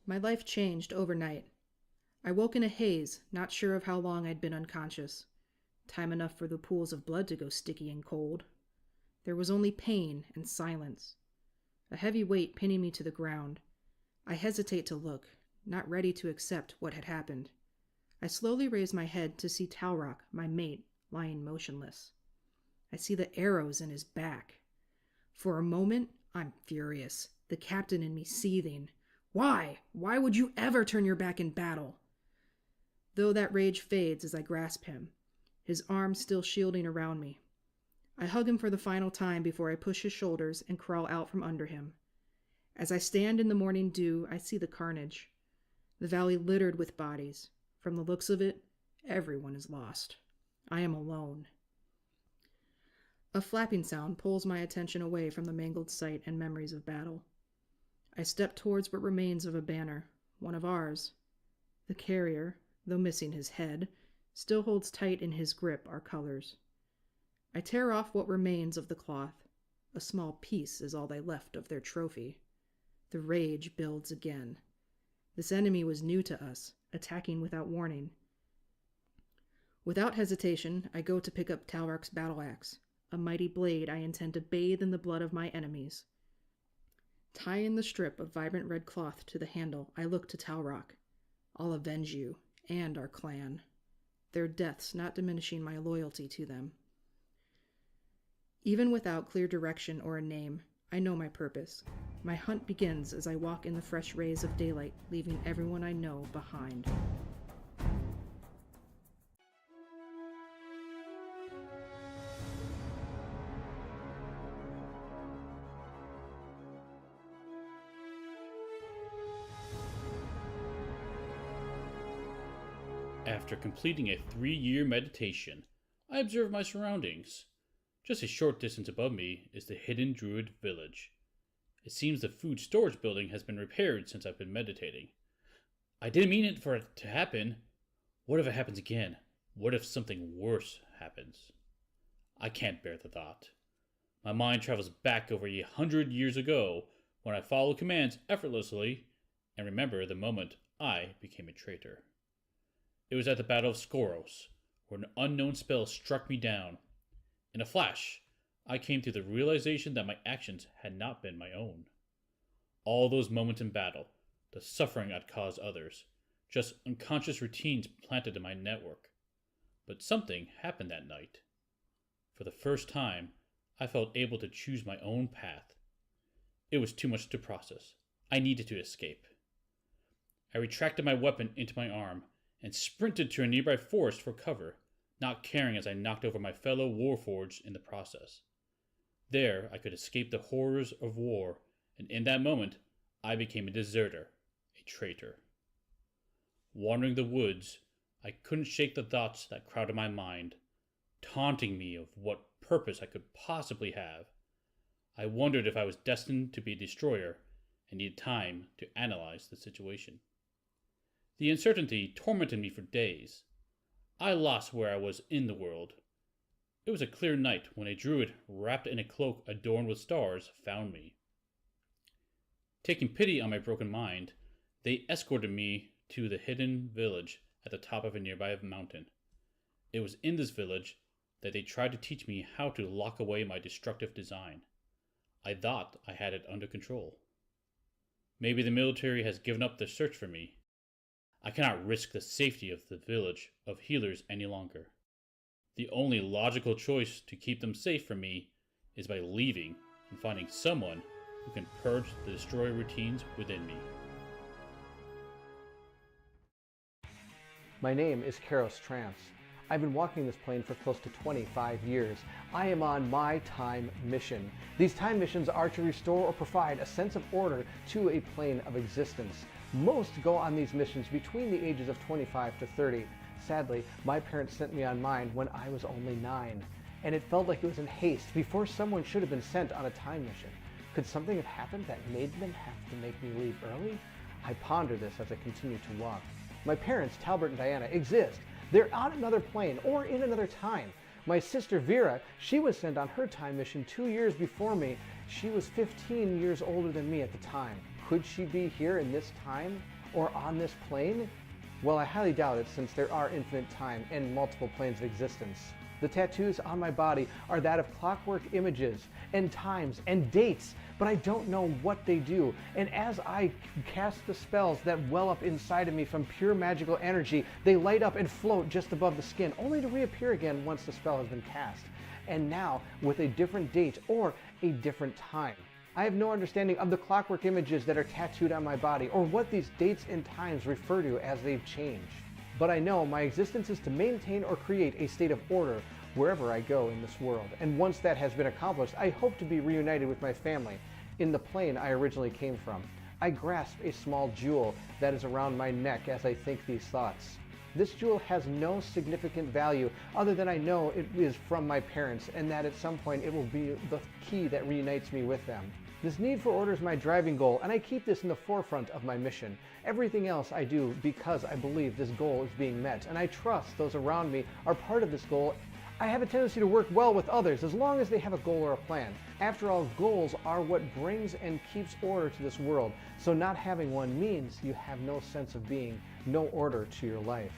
My life changed overnight. I woke in a haze, not sure of how long I'd been unconscious. Time enough for the pools of blood to go sticky and cold. There was only pain and silence. A heavy weight pinning me to the ground. I hesitate to look, not ready to accept what had happened. I slowly raise my head to see Talrock, my mate, lying motionless. I see the arrows in his back. For a moment, I'm furious, the captain in me seething. Why? Why would you ever turn your back in battle? Though that rage fades as I grasp him, his arms still shielding around me. I hug him for the final time before I push his shoulders and crawl out from under him. As I stand in the morning dew, I see the carnage. The valley littered with bodies. From the looks of it, everyone is lost. I am alone. A flapping sound pulls my attention away from the mangled sight and memories of battle. I step towards what remains of a banner, one of ours. The carrier, though missing his head, still holds tight in his grip our colors. I tear off what remains of the cloth. A small piece is all they left of their trophy. The rage builds again. This enemy was new to us, attacking without warning. Without hesitation, I go to pick up Talrock's battle axe, a mighty blade I intend to bathe in the blood of my enemies. Tying the strip of vibrant red cloth to the handle, I look to Talrock. I'll avenge you, and our clan. Their deaths not diminishing my loyalty to them. Even without clear direction or a name, I know my purpose. My hunt begins as I walk in the fresh rays of daylight, leaving everyone I know behind. After completing a 3-year meditation, I observe my surroundings. Just a short distance above me is the hidden druid village. It seems the food storage building has been repaired since I've been meditating. I didn't mean it for it to happen. What if it happens again? What if something worse happens? I can't bear the thought. My mind travels back over 100 years ago when I followed commands effortlessly and remember the moment I became a traitor. It was at the Battle of Skoros, where an unknown spell struck me down. In a flash, I came to the realization that my actions had not been my own. All those moments in battle, the suffering I'd caused others, just unconscious routines planted in my network. But something happened that night. For the first time, I felt able to choose my own path. It was too much to process. I needed to escape. I retracted my weapon into my arm and sprinted to a nearby forest for cover, not caring as I knocked over my fellow warforged in the process. There I could escape the horrors of war, and in that moment I became a deserter, a traitor. Wandering the woods, I couldn't shake the thoughts that crowded my mind, taunting me of what purpose I could possibly have. I wondered if I was destined to be a destroyer and needed time to analyze the situation. The uncertainty tormented me for days. I lost where I was in the world. It was a clear night when a druid wrapped in a cloak adorned with stars found me. Taking pity on my broken mind, they escorted me to the hidden village at the top of a nearby mountain. It was in this village that they tried to teach me how to lock away my destructive design. I thought I had it under control. Maybe the military has given up the search for me. I cannot risk the safety of the village of healers any longer. The only logical choice to keep them safe from me is by leaving and finding someone who can purge the destroyer routines within me. My name is Karos Trance. I've been walking this plane for close to 25 years. I am on my time mission. These time missions are to restore or provide a sense of order to a plane of existence. Most go on these missions between the ages of 25 to 30. Sadly, my parents sent me on mine when I was only 9, and it felt like it was in haste before someone should have been sent on a time mission. Could something have happened that made them have to make me leave early? I ponder this as I continue to walk. My parents, Talbert and Diana, exist. They're on another plane or in another time. My sister Vera, she was sent on her time mission 2 years before me. She was 15 years older than me at the time. Could she be here in this time? or on this plane? Well, I highly doubt it, since there are infinite time and multiple planes of existence. The tattoos on my body are that of clockwork images and times and dates, but I don't know what they do. And as I cast the spells that well up inside of me from pure magical energy, they light up and float just above the skin, only to reappear again once the spell has been cast. And now with a different date or a different time. I have no understanding of the clockwork images that are tattooed on my body, or what these dates and times refer to as they've changed. But I know my existence is to maintain or create a state of order wherever I go in this world. And once that has been accomplished, I hope to be reunited with my family in the plane I originally came from. I grasp a small jewel that is around my neck as I think these thoughts. This jewel has no significant value other than I know it is from my parents, and that at some point it will be the key that reunites me with them. This need for order is my driving goal, and I keep this in the forefront of my mission. Everything else I do because I believe this goal is being met, and I trust those around me are part of this goal. I have a tendency to work well with others as long as they have a goal or a plan. After all, goals are what brings and keeps order to this world, so not having one means you have no sense of being, no order to your life.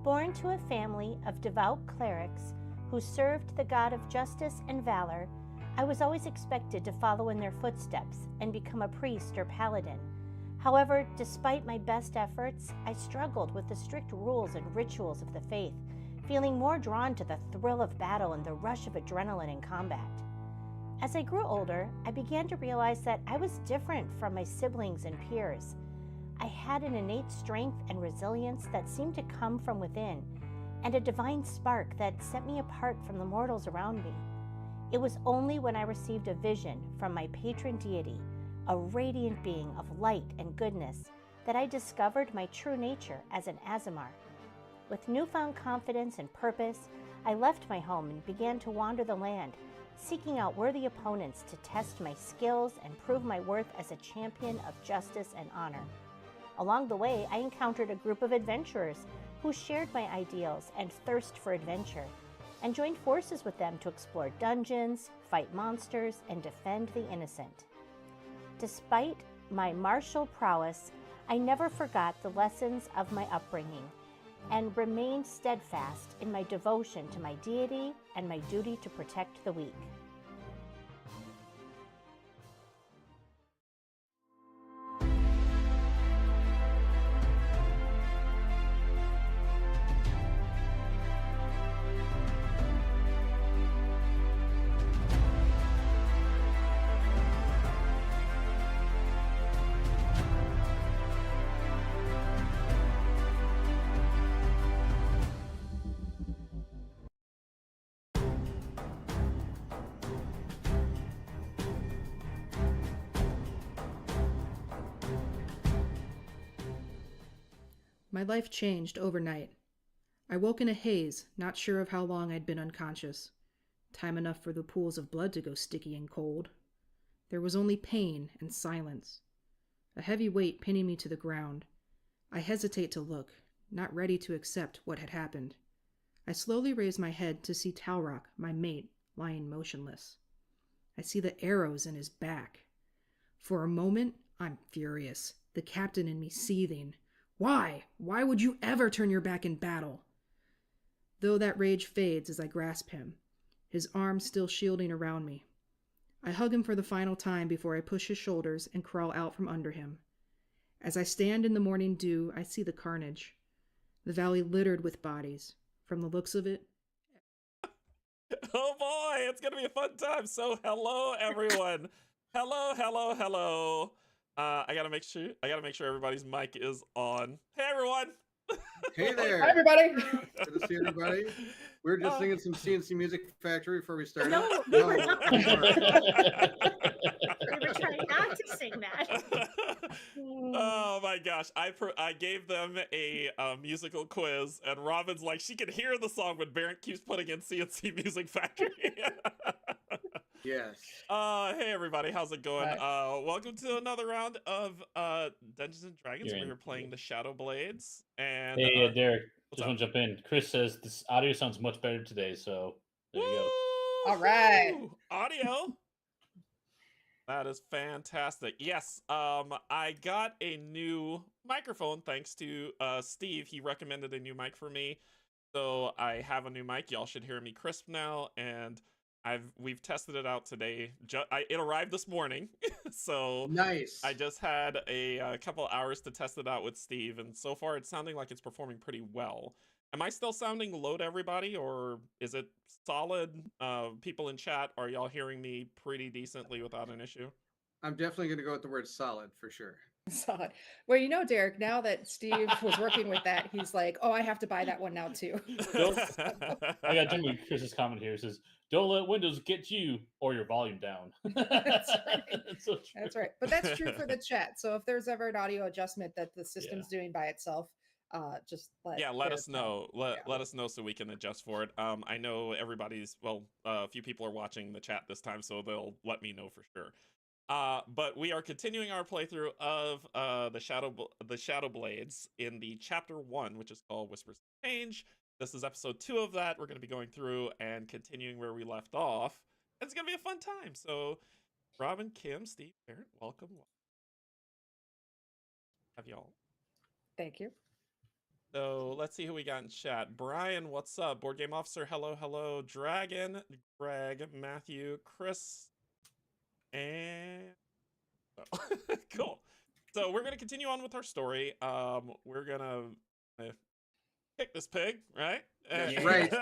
Born to a family of devout clerics who served the god of justice and valor, I was always expected to follow in their footsteps and become a priest or paladin. However, despite my best efforts, I struggled with the strict rules and rituals of the faith, feeling more drawn to the thrill of battle and the rush of adrenaline in combat. As I grew older, I began to realize that I was different from my siblings and peers. I had an innate strength and resilience that seemed to come from within, and a divine spark that set me apart from the mortals around me. It was only when I received a vision from my patron deity, a radiant being of light and goodness, that I discovered my true nature as an Aasimar. With newfound confidence and purpose, I left my home and began to wander the land, seeking out worthy opponents to test my skills and prove my worth as a champion of justice and honor. Along the way, I encountered a group of adventurers who shared my ideals and thirst for adventure, and joined forces with them to explore dungeons, fight monsters, and defend the innocent. Despite my martial prowess, I never forgot the lessons of my upbringing and remained steadfast in my devotion to my deity and my duty to protect the weak. My life changed overnight. I woke in a haze, not sure of how long I'd been unconscious. Time enough for the pools of blood to go sticky and cold. There was only pain and silence. A heavy weight pinning me to the ground. I hesitate to look, not ready to accept what had happened. I slowly raise my head to see Talrock, my mate, lying motionless. I see the arrows in his back. For a moment, I'm furious, the captain in me seething. Why? Why would you ever turn your back in battle? Though that rage fades as I grasp him, his arms still shielding around me. I hug him for the final time before I push his shoulders and crawl out from under him. As I stand in the morning dew, I see the carnage. The valley littered with bodies. From the looks of it... Oh boy, it's gonna be a fun time. So hello everyone. Hello. I gotta make sure everybody's mic is on. Hey everyone. Hey there. Hi, everybody. Good to see everybody. We were just singing some CNC Music Factory before we started. No, we were not. We were trying not to sing that. Oh my gosh! I gave them a musical quiz, and Robin's like, she can hear the song, but Barrett keeps putting in CNC Music Factory. Yes. Hey everybody, how's it going? Hi. Welcome to another round of Dungeons and Dragons. You're in. We're playing the Shadow Blades, and Hey, Derek, what's just up? want to jump in. Chris says this audio sounds much better today, so there you go. All right. Woo-hoo! Audio. That is fantastic. Yes, I got a new microphone thanks to Steve. He recommended a new mic for me, so I have a new mic. Y'all should hear me crisp now, and we've tested it out today. It arrived this morning, so Nice. I just had a couple hours to test it out with Steve, and so far it's sounding like it's performing pretty well. Am I still sounding low to everybody, or is it solid? People in chat, are y'all hearing me pretty decently without an issue? I'm definitely going to go with the word solid for sure. Solid. Well, you know, Derek, now that Steve was working with that, he's like, oh, I have to buy that one now too. I got Jimmy Chris's comment here. It says, "Don't let Windows get you or your volume down." That's right. That's so true. That's right. But that's true for the chat. So if there's ever an audio adjustment that the system's doing by itself, just let let Derek us know. Let Yeah. us know so we can adjust for it. I know everybody's a few people are watching the chat this time, so they'll let me know for sure. But we are continuing our playthrough of the Shadow Blades in the chapter 1, which is called Whispers of Change. This is episode 2 of that. We're going to be going through and continuing where we left off. It's going to be a fun time. So, Robin, Kim, Steve, Barrett, welcome. Have y'all. Thank you. So let's see who we got in chat. Brian, what's up? Board Game Officer, hello, hello. Dragon, Greg, Matthew, Chris, and cool. So we're gonna continue on with our story. We're gonna kick this pig, right? That's right.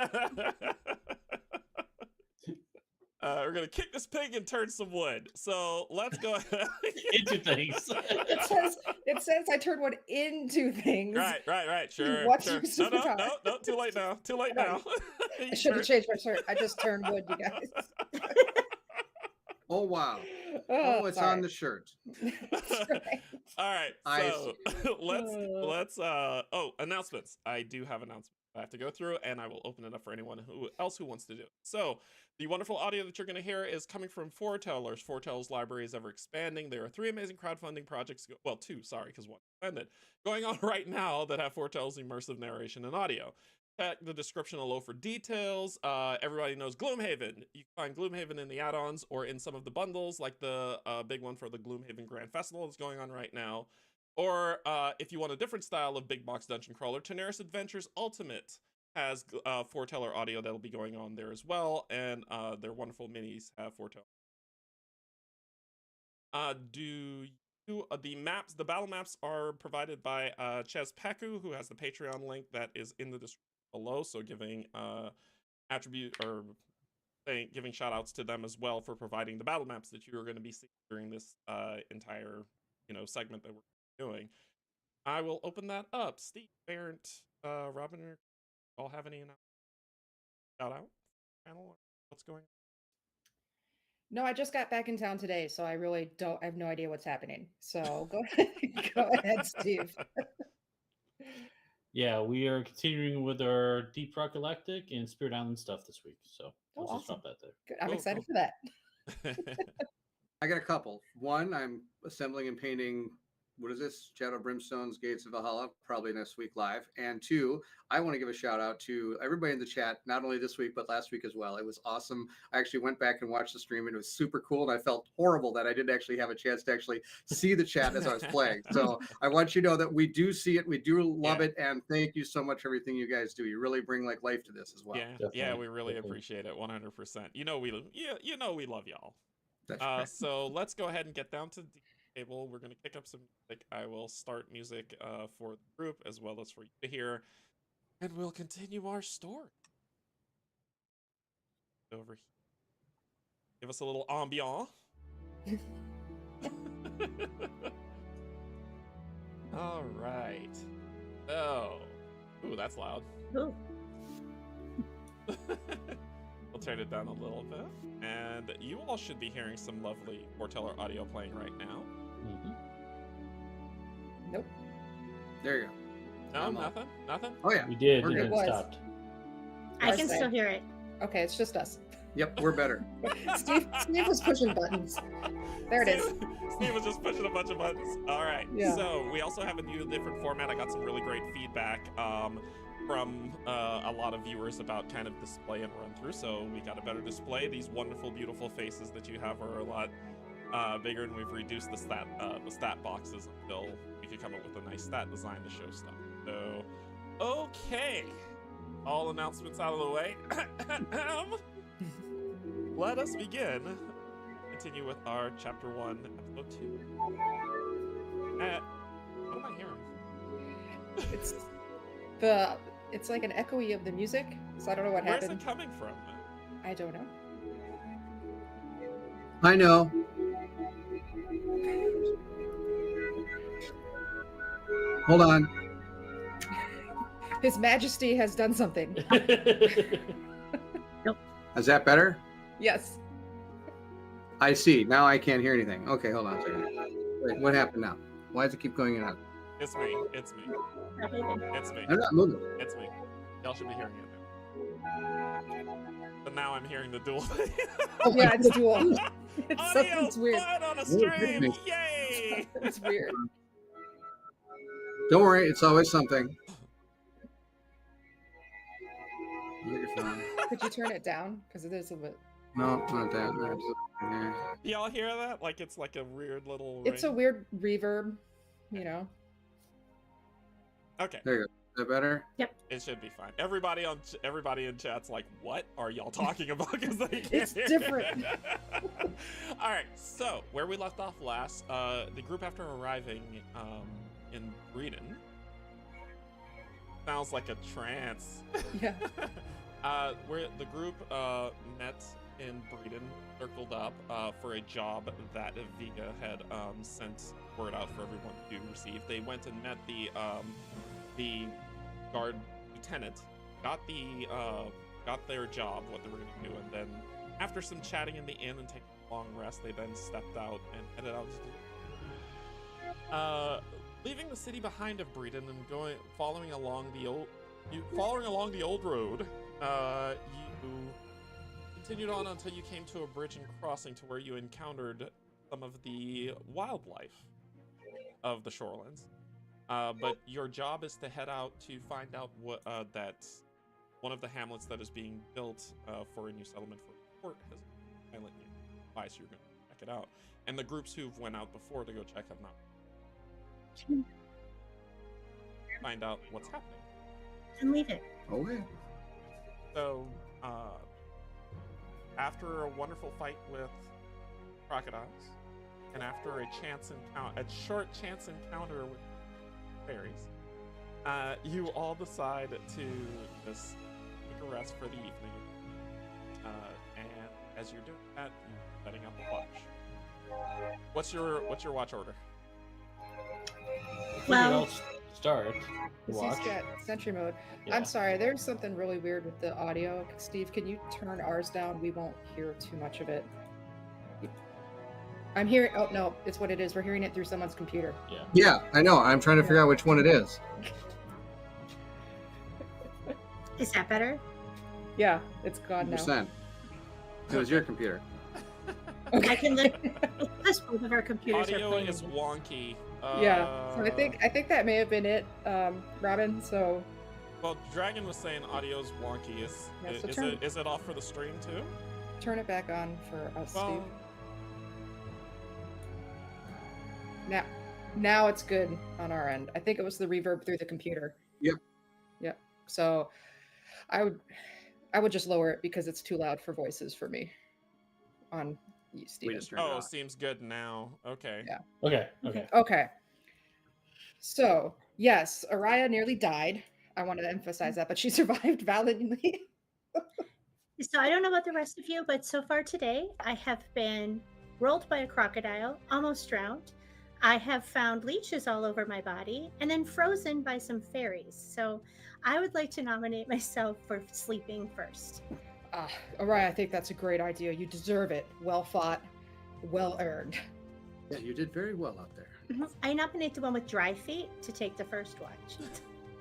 We're gonna kick this pig and turn some wood. So let's go ahead. Into things. It says I turned one into things. Right. Sure. What's sure. your No. superpower? Too late now. Too late No, now. I should have changed my shirt. I just turned wood, you guys. Oh, wow. Oh, Oh, it's sorry. on the shirt. That's right. All right, I so let's announcements. I do have announcements I have to go through, and I will open it up for anyone else who wants to do it. So the wonderful audio that you're going to hear is coming from Foretellers. Foretellers library is ever expanding. There are 3 amazing crowdfunding projects, well 2, sorry, because 1 ended, going on right now that have Foretellers immersive narration and audio. Check the description below for details. Everybody knows Gloomhaven. You can find Gloomhaven in the add-ons or in some of the bundles, like the big one for the Gloomhaven Grand Festival that's going on right now. Or if you want a different style of big box dungeon crawler, Tanares Adventures Ultimate has foreteller audio that'll be going on there as well, and their wonderful minis have foreteller. The battle maps are provided by Ches Paku, who has the Patreon link that is in the description below, so giving giving shout outs to them as well for providing the battle maps that you are going to be seeing during this entire segment that we're doing. I will open that up. Steve, Barrett, Robin, all have any shout out panel? What's going on? No, I just got back in town today, so I really I have no idea what's happening. So go ahead, Steve. Yeah, we are continuing with our Deep Rock Galactic and Spirit Island stuff this week. So Oh, I'll just awesome. drop that there. Good. I'm Cool, excited cool. for that. I got a couple. One, I'm assembling and painting, what is this? Shadow Brimstone's Gates of Valhalla, probably next week live. And 2, I want to give a shout out to everybody in the chat, not only this week, but last week as well. It was awesome. I actually went back and watched the stream, and it was super cool. And I felt horrible that I didn't actually have a chance to actually see the chat as I was playing. So I want you to know that we do see it. We do love it. And thank you so much for everything you guys do. You really bring life to this as well. Yeah, we really appreciate it. 100%. You know we love y'all. That's right. So let's go ahead and get down to the table. We're going to kick up some music. I will start music for the group as well as for you to hear, and we'll continue our story. Over here. Give us a little ambiance. All right. Oh. Ooh, that's loud. Ooh. We'll turn it down a little bit. And you all should be hearing some lovely foreteller audio playing right now. There you go. No, I'm on. nothing. Oh yeah. We did, We're and good. then It was. stopped. I can Thursday. still hear it. Okay, it's just us. Yep, we're better. Steve was pushing buttons. There it is. Steve was just pushing a bunch of buttons. All right. Yeah. So we also have a new different format. I got some really great feedback from a lot of viewers about kind of display and run through. So we got a better display. These wonderful, beautiful faces that you have are a lot bigger, and we've reduced the stat boxes until we could come up with a nice stat design to show stuff. So, okay. All announcements out of the way. Let us begin. Continue with our chapter 1, episode 2. What am I hearing? It's like an echoey of the music, so I don't know what Where's happened. it coming from? I don't know. I know. Hold on. His Majesty has done something. Is that better? Yes. I see. Now I can't hear anything. Okay, hold on a second. Wait, what happened now? Why does it keep going in and out? It's me. It's me. It's me. I'm not moving. It's me. Y'all should be hearing it now. But now I'm hearing the dual thing. Oh yeah, it's dual. Audio It's weird. fun on a Weird. stream! Yay! It's weird. Don't worry, it's always something. You're fine. Could you turn it down? Because it is a bit. No, not that. No, it's okay. Y'all hear that? Like it's like a weird little. It's a ring. weird reverb, you know. Okay, There you go. Is that better? it should be fine. Everybody in chat's like, "What are y'all talking about?" Because they can't It's hear different. All right, so where we left off last, the group after arriving in Bredon sounds like a trance. Yeah. Where the group met in Bredon, circled up for a job that Vega had sent word out for everyone to receive. They went and met the guard lieutenant, got their job, what they were going to do, and then after some chatting in the inn and taking a long rest, they then stepped out and headed out to leaving the city behind of Bredon and following along the old road. You continued on until you came to a bridge and crossing to where you encountered some of the wildlife of the Shorelands. But your job is to head out to find out what that one of the hamlets that is being built for a new settlement for the port has island nearby, so you're going to check it out. And the groups who've went out before to go check have not. Find out what's happening. And leave it. Okay. So, after a wonderful fight with crocodiles, and after a short chance encounter with fairies, you all decide to just take a rest for the evening. And as you're doing that, you're setting up a watch. What's your watch order? Well, Start. He's Watch. got sentry mode. Yeah. I'm sorry, there's something really weird with the audio. Steve, can you turn ours down? We won't hear too much of it. I'm hearing. Oh no, it's what it is. We're hearing it through someone's computer. Yeah. Yeah, I know. I'm trying to figure out which one it is. is that better? Yeah, it's gone now. 100%. It was your computer. I can look. This both of our computers are Audio playing. is wonky. Yeah, so I think that may have been it, Robin. So Well, Dragon was saying audio's wonky. Is it off for the stream too? turn it back on for us, Well, Steve. Now it's good on our end. I think it was the reverb through the computer. Yep. Yep. So I would just lower it because it's too loud for voices for me. On you, Steven. just turned it oh, off. seems good now. Okay. Yeah. Okay. Okay. So yes, Araya nearly died. I want to emphasize that, but she survived valiantly. So I don't know about the rest of you, but so far today, I have been rolled by a crocodile, almost drowned. I have found leeches all over my body, and then frozen by some fairies. So I would like to nominate myself for sleeping first. Araya, I think that's a great idea. You deserve it. Well fought, well earned. Yeah, you did very well out there. Are you not going to do one with dry feet to take the first watch?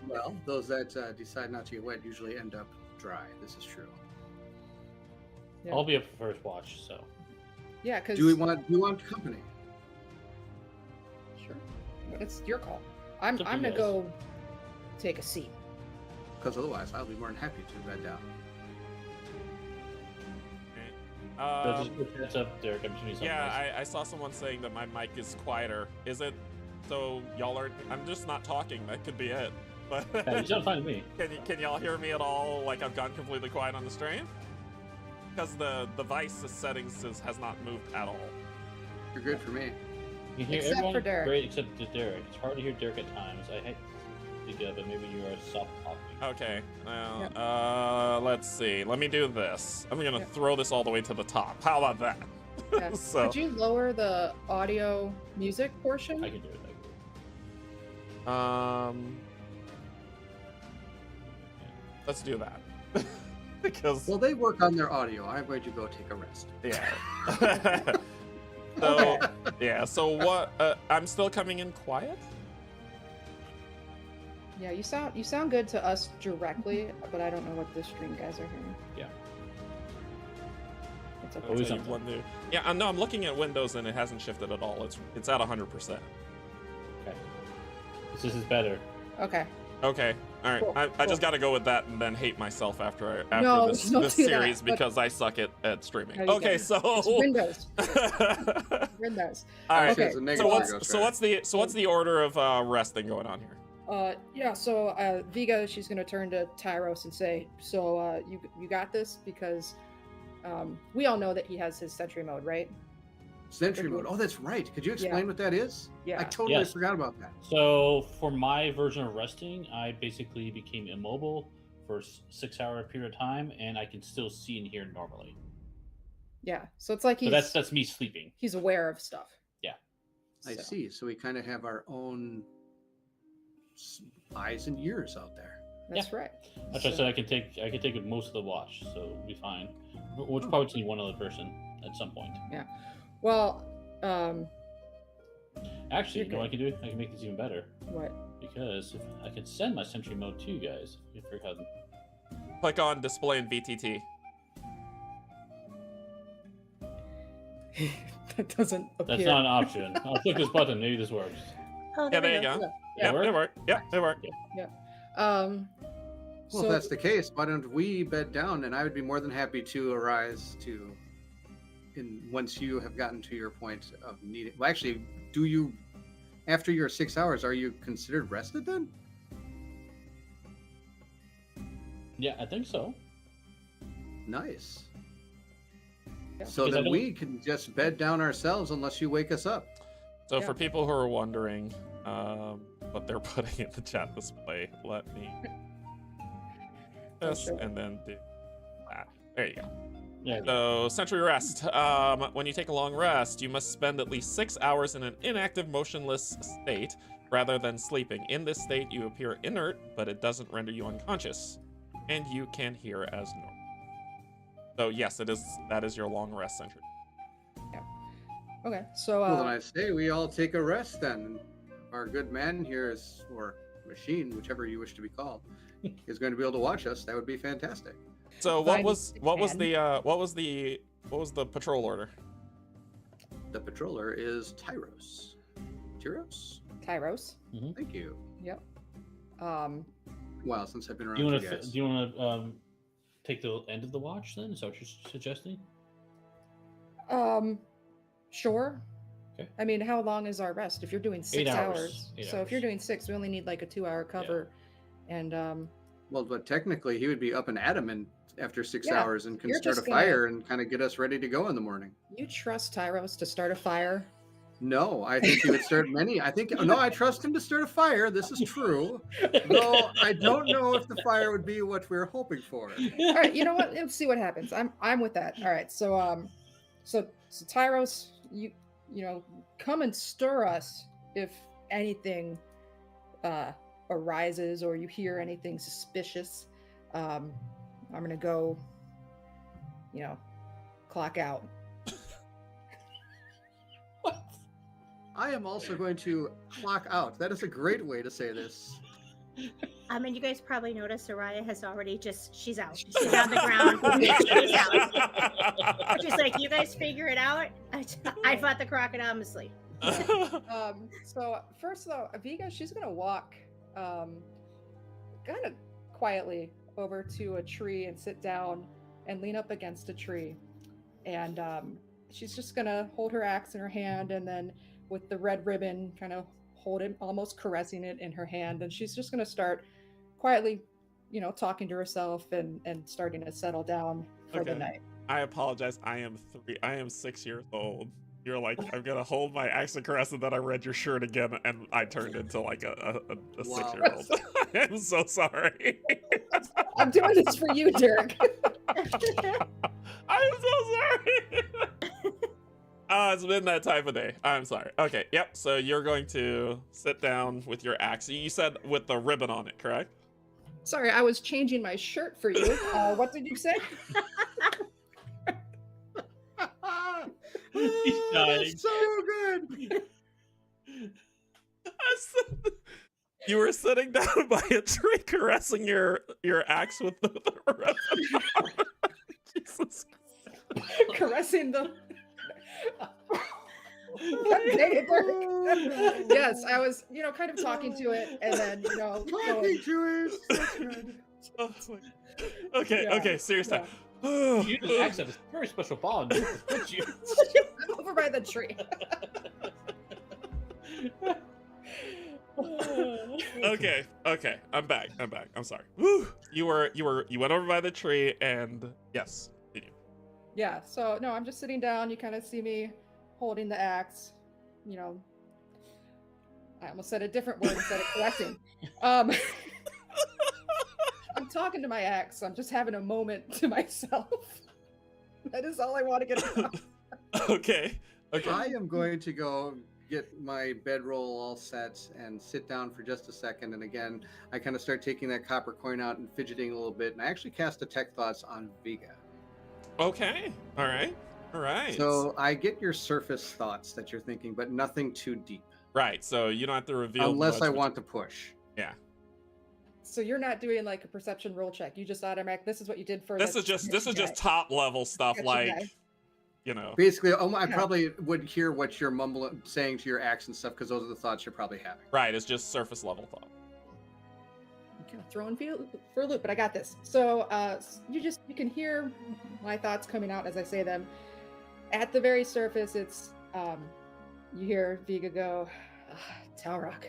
Well, those that decide not to get wet usually end up dry. This is true. Yeah. I'll be up for first watch, so. Yeah, because Do you want company? Sure, it's your call. I'm It's up to gonna you go take a seat. Because otherwise, I'll be more than happy to bed down. So just put heads up, Derek. I'm doing something. Yeah, I saw someone saying that my mic is quieter. Is it? So y'all are. I'm just not talking. That could be it. But Yeah, you sound fine to me. can y'all hear me at all? Like I've gone completely quiet on the stream? Because the device settings has not moved at all. You're good for me. You can hear Except everyone for Derek. great except to Derek. It's hard to hear Derek at times. I hate to go, but maybe you are soft talking. Okay. Well, let's see. Let me do this. I'm gonna throw this all the way to the top. How about that? Yeah. So Could you lower the audio music portion? I can do it. let's do that. Because Well, they work on their audio. I'm going to go take a rest. yeah. So yeah. So what? I'm still coming in quiet. Yeah, you sound good to us directly, but I don't know what the stream guys are hearing. Yeah. It's okay. I'll Always tell you something. what to- Yeah, no, I'm looking at Windows and it hasn't shifted at all. It's at 100%. Okay. This is better. Okay. Okay, all right. Cool, I cool. just got to go with that and then hate myself after No, this don't this do that, series but- because I suck at streaming. No, you Okay, don't. so It's Windows. all Windows. right. Okay. It's a negative So Windows, what's the order of resting going on here? Yeah, so Viga, she's gonna turn to Tyros and say, so you got this? Because we all know that he has his sentry mode, right? Sentry mode. Oh, that's right. Could you explain what that is? Yeah. I totally Yes. forgot about that. So for my version of resting, I basically became immobile for a 6-hour period of time, and I can still see and hear normally. Yeah. So it's like So he's that's me sleeping. he's aware of stuff. Yeah. I So, see. So we kind of have our own eyes and ears out there. That's right. That's why I So- said I can take most of the watch, so it'll be fine. We'll probably just need one other person at some point. Well, Actually, You're you know what I good. can do? I can make this even better. what? Because if I can send my sentry mode to you guys, if you're having. Click on display in VTT. That doesn't appear. That's not an option. I'll click this button. Maybe this works. Oh, Yeah, we there you go. Yeah, Yeah, it worked. Yeah, it worked. Um. Well, so, if that's the case, why don't we bed down? And I would be more than happy to arise to, once you have gotten to your point of needing. Well, actually, do you, after your 6 hours, are you considered rested then? Yeah, I think so. Nice. Yeah. So Because I then don't- we can just bed down ourselves unless you wake us up. So Yeah. for people who are wondering what they're putting in the chat display, let me this sure. and then do that. There you go. Yeah. So sentry rest. When you take a long rest, you must spend at least 6 hours in an inactive, motionless state rather than sleeping. In this state, you appear inert, but it doesn't render you unconscious, and you can hear as normal. So yes, that is your long rest sentry. Okay. So Well, then I say we all take a rest then. Our good man here is, or machine, whichever you wish to be called, is going to be able to watch us. That would be fantastic. So what Fine, was it what was can. the patrol order? The patroller is Tyros. Tyros? Tyros. Thank you. Yep. Um. Wow, since I've been around Do you you want to? guys. Do you want to take the end of the watch then? Is that what you're suggesting? Sure. Okay. I mean, how long is our rest? If you're doing 6 8 hours. hours, 8 so if you're hours. doing 6, we only need like a 2-hour cover, and Well, but technically, he would be up and at him in after 6 Yeah, hours and can you're start a just gonna- fire and kind of get us ready to go in the morning. you trust Tyros to start a fire? No, I think he would start many. No, I trust him to start a fire. This is true. Though I don't know if the fire would be what we're hoping for. All right, you know what? Let's see what happens. I'm with that. All right, so so Tyros, you know, come and stir us if anything arises or you hear anything suspicious. I'm gonna go, clock out. What? I am also going to clock out. That is a great way to say this. And you guys probably noticed Araya has already she's out. She's on the ground. She's out. She's like, you guys figure it out. I fought the crocodile, I'm asleep. So first though, Aviga, she's gonna walk kind of quietly over to a tree and sit down and lean up against a tree. And she's just gonna hold her axe in her hand, and then with the red ribbon kind of hold it, almost caressing it in her hand. And she's just gonna start quietly, talking to herself and starting to settle down for the night. I apologize. I am 6 years old. You're like, I'm gonna hold my axe and caress, and then I read your shirt again, and I turned into like a Wow. 6-year-old. I'm so sorry. I'm doing this for you, Dirk. I'm so sorry. It's been that type of day. I'm sorry. Okay, yep. So you're going to sit down with your axe. You said with the ribbon on it, correct? Sorry, I was changing my shirt for you. What did you say? He's dying. So good. You were sitting down by a tree caressing your axe with the ribbon on. Jesus. Caressing the. Dang it, Dirk. Yes, I was, kind of talking to it, and then, Talking to it. That's good. Oh, okay, Yeah, okay, seriously. yeah. You just accent this very special bond, don't you? I'm over by the tree. Okay, I'm back. I'm sorry. Woo! You went over by the tree, and yes. Yeah, so no, I'm just sitting down. You kind of see me holding the axe. I almost said a different word instead of caressing. I'm talking to my axe. So I'm just having a moment to myself. That is all I want to get across. Okay. I am going to go get my bedroll all set and sit down for just a second. And again, I kind of start taking that copper coin out and fidgeting a little bit. And I actually cast Detect Thoughts on Viga. Okay. All right. So I get your surface thoughts that you're thinking, but nothing too deep. Right. So you don't have to reveal Unless much, I want to push. Yeah. So you're not doing like a perception roll check. You just automatic. This is what you did for. This is just top level stuff, like, Basically, I probably would hear what you're saying to your axe and stuff, because those are the thoughts you're probably having. Right. It's just surface level thought. I'm kind of throwing for a loop, but I got this. So you can hear my thoughts coming out as I say them. At the very surface, it's you hear Viga go, Talrock,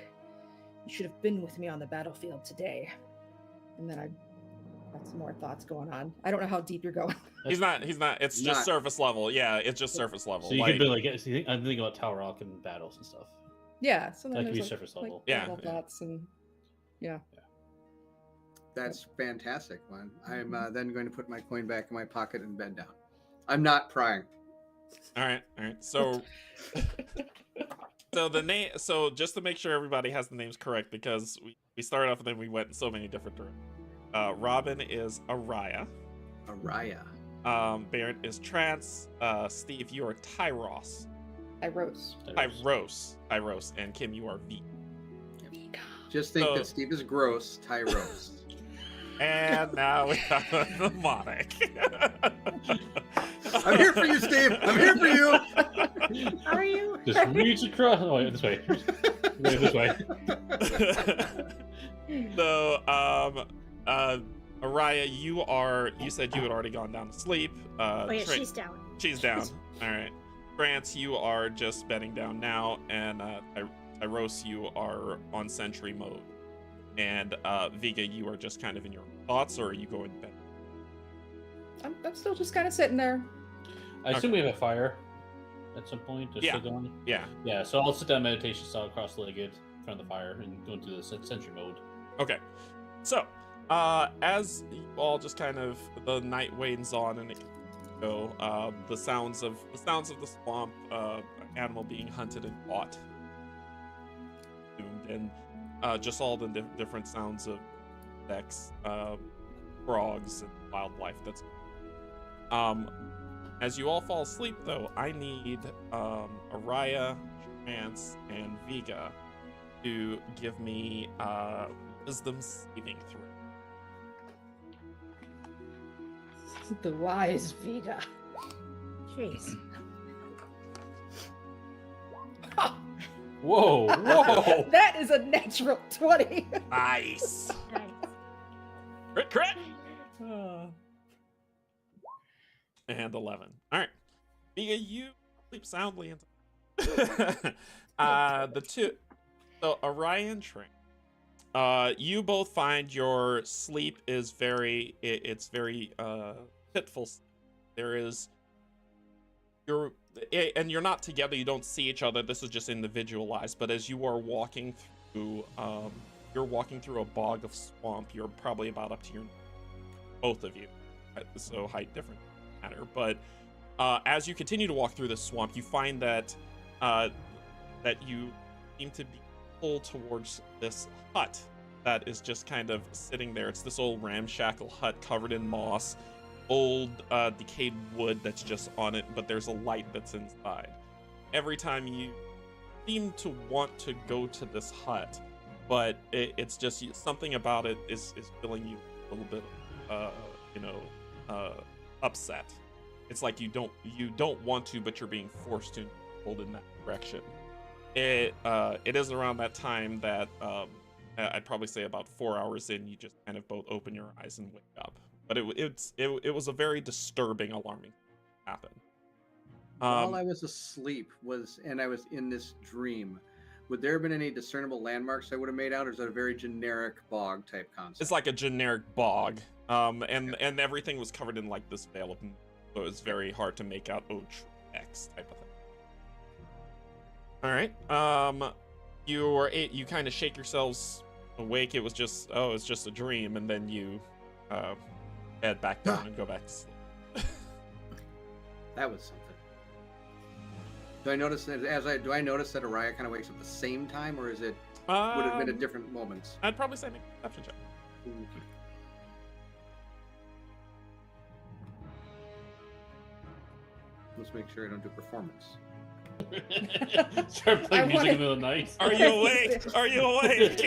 you should have been with me on the battlefield today. And then I got some more thoughts going on. I don't know how deep you're going. He's not. It's just surface level. Yeah, it's just surface level. So you could be like, I'm thinking about Tower Rock and battles and stuff. Yeah, so then That could be there's surface level. Yeah. thoughts and yeah. That's fantastic, man. I'm then going to put my coin back in my pocket and bend down. I'm not prying. All right. So, the name. So just to make sure everybody has the names correct, because we started off and then we went in so many different directions. Robin is Araya. Barrett is Trance. Steve, you are Tyros. Tyros. And Kim, you are V. Just think that Steve is gross, Tyros. And now we have a mnemonic. I'm here for you, Steve. I'm here for you. Are you? Just reach across. Oh, wait, this way. Wait, this way. So, Araya, you said you had already gone down to sleep. She's down. She's down. All right. Grant, you are just bedding down now, and Tyros, you are on sentry mode. And Viga, you are just kind of in your thoughts, or are you going to bed? I'm still just kind of sitting there. I assume we have a fire at some point. Yeah. Still going? Yeah. Yeah, so I'll sit down meditation style, cross-legged in front of the fire and go into the sentry mode. Okay. So, as you all just kind of, the night wanes on and it go, the sounds of the swamp, animal being hunted and caught, and just all the different sounds of insects, frogs, and wildlife. That's as you all fall asleep, though, I need Araya, Trance, and Vega to give me wisdom saving throw. The wise Vega. Jeez. Whoa, whoa! That is a natural 20. Nice. Nice. Crit. And 11. All right. Vega, you sleep soundly into the two. So Orion Train. You both find your sleep is very fitful. There is and you're not together, you don't see each other, this is just individualized, but as you are walking through you're walking through a bog of swamp. You're probably about up to your, both of you, so height different matter, but as you continue to walk through the swamp, you find that that you seem to be pulled towards this hut that is just kind of sitting there. It's this old ramshackle hut covered in moss, old decayed wood that's just on it, but there's a light that's inside. Every time you seem to want to go to this hut, but it's just something about it is feeling you a little bit upset. It's like you don't want to, but you're being forced to hold in that direction. It is around that time that I'd probably say about 4 hours in, you just kind of both open your eyes and wake up. But it was a very disturbing, alarming thing that happened. While I was asleep and I was in this dream, would there have been any discernible landmarks I would have made out, or is that a very generic bog type concept? It's like a generic bog, and everything was covered in like this veil of, so it was very hard to make out X type of thing. All right, you kind of shake yourselves awake. It was just a dream, and then you head back down and go back to sleep. That was something. Do I notice that Araya kind of wakes up at the same time, or is it would have been at different moments? I'd probably say make a perception check. Okay. Let's make sure I don't do performance. Start playing music in the middle of the night. Are you awake? Are you awake?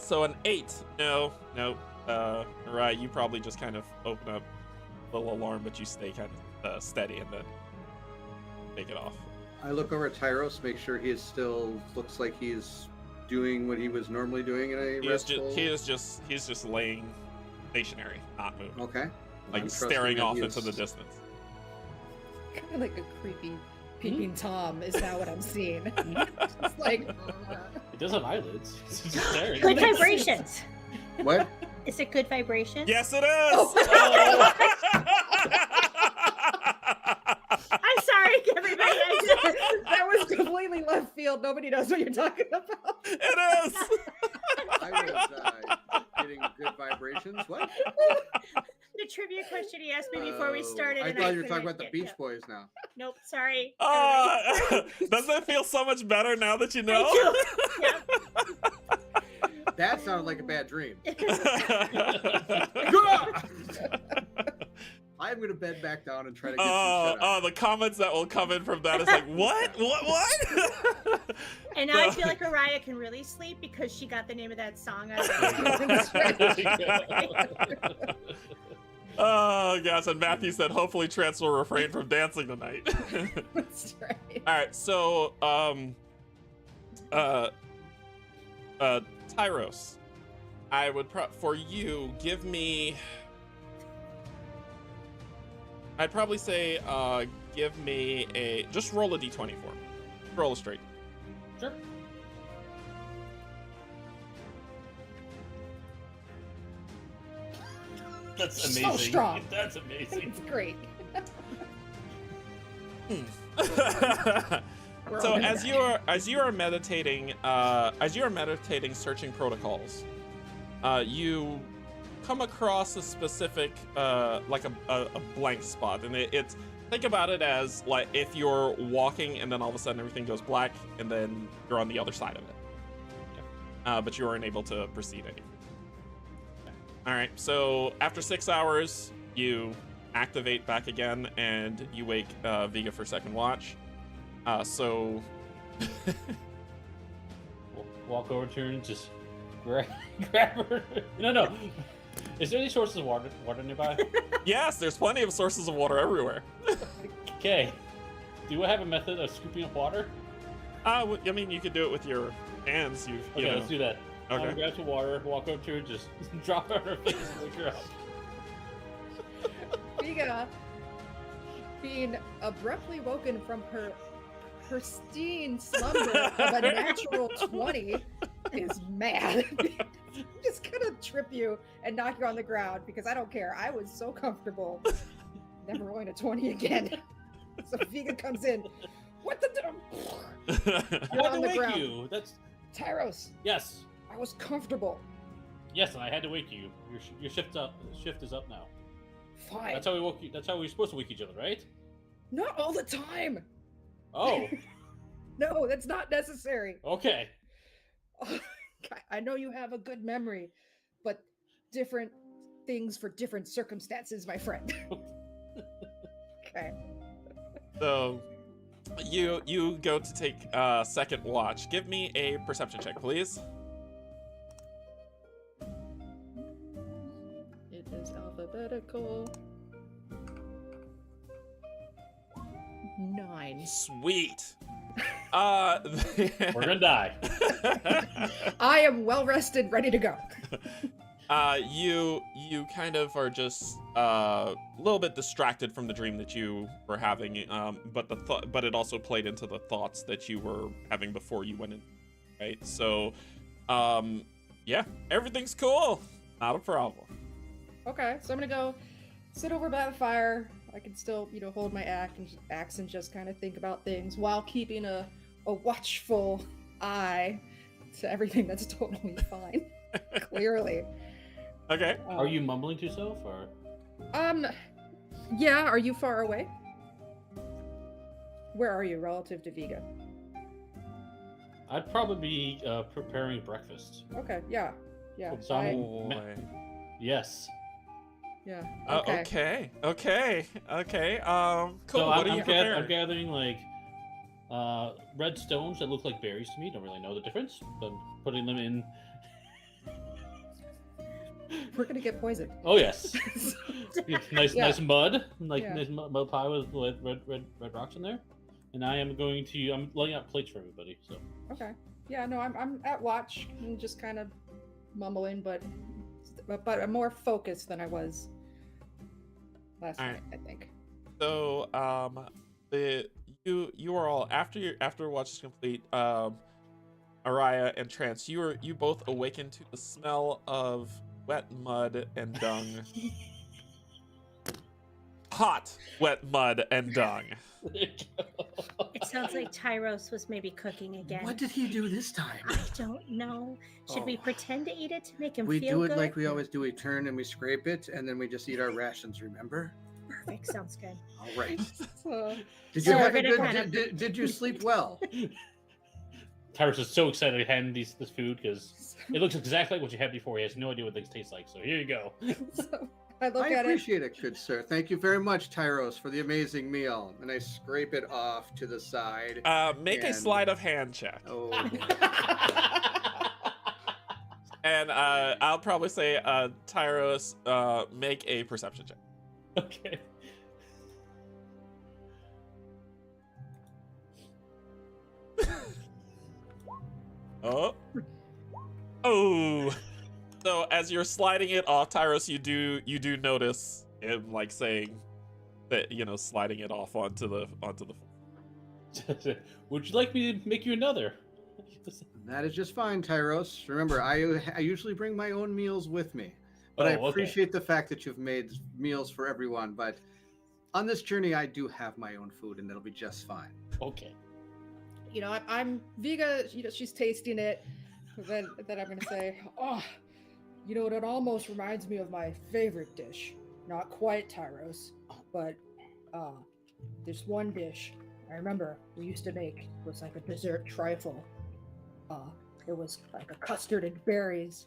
So an 8. No. Right, you probably just kind of open up a little alarm, but you stay kind of steady and then take it off. I look over at Tyros, make sure he still looks like he's doing what he was normally doing in a restful... He's just laying stationary, not moving. Okay. Like staring off into the distance. Kind of like a creepy peeping Tom is now what I'm seeing. It's like It does have eyelids. It's just staring. Good vibrations. What? Is it good vibrations? Yes, it is. Oh. I'm sorry, everybody. that was completely left field. Nobody knows what you're talking about. It is. I was getting good vibrations. What? The trivia question he asked me before we started. I and thought you were talking couldn't about the get- Beach Boys now. Nope, sorry. Doesn't it feel so much better now that you know? Yeah. That sounded like a bad dream. I'm going to bed back down and try to get some shit out. The comments that will come in from that is like, what? What? And now I feel like Araya can really sleep because she got the name of that song out of it. Oh gosh, and Matthew said hopefully Trance will refrain from dancing tonight. That's right. Alright, so Tyros, I would for you give me, I'd probably say give me just roll a d20 for me. Roll a straight. Sure. That's amazing. So strong. That's amazing. It's great. So as you are meditating, searching protocols, you come across a specific like a blank spot, and it's think about it as like if you're walking and then all of a sudden everything goes black and then you're on the other side of it. But you weren't able to proceed anymore. All right, so after 6 hours, you activate back again, and you wake Viga for second watch. So Walk over to her and just grab her. No. Is there any sources of water nearby? yes, there's plenty of sources of water everywhere. Okay. Do I have a method of scooping up water? I mean, you could do it with your hands. You Okay, know. let's do that. Okay. I'm gonna grab some water, walk over to her, just drop her on her face and wake her up. Viga, being abruptly woken from her pristine slumber of a natural 20, is mad. I'm just gonna trip you and knock you on the ground because I don't care. I was so comfortable. Never rolling a 20 again. So Viga comes in. What the? I had on to the wake ground. you. That's Tyros, yes, I was comfortable. yes, and I had to wake you. Your shift is up now. Fine. That's how we woke you. That's how we were supposed to wake each other, right? Not all the time. Oh, No, that's not necessary. okay. I know you have a good memory, but different things for different circumstances, my friend. Okay. So you go to take second watch. Give me a perception check, please. It is alphabetical. 9. Sweet. We're gonna die. I am well rested, ready to go. You kind of are just a little bit distracted from the dream that you were having, but it also played into the thoughts that you were having before you went in, right? So, yeah, everything's cool, not a problem. Okay, so I'm gonna go sit over by the fire. I can still, hold my axe and just kind of think about things while keeping a watchful eye to everything that's totally fine. Clearly. Okay. Are you mumbling to yourself, or? Yeah. Are you far away? Where are you relative to Viga? I'd probably be preparing breakfast. Okay. Yeah. So I'm- Boy. Yes. Yeah. Okay. Cool. So What are you I'm preparing? gathering like red stones that look like berries to me. Don't really know the difference, but I'm putting them in. We're gonna get poisoned. Oh yes, nice Yeah. nice mud, Yeah. nice mud pie with red rocks in there. And I'm laying out plates for everybody. So Okay. Yeah. No, I'm at watch and just kind of mumbling, but I'm more focused than I was last All night. right. I think. So, you are all after watch is complete. Araya and Trance, you both awaken to the smell of wet mud and dung. Hot wet mud and dung. It sounds like Tyros was maybe cooking again. What did he do this time? I don't know. Should we Oh. pretend to eat it to make him We feel do it good? like we always do. We turn and we scrape it, and then we just eat our rations. Remember? Perfect. Sounds good. All right. So, Did So you we're have a gonna good? kind of- Did you sleep well? Tyrus is so excited to hand this food because it looks exactly like what you had before. He has no idea what things taste like. So here you go. so I look I at it. appreciate it, good sir. Thank you very much, Tyros, for the amazing meal. And I scrape it off to the side. Make a And- sleight of hand check. Oh, And I'll probably say, Tyros, make a perception check. Okay. Oh. So as you're sliding it off, Tyros, you do notice him like saying that, sliding it off onto the Would you like me to make you another? that is just fine, Tyros. Remember, I usually bring my own meals with me. But I Oh, okay. appreciate the fact that you've made meals for everyone. But on this journey, I do have my own food, and it'll be just fine. Okay. I'm Viga. She's tasting it. Then I'm gonna say, oh, it almost reminds me of my favorite dish. Not quite Tyros, but this one dish I remember we used to make. It was like a dessert trifle. It was like a custard and berries.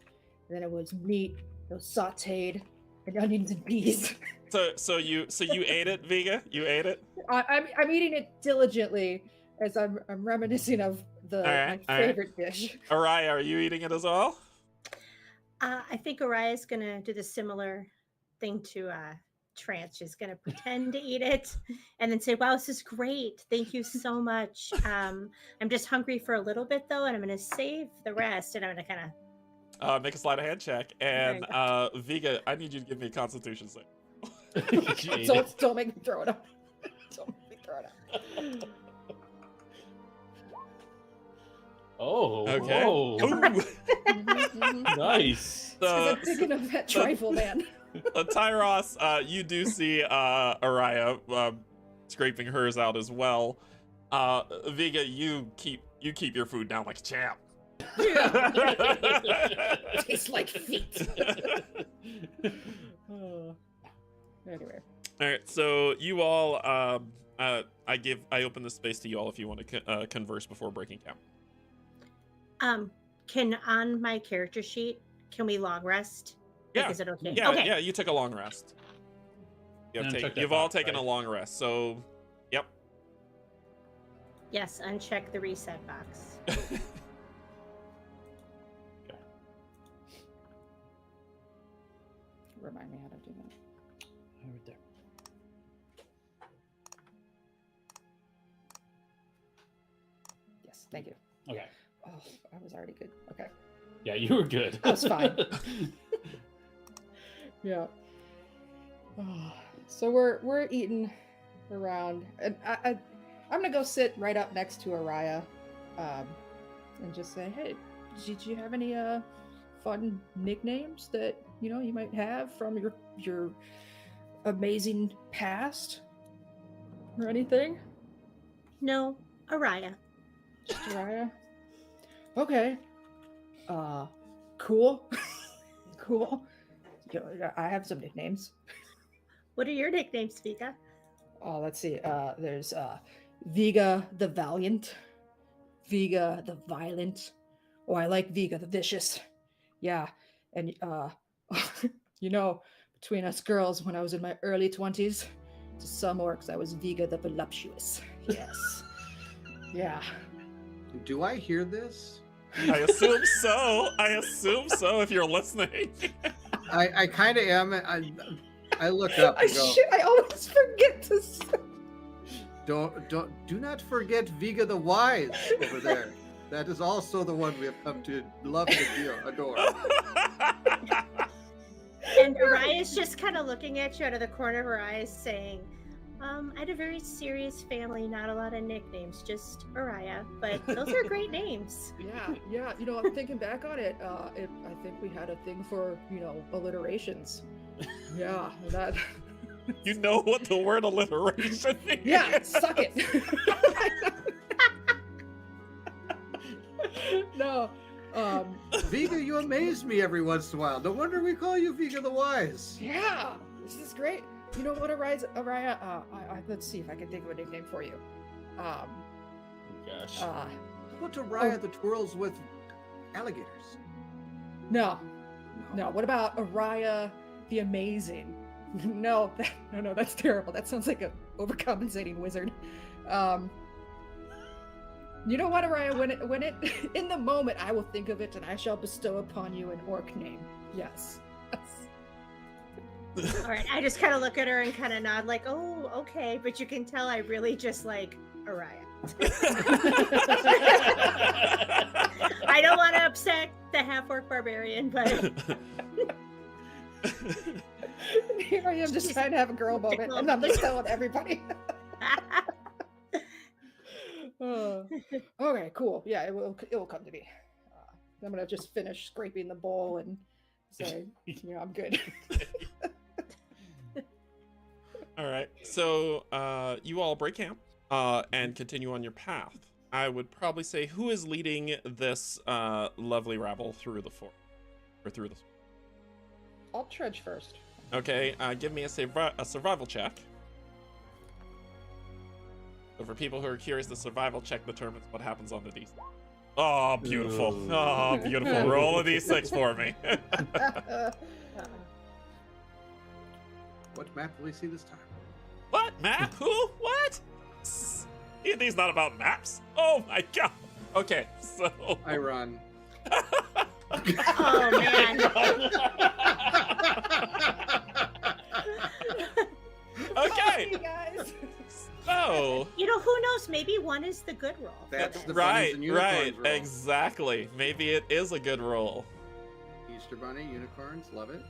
And then it was meat. It was sautéed and onions and peas. So you ate it, Vega? You ate it? I'm eating it diligently as I'm reminiscing of my favorite dish. Araya, are you eating it as well? I think Araya's gonna do the similar thing to Trance. She's gonna pretend to eat it and then say, "Wow, this is great. Thank you so much. I'm just hungry for a little bit though, and I'm gonna save the rest." And I'm gonna kind of make a sleight of hand check, and Vega, I need you to give me a Constitution save. Don't make me throw it up. Don't make me throw it up. Oh, okay. Nice. I'm thinking of that trifle, man. Tyros, you do see Araya scraping hers out as well. Vega, you keep your food down like a champ. Tastes like feet. Anyway. All right, so you all, I open the space to you all if you want to converse before breaking camp. Can on my character sheet, can we long rest? Yeah. Like, is it okay? Yeah, okay. yeah, you took a long rest. You've all taken a long rest, so yep. Yes, uncheck the reset box. Okay. Remind me how to do that. Right there. Yes, thank you. Okay. Oh, I was already good. Okay. Yeah, you were good. That's fine. Yeah. Oh, so we're eating around, and I'm gonna go sit right up next to Araya, and just say, "Hey, did you have any fun nicknames that you might have from your amazing past, or anything?" No, Araya. Just Araya. Okay. Cool. Cool. I have some nicknames. What are your nicknames, Vega? Oh, let's see. There's Vega the Valiant, Vega the Violent. Oh, I like Vega the Vicious. Yeah. And between us girls, when I was in my early 20s, to some orcs, I was Vega the Voluptuous. Yes. Yeah. Do I hear this? I assume so if you're listening. I kind of am. I look up and go, I always forget to say. Do not forget Vega the Wise over there. That is also the one we have come to love and adore. And Araya's just kind of looking at you out of the corner of her eyes saying, I had a very serious family, not a lot of nicknames, just Araya, but those are great names. Yeah. I'm thinking back on it. I think we had a thing for, alliterations. Yeah, that. You know what the word alliteration is? Yeah, suck it. No. Vega, you amaze me every once in a while. No wonder we call you Vega the Wise. Yeah, this is great. You know what, Araya? Let's see if I can think of a nickname for you. Gosh. What Araya the twirls with alligators? No. What about Araya the Amazing? No, that's terrible. That sounds like a overcompensating wizard. You know what, Araya? When it in the moment, I will think of it, and I shall bestow upon you an orc name. Yes. All right, I just kind of look at her and kind of nod like, oh, okay. But you can tell I really just like Araya. I don't want to upset the half-orc barbarian, but... Here I am just trying to have a girl moment, and I'm just telling everybody. Okay, cool. Yeah, it will come to me. I'm going to just finish scraping the bowl and say, I'm good. All right, so you all break camp and continue on your path. I would probably say, who is leading this lovely rabble through the fort, or through the? I'll trudge first. Okay, give me a survival check. So for people who are curious, the survival check determines what happens on the D6. Oh, beautiful! Oh, beautiful! Roll a D6 for me. What map will we see this time? What map? Who? What? D&D's not about maps. Oh my god. Okay, so I run. Oh man. Okay, You guys. so You know, who knows? Maybe one is the good roll. That's the bunnies right, and unicorns right, roll. exactly. Maybe it is a good roll. Easter bunny, unicorns, love it.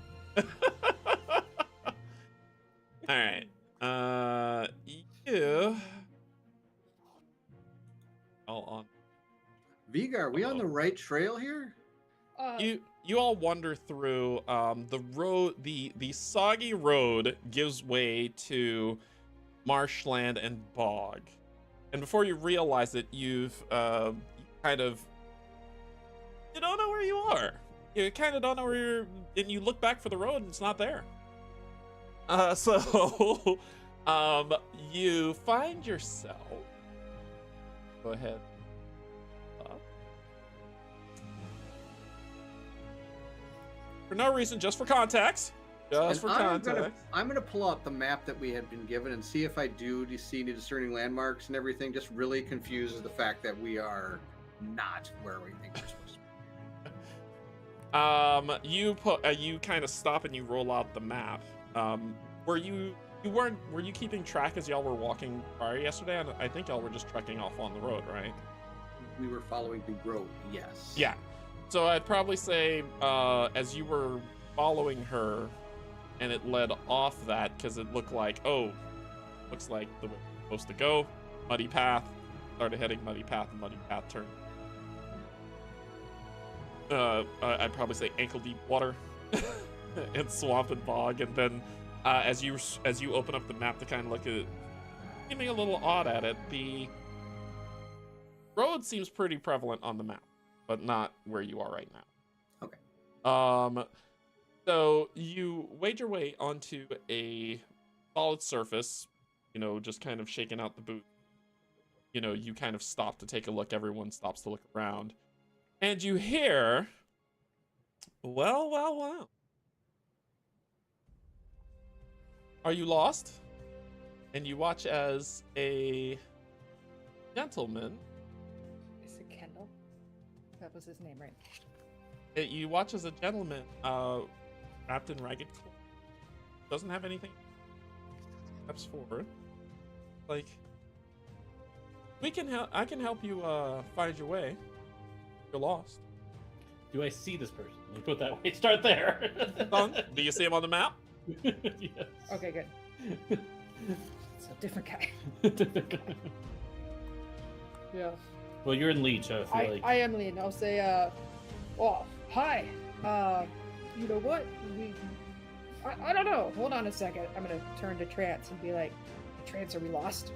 All right. You. All on. Viga, are we on the right trail here? You all wander through the road. The soggy road gives way to marshland and bog, and before you realize it, you've kind of you don't know where you are. You kind of don't know where you're, and you look back for the road, and it's not there. So you find yourself. Go ahead. For no reason, just for context. Just And for context. I'm gonna pull out the map that we had been given and see if I do see any discerning landmarks and everything. Just really confuses the fact that we are not where we think we're supposed to be. You kind of stop and you roll out the map. Were you keeping track as y'all were walking by yesterday? I think y'all were just trekking off on the road, right? We were following the road, yes. Yeah. So I'd probably say as you were following her, and it led off that because it looked like, looks like the way we're supposed to go. Muddy path. Started heading muddy path, and muddy path turned. I'd probably say ankle deep water and swamp and bog, and then as you open up the map to kind of look at it, seeming a little odd at it, the road seems pretty prevalent on the map, but not where you are right now. Okay. So you wade your way onto a solid surface, just kind of shaking out the boot. You kind of stop to take a look. Everyone stops to look around. And you hear, well. Are you lost? And you watch as a gentleman. Is it Kendall? That was his name, right? You watch as a gentleman wrapped in ragged clothes. Doesn't have anything. Steps forward. Like, I can help you find your way. You're lost. Do I see this person? Let's put it that way. Start there. Do you see him on the map? Yes. Okay, good. It's a different guy. Yeah. Well, you're in lead, so I feel like I am lean. I'll say, hi. You know what? I don't know. Hold on a second. I'm gonna turn to Trance and be like, Trance, are we lost?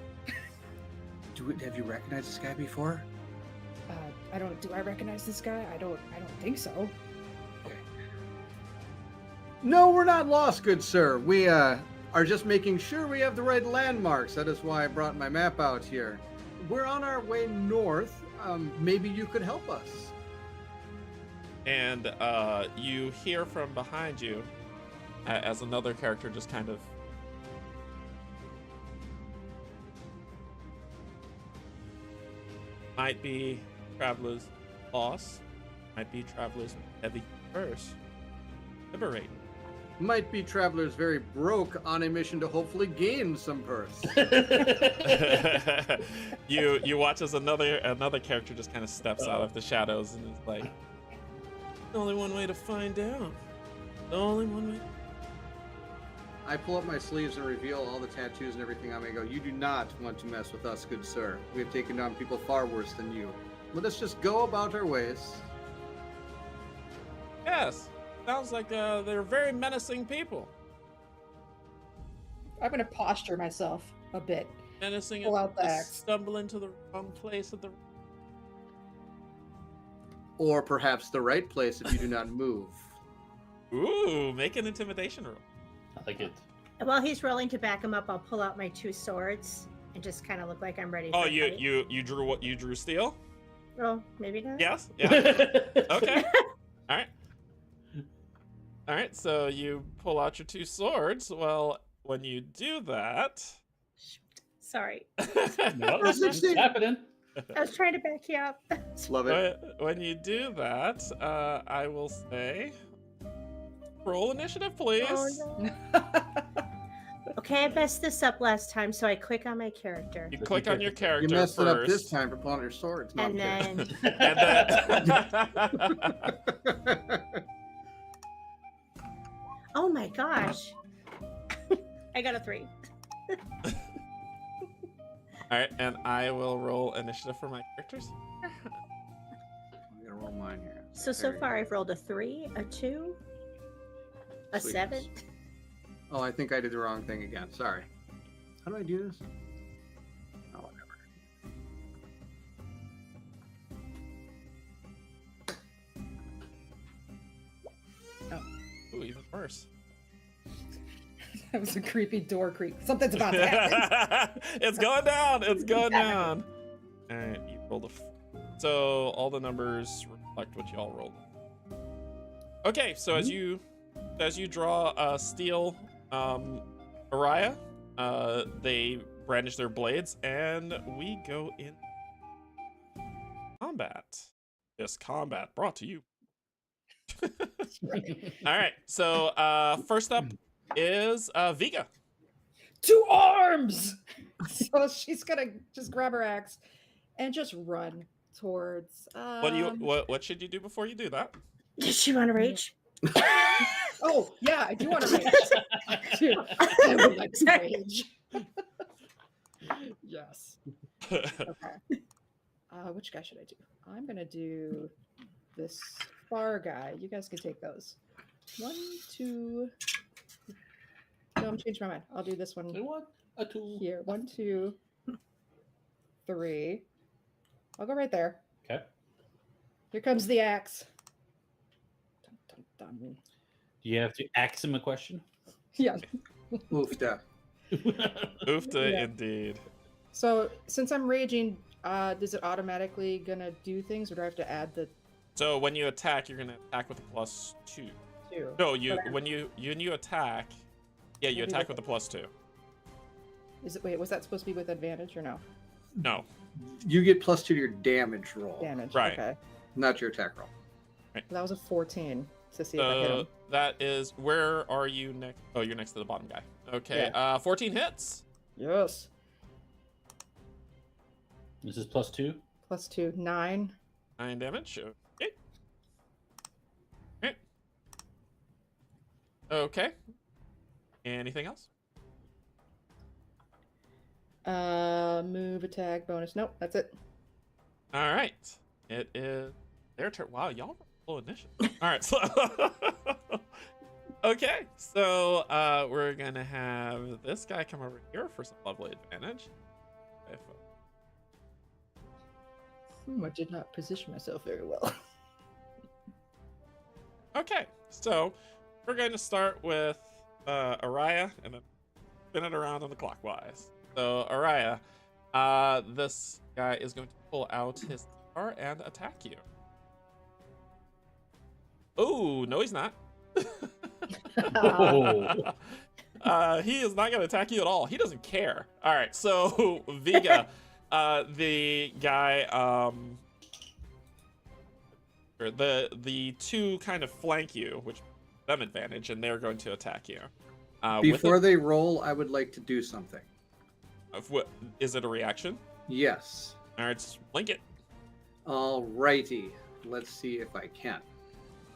Have you recognized this guy before? Do I recognize this guy? I don't think so. No, we're not lost, good sir. We are just making sure we have the right landmarks. That is why I brought my map out here. We're on our way north. Maybe you could help us. And you hear from behind you as another character just kind of might be travelers lost, might be travelers heavy purse. Liberate. Might be travelers very broke on a mission to hopefully gain some purse. You watch as another character just kind of steps out of the shadows and is like, only one way to find out. Only one way. I pull up my sleeves and reveal all the tattoos and everything on me and go, you do not want to mess with us, good sir. We have taken down people far worse than you. Let us just go about our ways. Yes. Sounds like they're very menacing people. I'm gonna posture myself a bit. Menacing Pull and out the axe. stumble into the wrong place at the. Or perhaps the right place if you do not move. Ooh, make an intimidation roll. I like it. While he's rolling to back him up, I'll pull out my two swords and just kind of look like I'm ready. Oh, for a fight. you drew what? You drew steel? Oh, maybe not. Yes. Yeah. Okay. All right. All right. So you pull out your two swords. Well, when you do that, Sorry. No, That's it's 16. happening. I was trying to back you up. Love it. when you do that, I will say, roll initiative, please. Oh, no. Okay, I messed this up last time, so I click on my character. You click on your You character messed first. it up this time for pulling out your swords. No, And I'm kidding. then And then oh my gosh. I got a 3. all right, and I will roll initiative for my characters. I'm gonna roll mine here. So There you far go. I've rolled a 3, a 2, a Sweetness. 7. Oh, I think I did the wrong thing again. Sorry. How do I do this? Oh, whatever. Ooh, even worse. That was a creepy door creak. Something's about to happen. It's going down. It's going down. All right, you rolled so all the numbers reflect what you all rolled. Okay, so as you draw steel Araya, they brandish their blades, and we go in combat. This combat brought to you. All right, so first up is Viga. To arms! So she's gonna just grab her axe and just run towards. What should you do before you do that? Does she want to rage? Oh yeah, I do want to rage. Dude, I would like to rage. Yes. Okay. Which guy should I do? I'm gonna do this far guy. You guys can take those. 1, 2. No, I'm changing my mind. I'll do this one A tool. here. 1, 2, 3. I'll go right there. Okay. Here comes the axe. Dun, dun, dun. Do you have to ask him a question? Yeah. Oofda. Oofta, Yeah. indeed. So since I'm raging, is it automatically gonna do things, or do I have to add the So when you attack, you're gonna attack with a +2. 2? No, But when you attack, yeah, you Maybe attack with with a +2. Is it? Wait, was that supposed to be with advantage or no? No, You get +2 to your damage roll, Damage. Right. Okay. not your attack roll. That was a 14 to see if I hit him. that is, where are you next? Oh, you're next to the bottom guy. Okay, 14 hits. Yes. This is +2. +2, 9. 9 damage. Okay. Okay. Okay. Anything else? Move, attack, bonus. Nope, that's it. All right. It is their turn. Wow, y'all roll initiative. All right. So okay. So we're gonna have this guy come over here for some lovely advantage. If, I did not position myself very well. okay. So we're going to start with Araya and then spin it around in the clockwise. So Araya, this guy is going to pull out his star and attack you. Oh, no, he's not. Oh. He is not going to attack you at all. He doesn't care. All right, so Viga, the guy, or the two kind of flank you, which gives them advantage, and they're going to attack you. Before they roll, I would like to do something. What is it? A reaction? Yes. All right, just blink it. Alrighty. Let's see if I can,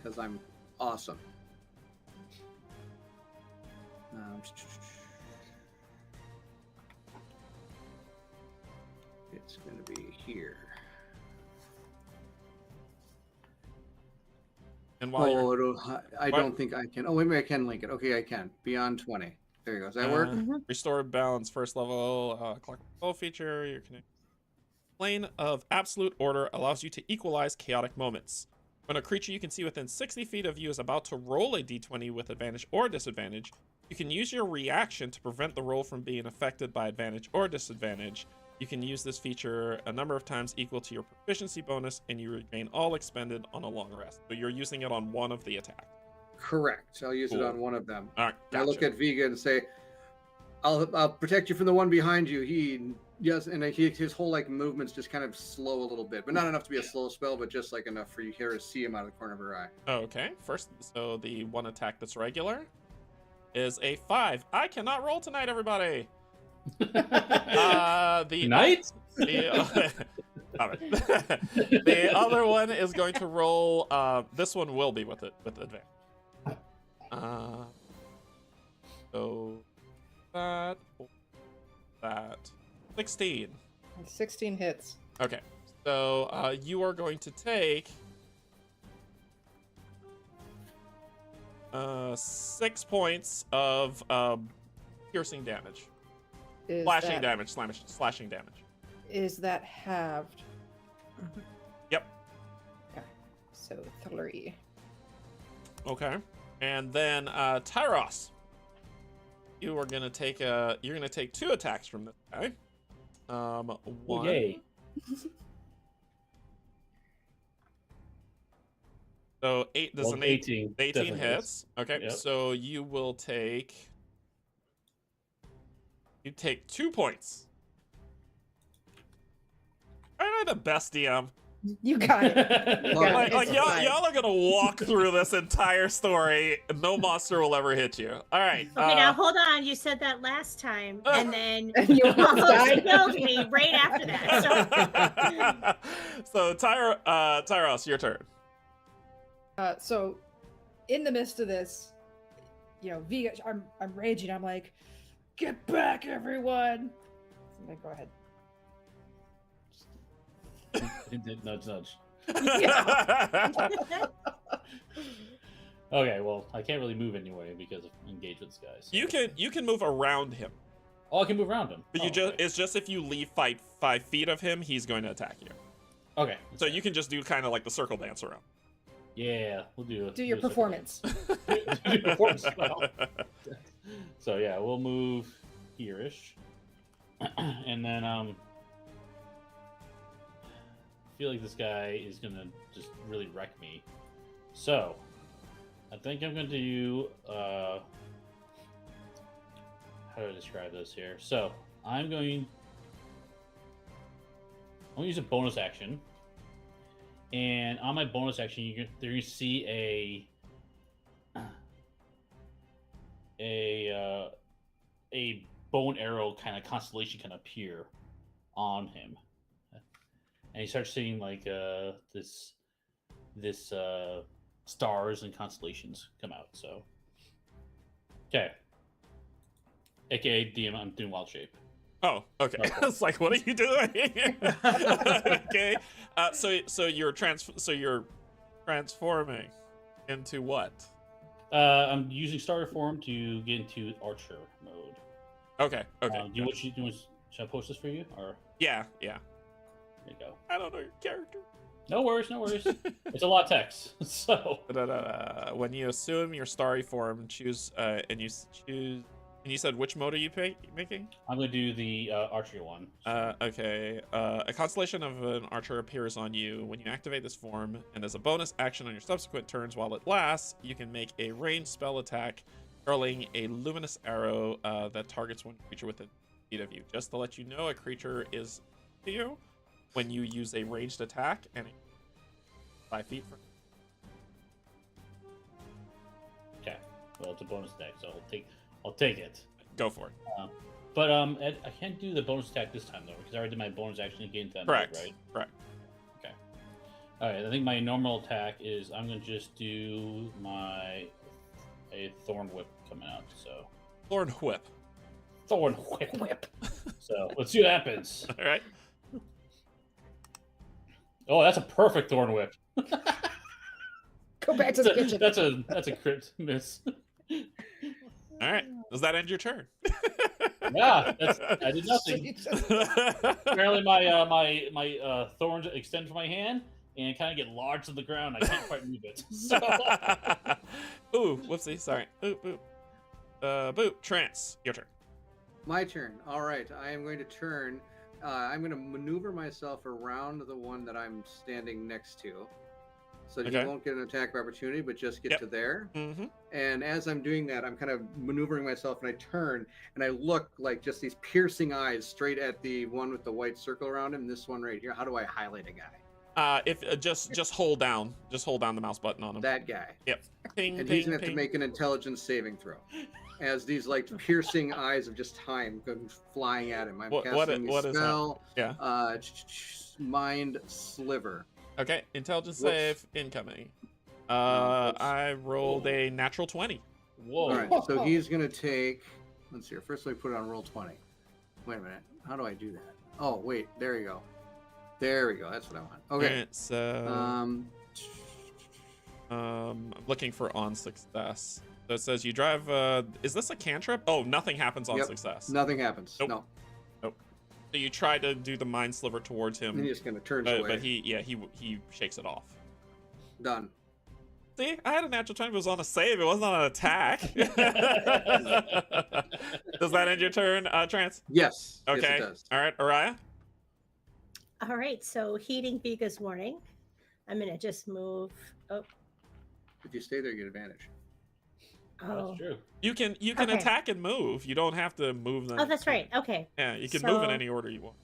because I'm awesome. It's going to be here. And while you're I What? don't think I can. Oh, maybe I can link it. Okay, I can. Beyond 20. There you go. Does that work? Restore balance, first level clock control feature. Your plane of absolute order allows you to equalize chaotic moments. When a creature you can see within 60 feet of you is about to roll a d20 with advantage or disadvantage, you can use your reaction to prevent the roll from being affected by advantage or disadvantage. You can use this feature a number of times equal to your proficiency bonus, and you regain all expended on a long rest. So you're using it on one of the attacks. Correct. I'll use it Cool. on one of them. All right, I look gotcha. at Vega and say, I'll protect you from the one behind you. And his whole like movements just kind of slow a little bit, but not enough to be a slow spell, but just like enough for you here to see him out of the corner of her eye. Okay, first, so the one attack that's regular is a 5. I cannot roll tonight, everybody. The Night? All right. The other one is going to roll. This one will be with advantage. So that 16. 16 hits. Okay, so you are going to take 6 points of piercing damage. Slashing damage. Is that halved? Yep. Okay. So 3. Okay. And then Tyros, you're gonna take 2 attacks from this guy. One. Yay. So 8. There's an 18 definitely hits. Okay. Yep. So you will take. You take 2 points. Aren't I the best DM? You got it. Y'all are gonna walk through this entire story. And no monster will ever hit you. All right. Okay, now hold on. You said that last time, and then You almost almost died. killed me right after that. So Tyros, your turn. So, in the midst of this, Vega, I'm raging. I'm like, get back, everyone. So then go ahead. Nudge, nudge. Yeah. Okay, well, I can't really move anyway because of engagements, guys. You can move around him, Oh, I can move around him. but it's just if you leave 5 feet of him, he's going to attack you. Okay. So you can just do kind of like the circle dance around. Yeah, we'll do it. Do your performance. Do your performance spell. So yeah, we'll move here-ish. And then I feel like this guy is gonna just really wreck me. So I think I'm gonna do how do I describe this here? So I'm going to use a bonus action. And on my bonus action, you're going to see a bow and arrow kind of constellation kind of appear on him, and you start seeing like this stars and constellations come out. So, okay, aka DM, I'm doing wild shape. Oh, okay. It's like, what are you doing? Okay. So you're transforming into what? I'm using starter form to get into archer mode. Okay. Should I post this for you, or? Yeah. There you go. I don't know your character. No worries. It's a lot of text, so. When you assume your starry form, choose and you choose. And you said which mode are you making? I'm going to do the archery one. Okay. A constellation of an archer appears on you when you activate this form, and as a bonus action on your subsequent turns while it lasts, you can make a ranged spell attack, hurling a luminous arrow that targets one creature within feet of you. Just to let you know, a creature is to you when you use a ranged attack, and 5 feet from. Okay. Well, it's a bonus attack, so I'll take it. Go for it. But Ed, I can't do the bonus attack this time though, because I already did my bonus action against that. Correct. Mode, right? Correct. Okay. All right. I think my normal attack is I'm gonna just do a thorn whip coming out. So. Thorn whip. Thorn whip. So let's see what happens. All right. Oh, that's a perfect thorn whip. Go back to the kitchen. That's a crit miss. All right. Does that end your turn? Yeah, I did nothing. Apparently, my thorns extend from my hand and kind of get lodged to the ground. I can't quite move it. So. Ooh, whoopsie. Sorry. Boop. Trance. Your turn. My turn. All right. I am going to turn. I'm going to maneuver myself around the one that I'm standing next to. So Okay. he won't get an attack of opportunity, but just get Yep. to there. Mm-hmm. And as I'm doing that, I'm kind of maneuvering myself, and I turn and I look like just these piercing eyes straight at the one with the white circle around him. This one right here. How do I highlight a guy? If just hold down the mouse button on him. That guy. Yep. Ping, And ping, he's gonna have ping. to make an intelligence saving throw, as these like piercing eyes of just time go flying at him. I'm What casting a is that? spell. Yeah. Mind Sliver. Okay. Intelligence Whoops. save incoming. Whoops. I rolled a natural 20. Whoa. All right, so he's gonna take. Let's see here. First, let me put it on roll 20. Wait a minute. How do I do that? Oh, wait. There you go. There we go. That's what I want. Okay. Alright, so I'm looking for on success. So it says you drive. Is this a cantrip? Oh, nothing happens on Yep. success. Nothing happens. Nope. No. So you try to do the mind sliver towards him, And he just kind of turns but, away. he shakes it off. Done. See, I had a natural 20, but it was on a save. It wasn't on an attack. Does that end your turn, Trance? Yes. Okay. Yes, it does. All right, Araya. All right, so heeding Viga's warning, I'm gonna just move. Oh, If you stay there, you get advantage. oh, That's true. You can Okay. attack and move. You don't have to move them. oh, that's right. Okay, Yeah, you can move in So- any order you want.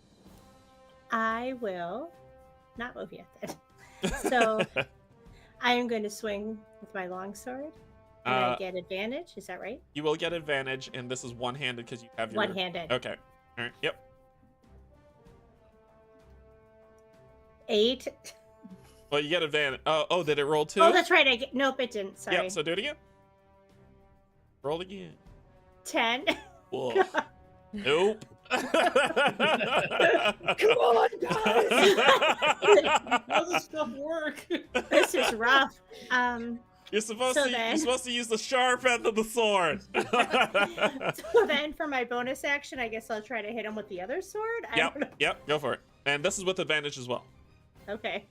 I will not move yet then. So I am going to swing with my longsword, and I get advantage. Is that right? You will get advantage, and this is one-handed because you have your One-handed. Okay. All right. Yep. 8. Well, you get advantage. Oh, did it roll 2? Oh, that's right. Nope, it didn't. Sorry. Yep. So do it again. Roll again. 10. Whoa. Nope. Come on, guys! How does this stuff work? This is rough. You're supposed So to. then- You're supposed to use the sharp end of the sword. So then for my bonus action, I guess I'll try to hit him with the other sword. I don't know. Yep. Yep. Go for it. And this is with advantage as well. Okay.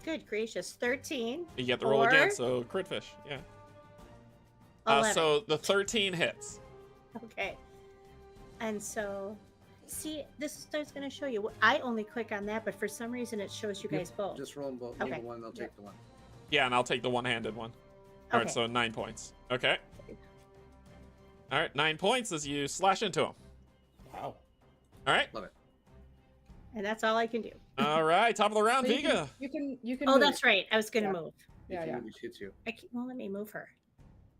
Good gracious. 13. You get the roll again, Or- so crit fish. Yeah. 11. So the 13 hits. Okay. And so, see, this is what I was going to show you. I only click on that, but for some reason it shows you guys both. Just roll them both. Okay. Either one, they'll take the one. Yeah, and I'll take the one-handed one. All right, Okay. so 9 points. Okay. All right, 9 points as you slash into him. Wow. All right. Love it. And that's all I can do. All right, top of the round, So you Viga. You can. Oh, move. that's right. I was going to Yeah. move. Yeah, If you yeah. move, he hits you. Won't let me move her.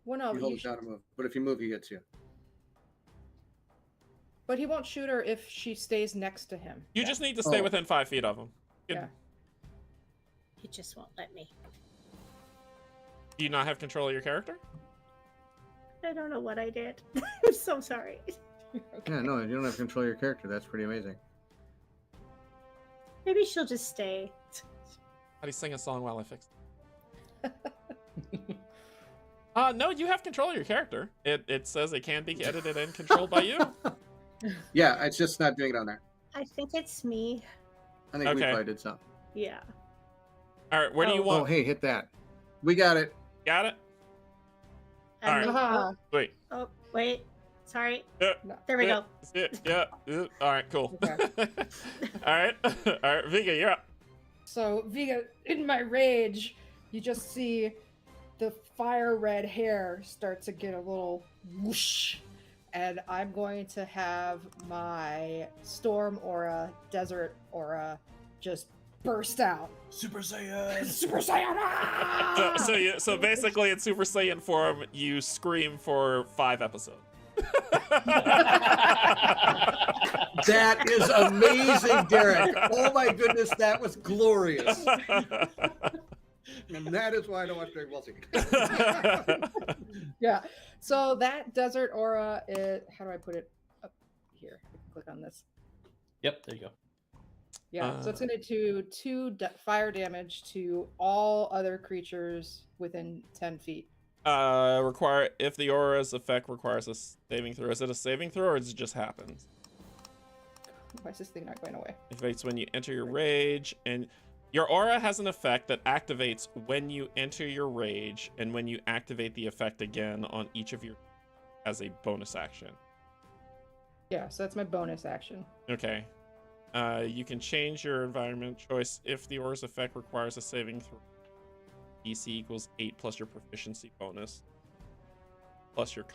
Well, no, You hold it down and move. But if you move, he hits you. but he won't shoot her if she stays next to him. You just need to stay Oh. within 5 feet of him. Yeah. He just won't let me. Do you not have control of your character? I don't know what I did. I'm so sorry. Yeah, no, you don't have control of your character. That's pretty amazing. Maybe she'll just stay. How do you sing a song while I fix it? No, you have control of your character. It says it can be edited and controlled by you. Yeah, it's just not doing it on there. I think it's me. I think we Okay. probably did something. Yeah. All right, where do you Oh. want? Oh, hey, hit that. We got it. Got it? All right. Uh-huh. Wait. Oh, wait. Sorry. Yeah. There we Yeah. go. Yeah. All right, cool. Okay. All right. All right, Viga, you're up. So, Viga, in my rage, you just see the fire red hair start to get a little whoosh. And I'm going to have my storm aura, desert aura, just burst out. Super Saiyan. Super Saiyan! Ah! So basically, in Super Saiyan form, you scream for 5 episodes. That is amazing, Derek. Oh my goodness, that was glorious. And that is why I don't watch Dragon Ball Z. Yeah. So that desert aura is, how do I put it up here? I can click on this. Yep, there you go. Yeah. So it's going to do 2 fire damage to all other creatures within 10 feet. Require if the aura's effect requires a saving throw. Is it a saving throw or does it just happen? Why is this thing not going away? Activates when you enter your rage, and your aura has an effect that activates when you enter your rage, and when you activate the effect again on each of your as a bonus action. Yeah. So that's my bonus action. Okay. You can change your environment choice if the aura's effect requires a saving throw. DC equals 8 plus your proficiency bonus. Plus your...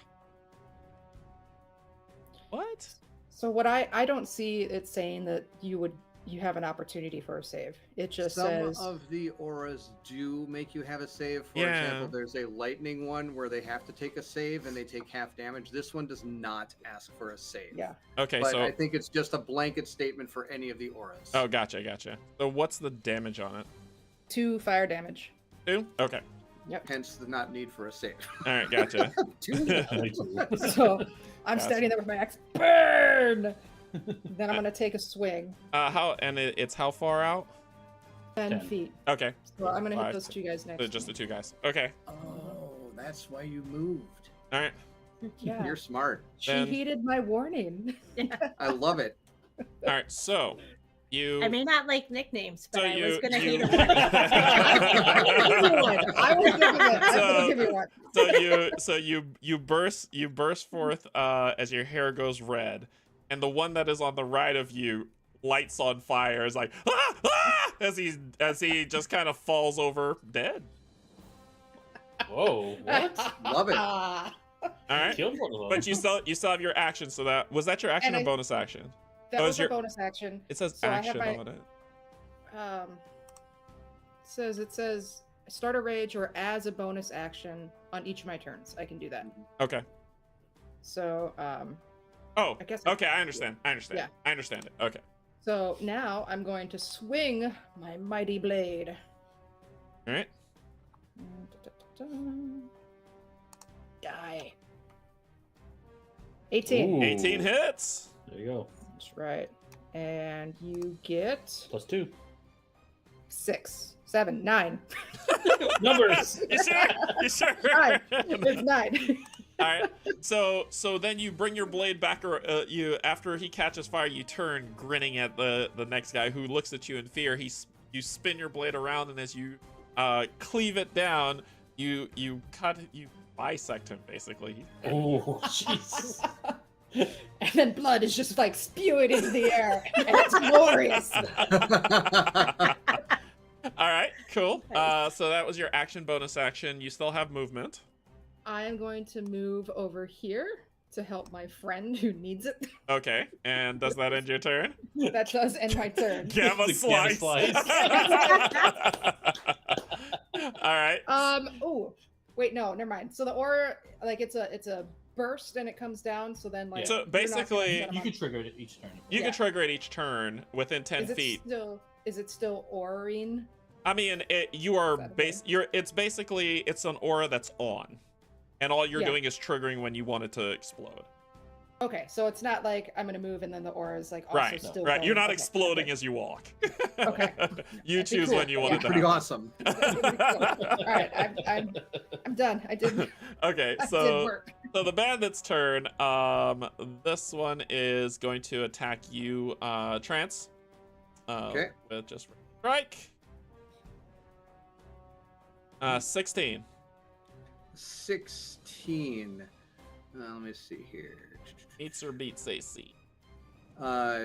What? So what I don't see it saying that you have an opportunity for a save. It just says Some of the auras do make you have a save. For Yeah. example, there's a lightning one where they have to take a save and they take half damage. This one does not ask for a save. yeah. Okay, But so... I think it's just a blanket statement for any of the auras. Oh, gotcha. So what's the damage on it? 2 fire damage. 2? Okay. Hence the not need for a save. All right, gotcha. So I'm standing there with my axe. Burn! Then I'm gonna take a swing. It's how far out? 10 10. feet. Okay. So I'm gonna hit 5, those 2 guys next. just to the 2 guys. Okay. Oh, that's why you moved. All right. me. Yeah. You're smart. She Then- heeded my warning. I love it. All right. So you. I may not like nicknames, but So I was gonna you- hate him. I will give you one. I will give you one. you burst forth as your hair goes red, and the one that is on the right of you lights on fire. Is like as he just kind of falls over dead. Whoa, what? Love it. All right. Killed one of them. But you still have your action. So that was that your action And or I- bonus action? That Oh, was is a your- bonus action. It says So I have action my- on it. It says start a rage or as a bonus action on each of my turns. I can do that. Okay. So Oh. I guess Okay. I understand. Yeah. I understand it. Okay. so now I'm going to swing my mighty blade. All right. Die. 18. Ooh. 18 hits. There you go. That's right. And you get +2. 6, 7, 9. Numbers. You sure? You sure? 9. It's 9. All right. So then you bring your blade back, or you after he catches fire, you turn, grinning at the next guy who looks at you in fear. You spin your blade around, and as you cleave it down, you bisect him basically. Oh, jeez. And then blood is just like spewing into the air. And it's glorious. All right, cool. So that was your action, bonus action. You still have movement. I am going to move over here to help my friend who needs it. Okay, and does that end your turn? That does end my turn. Gamma The slice. Gamma All right. Oh, wait, no, never mind. So the aura, like it's a burst and it comes down. So then like So you're not basically- gonna set 'em You up. can trigger it each turn. You Yeah. can trigger it each turn within 10 feet. Is it still auraing? I mean, you are Is that okay? it's an aura that's on, and all you're Yeah. doing is triggering when you want it to explode. Okay, so it's not like I'm gonna move and then the aura is like also Right, still right. going. You're not Okay, exploding okay. as you walk. Okay. You That'd be choose cool. when you want Yeah. it to Pretty happen. awesome. All right, I'm done. I did. Okay, I did so work. the bandit's turn. This one is going to attack you, Trance. Okay. With just strike. 16. 16. Let me see here. Meets or beats AC.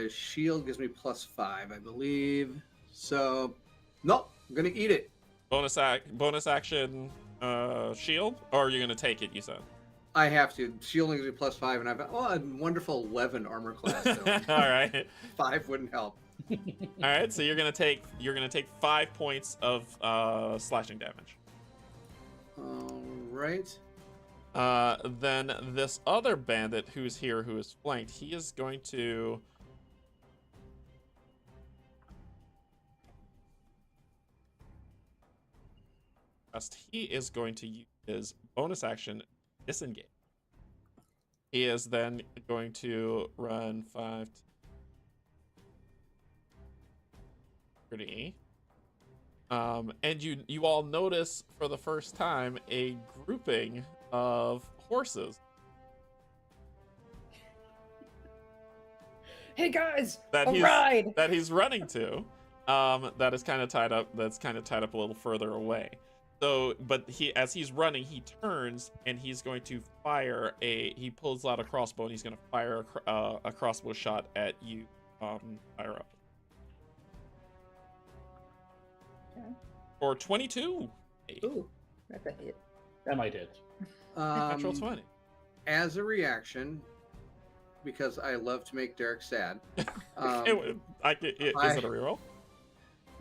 Shield gives me +5, I believe. So, nope, I'm gonna eat it. Bonus action, shield, or are you gonna take it? You said. I have to. Shielding gives me +5, and I've got a wonderful 11 armor class. So All right, 5 wouldn't help. all right. So you're gonna take 5 points of slashing damage. All right. Then this other bandit who's here, who is flanked, he is going to. He is going to use his bonus action, disengage. He is then going to run 5, 30. And you all notice for the first time a grouping of horses Hey guys, that a ride. that he's running to. That is kind of tied up. That's kind of tied up a little further away. So, but as he's running, he turns and he's going to fire he pulls out a crossbow and he's going to fire a crossbow shot at you, fire up. For 22. Ooh, that's a hit. That might hit. Natural 20. As a reaction, because I love to make Derek sad. Is it a reroll?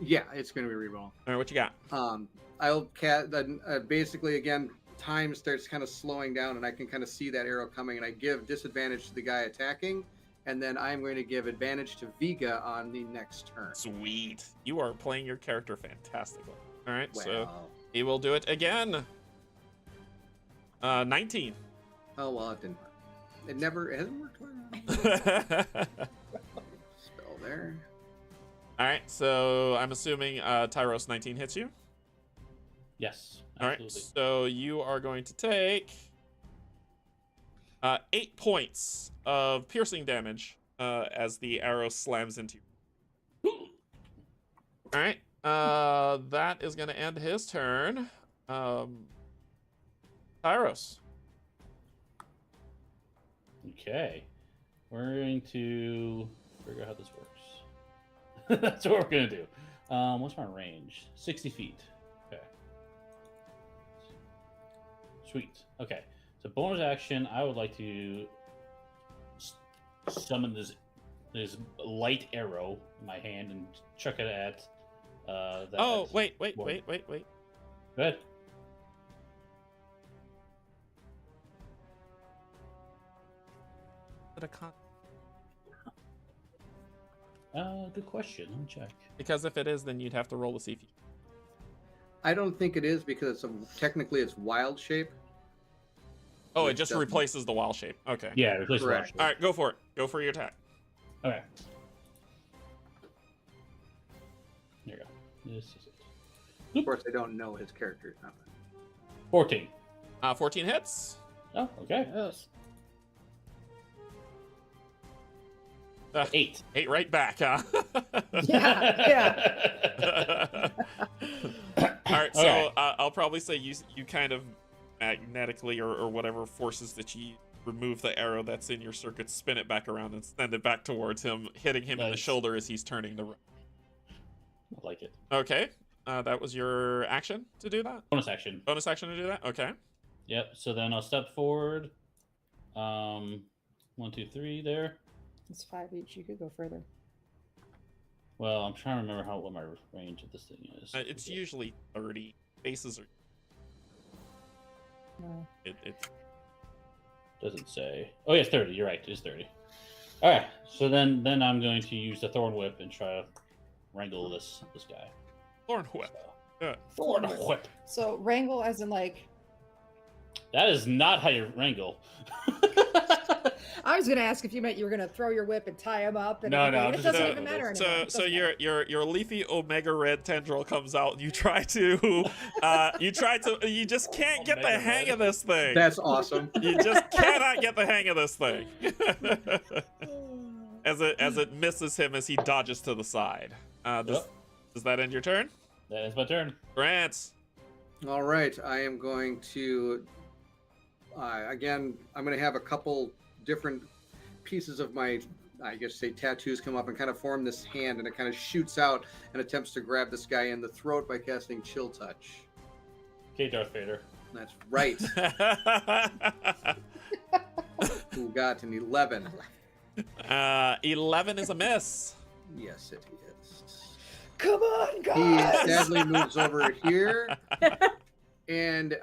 Yeah, it's going to be reroll. All right, what you got? I'll basically again time starts kind of slowing down, and I can kind of see that arrow coming, and I give disadvantage to the guy attacking, and then I'm going to give advantage to Vega on the next turn. Sweet. You are playing your character fantastically. All right, Wow. so he will do it again. 19. Oh well, it didn't work. It hasn't worked. All Spell there. right, so I'm assuming Tyros 19 hits you. Yes. All right, Absolutely. so you are going to take 8 points of piercing damage as the arrow slams into you. All right, that is going to end his turn. Tyros. Okay. We're going to figure out how this works. That's what we're going to do. What's my range? 60 feet. Okay. Sweet. Okay. So bonus action, I would like to summon this light arrow in my hand and chuck it at that. Oh, wait. What? Go Good. Good question. Let me check. Because if it is, then you'd have to roll to see if you... I don't think it is because technically it's wild shape. Oh, it Which just doesn't- replaces the wild shape. Okay. Yeah, replace Correct. the All right, go for it. Go for your attack. Okay. There you go. This is it. Of course, I don't know his character. 14. 14 hits. Oh, okay. Yes. 8. 8 right back, huh? Yeah. All right, so Okay. I'll probably say you kind of magnetically or whatever forces that you remove the arrow that's in your circuit, spin it back around and send it back towards him, hitting him in the Nice. shoulder as he's turning to run. I like it. Okay, that was your action to do that? Bonus action. Bonus action to do that? Okay. Yep. So then I'll step forward. 1, 2, 3 there. It's 5 each. You could go further. Well, I'm trying to remember what my range of this thing is. It's usually 30. Bases are... No. It Doesn't say. Oh, yeah, it's 30. You're right. It is 30. All right. So then I'm going to use the thorn whip and try to wrangle this guy. Thorn whip. Good. Thorn whip. So wrangle as in like... That is not how you wrangle. I was gonna ask if you meant you were gonna throw your whip and tie him up. And No, everything. no, It just doesn't so- even matter So, anymore. It so doesn't matter. your leafy omega red tendril comes out, and you try to, you just can't get the Omega hang red. of this thing. That's awesome. You just cannot get the hang of this thing. as it misses him as he dodges to the side. Does that end your turn? That is my turn. Grant. All right, I am going to again. I'm going to have a couple different pieces of my, I guess, say tattoos come up and kind of form this hand, and it kind of shoots out and attempts to grab this guy in the throat by casting Chill Touch. Okay, Darth Vader. That's right. Who got an 11? 11 is a miss. Yes, it is. Come on, He guys! sadly moves over here. And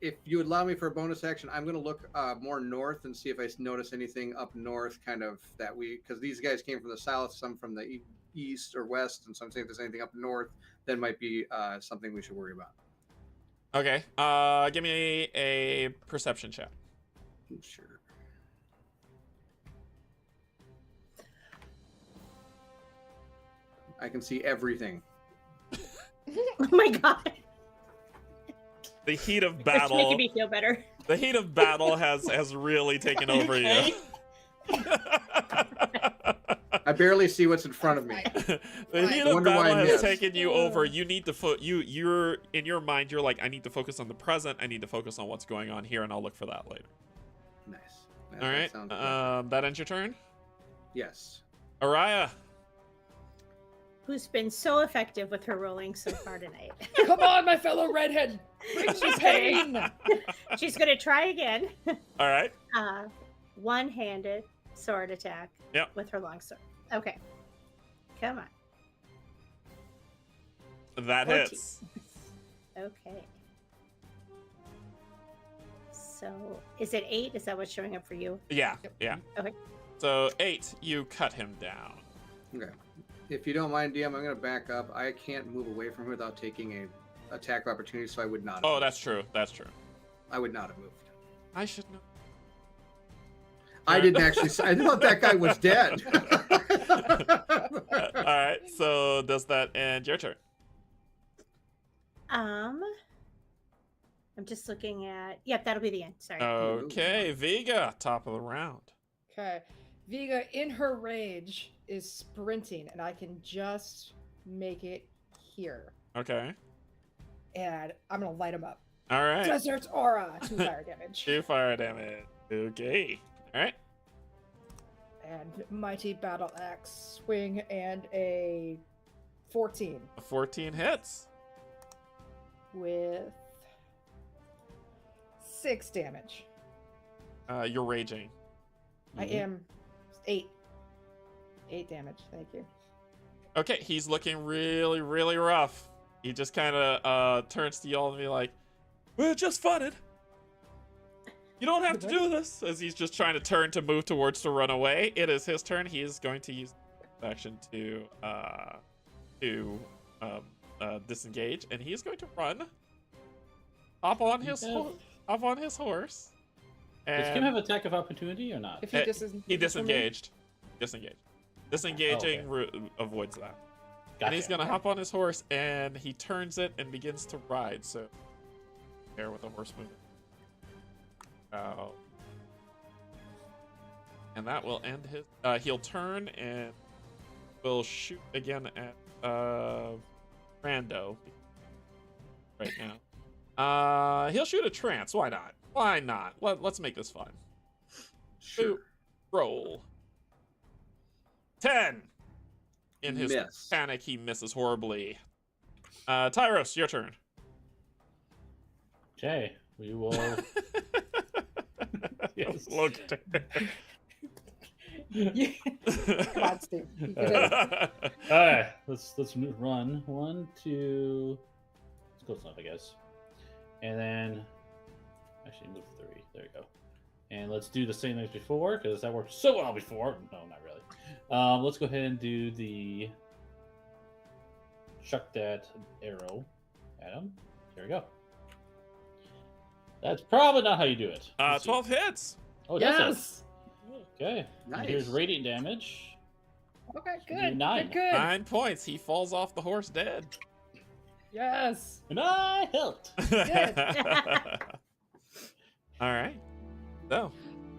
if you would allow me for a bonus action, I'm going to look more north and see if I notice anything up north, kind of that because these guys came from the south, some from the east or west, and some say if there's anything up north that might be something we should worry about. Okay. Give me a perception check. Sure. I can see everything. Oh my god. The heat of It's battle. making me feel better. The heat of battle has really taken over you. I barely see what's in front of me. The heat I of wonder why battle I has missed. taken you over. You need to you're in your mind. You're like, I need to focus on the present. I need to focus on what's going on here, and I'll look for that later. Nice. All right. Sounds good. That ends your turn. Yes. Araya. who's been so effective with her rolling so far tonight. Come on, my fellow redhead. Bring me pain. She's going to try again. All right. One-handed sword attack Yep. with her longsword. Okay. Come on. That 14. hits. Okay. So, is it 8? Is that what's showing up for you? Yeah. Yeah. Okay. So 8, you cut him down. Okay. If you don't mind, DM, I'm going to back up. I can't move away from her without taking a attack of opportunity, so I would not. Have Oh, moved. that's true. That's true. I would not have moved. I should know. I didn't actually. I thought that guy was dead. All right. So does that end your turn? I'm just looking at. Yep, that'll be the end. Sorry. Okay, Vega, top of the round. Okay. Vega, in her rage, is sprinting, and I can just make it here. Okay. And I'm going to light him up. All right. Desert Aura, 2 fire damage. 2 fire damage. Okay. All right. And Mighty Battle Axe, swing, and a 14. 14 hits. With 6 damage. You're raging. I am 8. 8 damage, thank you. Okay, he's looking really, really rough. He just kind of turns to y'all and be like, "We're just funning. You don't have to do this." As he's just trying to turn to move towards to run away. It is his turn. He is going to use action to disengage, and he is going to run. Hop on his horse. Does Kim have attack of opportunity or not? If he He disengaged. Disengaging avoids that. Gotcha. And he's gonna hop on his horse, and he turns it and begins to ride. So, there with the horse movement. And that will end his. He'll turn and will shoot again at Rando. Right now. He'll shoot a trance. Why not? Why not? Let's make this fun. Sure. Roll. 10. In his Miss. panic, he misses horribly. Tyros, your turn. Okay, we will. Yes. Look. Come on, Steve. You can do it. All right, let's run 1, 2. It's close enough, I guess. And then actually move 3. There we go. And let's do the same as before because that worked so well before. No, not really. Let's go ahead and do the chuck that arrow at him. Here we go. That's probably not how you do it. Let's see. 12 hits. Oh, that's Yes! it. Okay. Nice. And here's radiant damage. Okay, Do good. 9. Good. 9 points. He falls off the horse dead. Yes. And I helped. All right. So,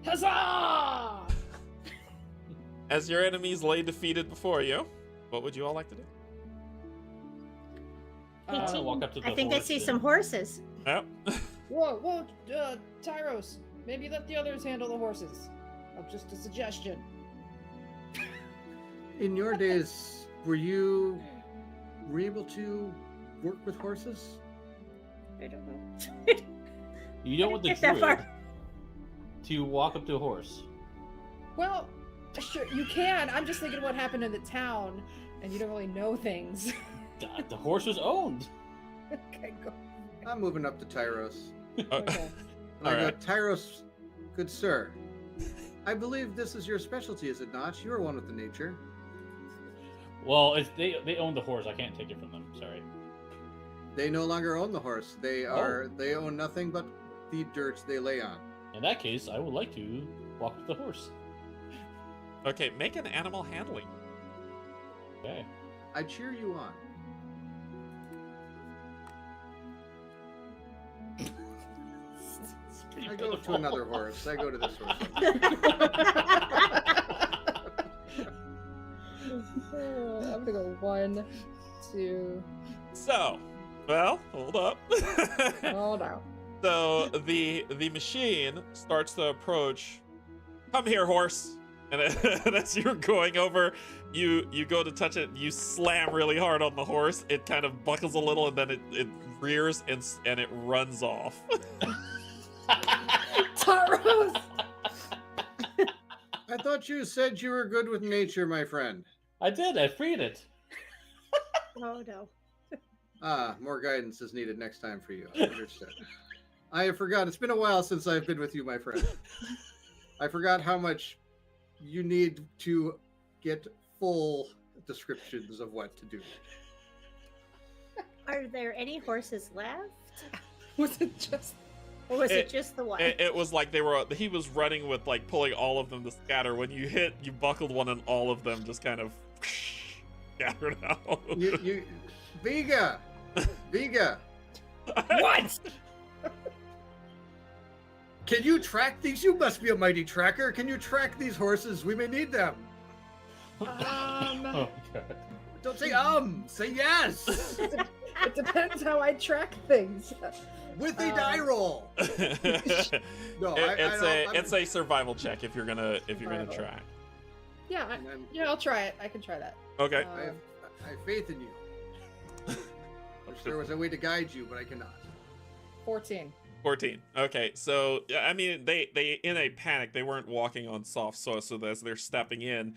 Huzzah! as your enemies lay defeated before you, what would you all like to do? Walk up to the I think I horse see and- some horses. Yep. Whoa, Tyros, maybe let the others handle the horses. Just a suggestion. In your days, were you able to work with horses? I don't know. You don't want the Get that druid far. to walk up to a horse. Well, sure, you can. I'm just thinking what happened in the town, and you don't really know things. The horse was owned. Okay, go. I'm moving up to Tyros. Okay. And I go, Alright. Tyros, good sir. I believe this is your specialty, is it not? You are one with the nature. Well, they own the horse. I can't take it from them. Sorry. They no longer own the horse. They own nothing but the dirt they lay on. In that case, I would like to walk to the horse. Okay, make an animal handling. Okay. I cheer you on. I go to another horse. I go to this horse. I'm gonna go 1, 2. So, well, hold up. Oh no. So the machine starts to approach. Come here, horse. And as you're going over, you go to touch it, you slam really hard on the horse. It kind of buckles a little, and then it rears and it runs off. Taros! I thought you said you were good with nature, my friend. I did. I freed it. Oh no. More guidance is needed next time for you. I understand. I have forgotten. It's been a while since I've been with you, my friend. I forgot how much you need to get full descriptions of what to do. Are there any horses left? Was it just... Or was it just the one? It was like he was running with like pulling all of them to scatter. When you buckled one, and all of them just kind of scattered out. You Vega! What? Can you track these? You must be a mighty tracker. Can you track these horses? We may need them. Oh, God. Don't say say yes. It depends how I track things. With a die roll. No, it's a survival check if you're gonna Survival. track. Yeah, I'll try it. I can try that. Okay. I have faith in you. Wish there was a way to guide you, but I cannot. 14. 14. Okay, so I mean, they in a panic, they weren't walking on soft soil, so as they're stepping in,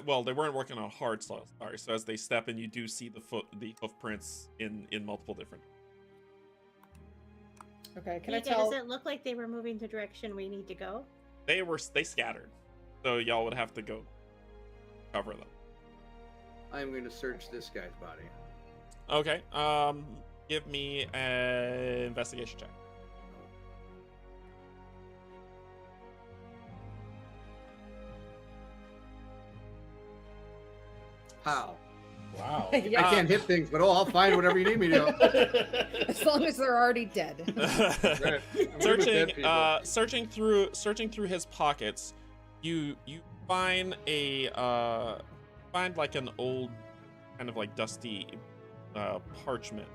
well, they weren't working on hard soil. Sorry. So as they step in, you do see the hoof prints in multiple different. Okay, can I Vega, tell? does it look like they were moving the direction we need to go? They scattered, so y'all would have to go cover them. I'm going to search this guy's body. Okay. Give me an investigation check. How? Wow. Yeah. I can't hit things, but I'll find whatever you need me to. As long as they're already dead. Right. Searching through his pockets, you find like an old kind of like dusty parchment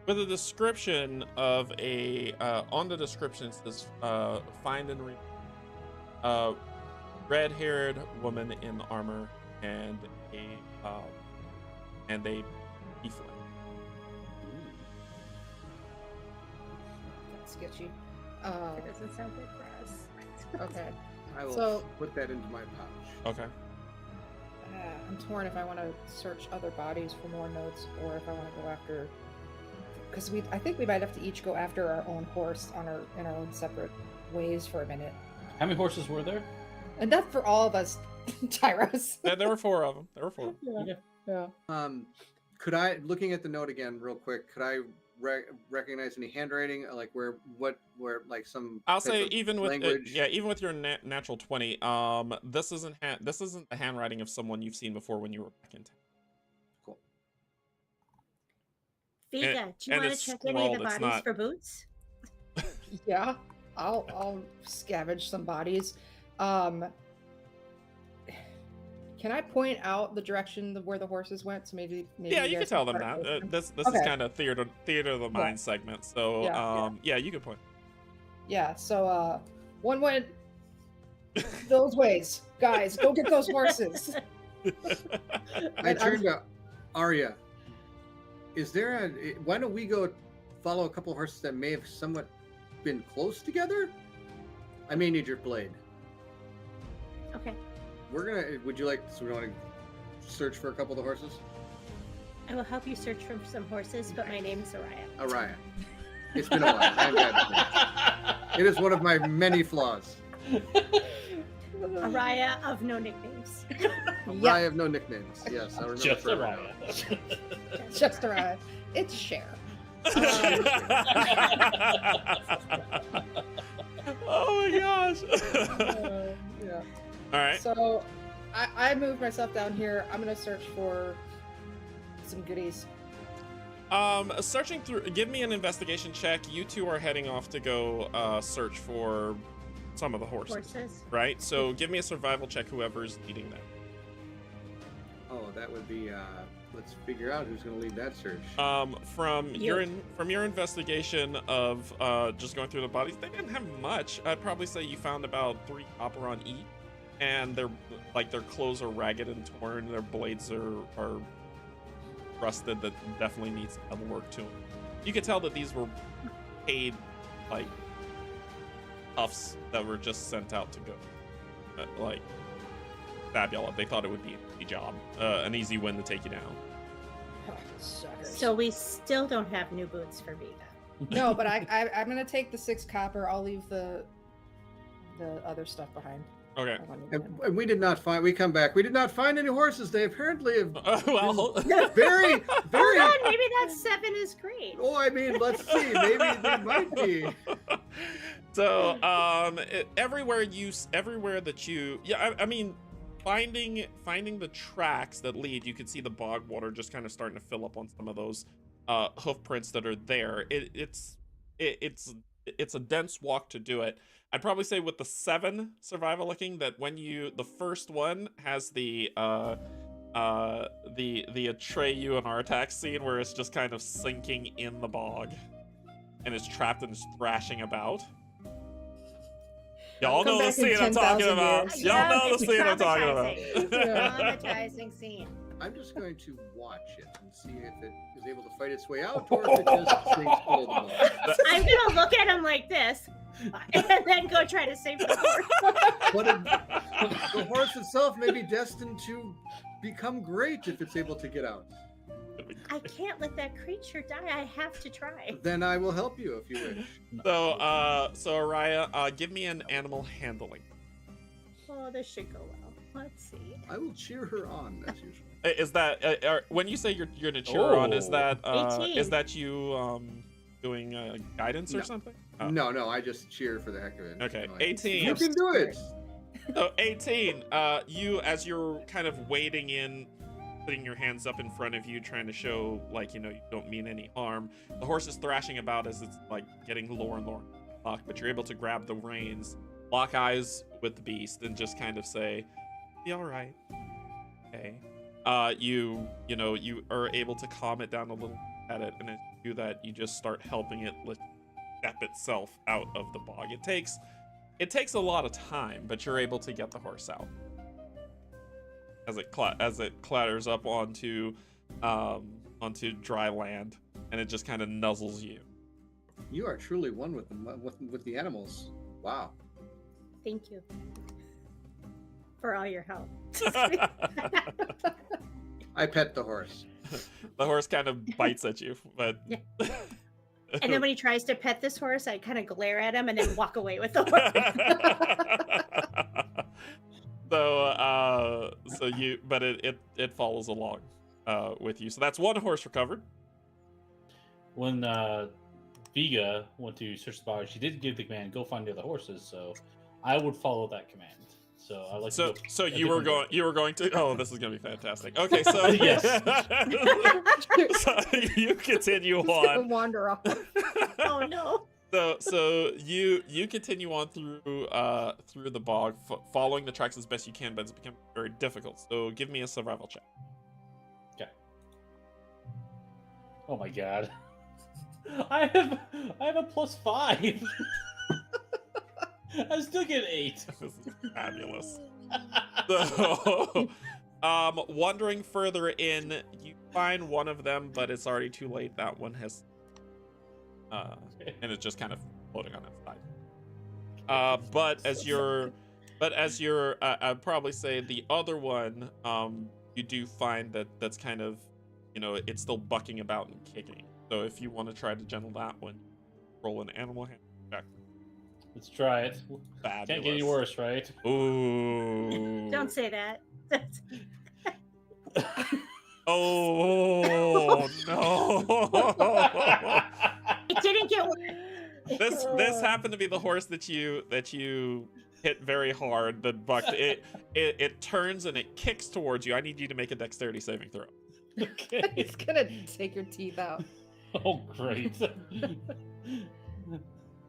with a description of on the description it says find and read red-haired woman in armor and a tiefling. That's sketchy. It doesn't sound good for us. Okay. I will So- put that into my pouch. Okay. I'm torn if I want to search other bodies for more notes or if I want to go after, because I think we might have to each go after our own horse in our own separate ways for a minute. How many horses were there? Enough for all of us, Tyros. Yeah, there were 4 of them. Yeah. Could I, looking at the note again, real quick, could I recognize any handwriting, like where like some? I'll type say of even with language? even with your natural 20, this isn't the handwriting of someone you've seen before when you were back in town. Cool. Vega, do you and want it's to check any of the scrawled, it's bodies not- for boots? Yeah. I'll scavenge some bodies. Can I point out the direction where the horses went? So maybe Yeah, you can guys tell them start that. with This Okay. is kind of theater of the mind segment. So Yeah, you can point. Yeah, so one went those ways. Guys, go get those horses. I turned to Arya. Is there why don't we go follow a couple of horses that may have somewhat been close together? I may need your blade. Okay. Would you like, so we want to search for a couple of the horses? I will help you search for some horses, but my name is Araya. Araya. It's been a while. I'm bad. It is one of my many flaws. Araya of no nicknames. I have no nicknames. Yes, I remember. Just forever. Araya. Just arrived. It's Cher. Oh my gosh. Yeah. All right. So I moved myself down here. I'm gonna search for some goodies. Searching through. Give me an investigation check. You two are heading off to go search for some of the horses. Right. So give me a survival check. Whoever's leading that. Oh, that would be. Let's figure out who's going to lead that search. From your investigation of just going through the bodies, they didn't have much. I'd probably say you found about 3 copper on each. and their clothes are ragged and torn. Their blades are rusted. That definitely needs other work to them. You could tell that these were paid like toughs that were just sent out to go like stab y'all up. They thought it would be an easy job, an easy win to take you down. Suckers. So we still don't have new boots for Vega. No, but I'm gonna take the 6 copper. I'll leave the other stuff behind. Okay. I don't need them. And we did not find. We come back. We did not find any horses. They apparently have Well, very, very. Hold on, maybe that 7 is great. Oh, I mean, let's see. Maybe they might be. So, everywhere that you, I mean, finding the tracks that lead, you can see the bog water just kind of starting to fill up on some of those hoof prints that are there. It's a dense walk to do it. I'd probably say with the 7 survival looking that when the first one has the Atreyu and Artax scene where it's just kind of sinking in the bog and it's trapped and is thrashing about. Y'all know the scene I'm talking about. Y'all know the scene I'm talking about. Traumatizing scene. I'm just going to watch it and see if it is able to fight its way out or if it just sinks below the bog. I'm gonna look at him like this, and then go try to save the horse. But the horse itself may be destined to become great if it's able to get out. I can't let that creature die. I have to try. Then I will help you if you wish. So Araya, give me an animal handling. Oh, this should go well. Let's see. I will cheer her on as usual. Is that when you say you're gonna cheer her on? Is that 18. You doing guidance or something? Oh. No, I just cheer for the heck of it. Okay, Like, 18. You can do it. So 18. You as you're kind of wading in, putting your hands up in front of you, trying to show you don't mean any harm. The horse is thrashing about as it's like getting lower and lower, but you're able to grab the reins, lock eyes with the beast, and just kind of say, "Be all right, okay." You are able to calm it down a little at it, and as you do that, you just start helping it step itself out of the bog. It takes a lot of time, but you're able to get the horse out as it clatters up onto dry land, and it just kind of nuzzles you. You are truly one with the animals. Wow. Thank you for all your help. I pet the horse. The horse kind of bites at you, but Yeah. And then when he tries to pet this horse, I kind of glare at him and then walk away with the horse. But it follows along with you. So that's one horse recovered. When Vega went to search the bog, she did give the command, "Go find the other horses." So I would follow that command. So I like. So you were going to. Oh, this is gonna be fantastic. Okay, so Yes. So you continue on. Wander off. Oh no. So you continue on through the bog, following the tracks as best you can, but it's become very difficult. So give me a survival check. Okay. Oh my god. I have a +5. I still get 8. This is fabulous. So, wandering further in, you find one of them, but it's already too late. That one has, and it's just kind of floating on its side. But as you're, I'd probably say the other one, you do find that's kind of, it's still bucking about and kicking. So if you want to try to gentle that one, roll an animal hand check. Let's try it. Fabulous. Can't get any worse, right? Ooh. Don't say that. Oh no! It didn't get worse. This happened to be the horse that you hit very hard. That bucked. It turns and it kicks towards you. I need you to make a dexterity saving throw. Okay. It's gonna take your teeth out. Oh, great.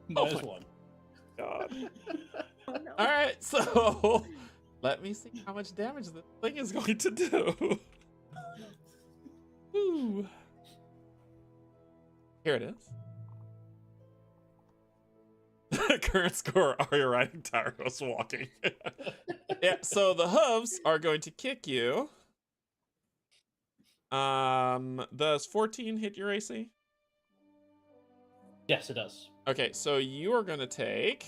Minus 1. God. Oh, no. All right, so let me see how much damage this thing is going to do. Ooh. Here it is. Current score: Are you riding Tyros walking? Yeah, so the hooves are going to kick you. Does 14 hit your AC? Yes, it does. Okay, so you are going to take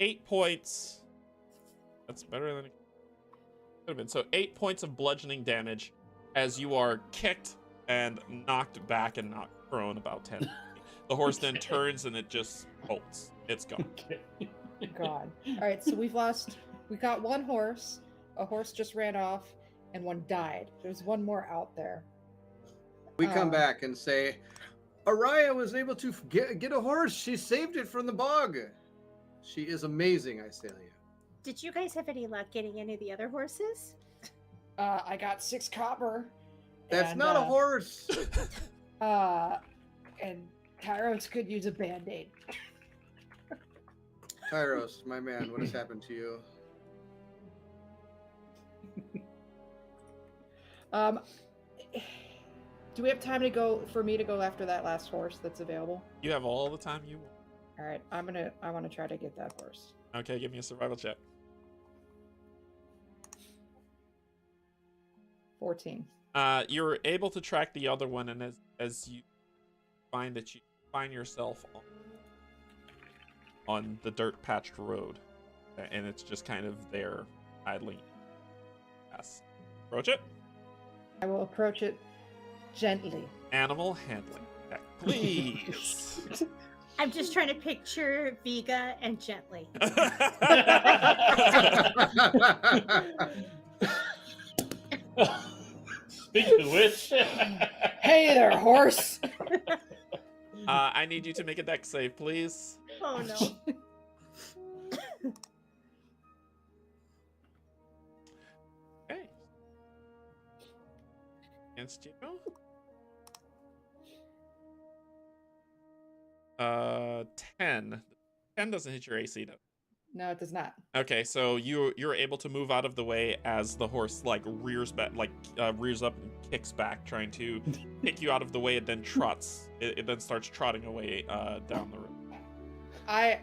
8 points. That's better than it could have been. So 8 points of bludgeoning damage as you are kicked and knocked back and knocked prone about 10. The horse then turns and it just bolts. It's gone. God. All right, so we got one horse. A horse just ran off, and one died. There's one more out there. We come back and say, Araya was able to get a horse. She saved it from the bog. She is amazing, Icelia. Did you guys have any luck getting any of the other horses? I got 6 copper. That's not a horse. And Tyros could use a band-aid. Tyros, my man, what has happened to you? Do we have time for me to go after that last horse that's available? You have all the time you want. All right, I want to try to get that horse. Okay, give me a survival check. 14. You're able to track the other one, and as you find that you find yourself on the dirt patched road, and it's just kind of there idling. Yes. Approach it. I will approach it gently. Animal handling check, please. I'm just trying to picture Vega and gently. Speaking of which, Hey there, horse! I need you to make a dex save, please. Oh no. Okay. Against you. 10. 10 doesn't hit your AC, though. No, it does not. Okay, so you're able to move out of the way as the horse rears back, rears up and kicks back, trying to kick you out of the way. It then trots. It then starts trotting away down the road. I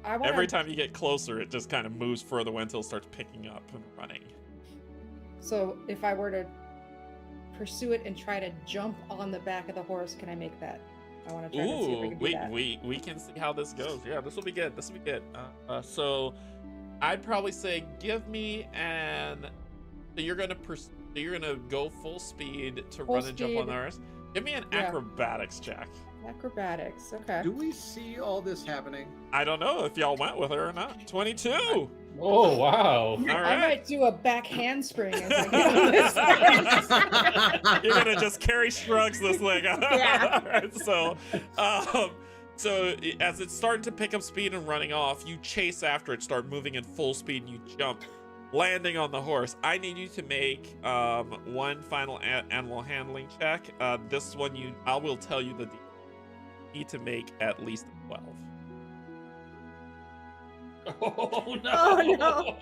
want Every time you get closer, it just kind of moves further away until it starts picking up and running. So if I were to pursue it and try to jump on the back of the horse, can I make that? I want to try to see if I can do that. we can see how this goes. Yeah, this will be good. This will be good. So I'd probably say give me an. So you're gonna go full speed to run and jump on the horse. Give me an acrobatics check. Acrobatics. Okay. Do we see all this happening? I don't know if y'all went with her or not. 22. oh wow! All I right. might do a back handspring as I get on this. You're gonna just carry shrugs this thing. Yeah. All right, so as it's starting to pick up speed and running off, you chase after it, start moving in full speed, and you jump, landing on the horse. I need you to make one final animal handling check. This one I will tell you that you need to make at least 12. Oh no! Oh,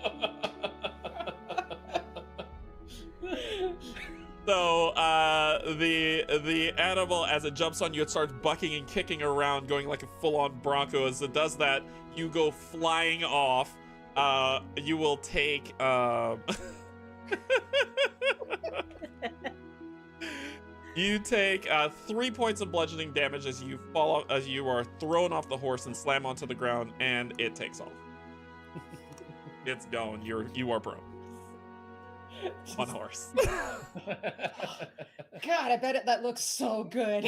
So the animal, as it jumps on you, it starts bucking and kicking around, going like a full-on bronco. As it does that, you go flying off. You will take you take 3 points of bludgeoning damage as you as you are thrown off the horse and slam onto the ground, and it takes off. It's gone. You are prone. On horse. God, I bet that looks so good.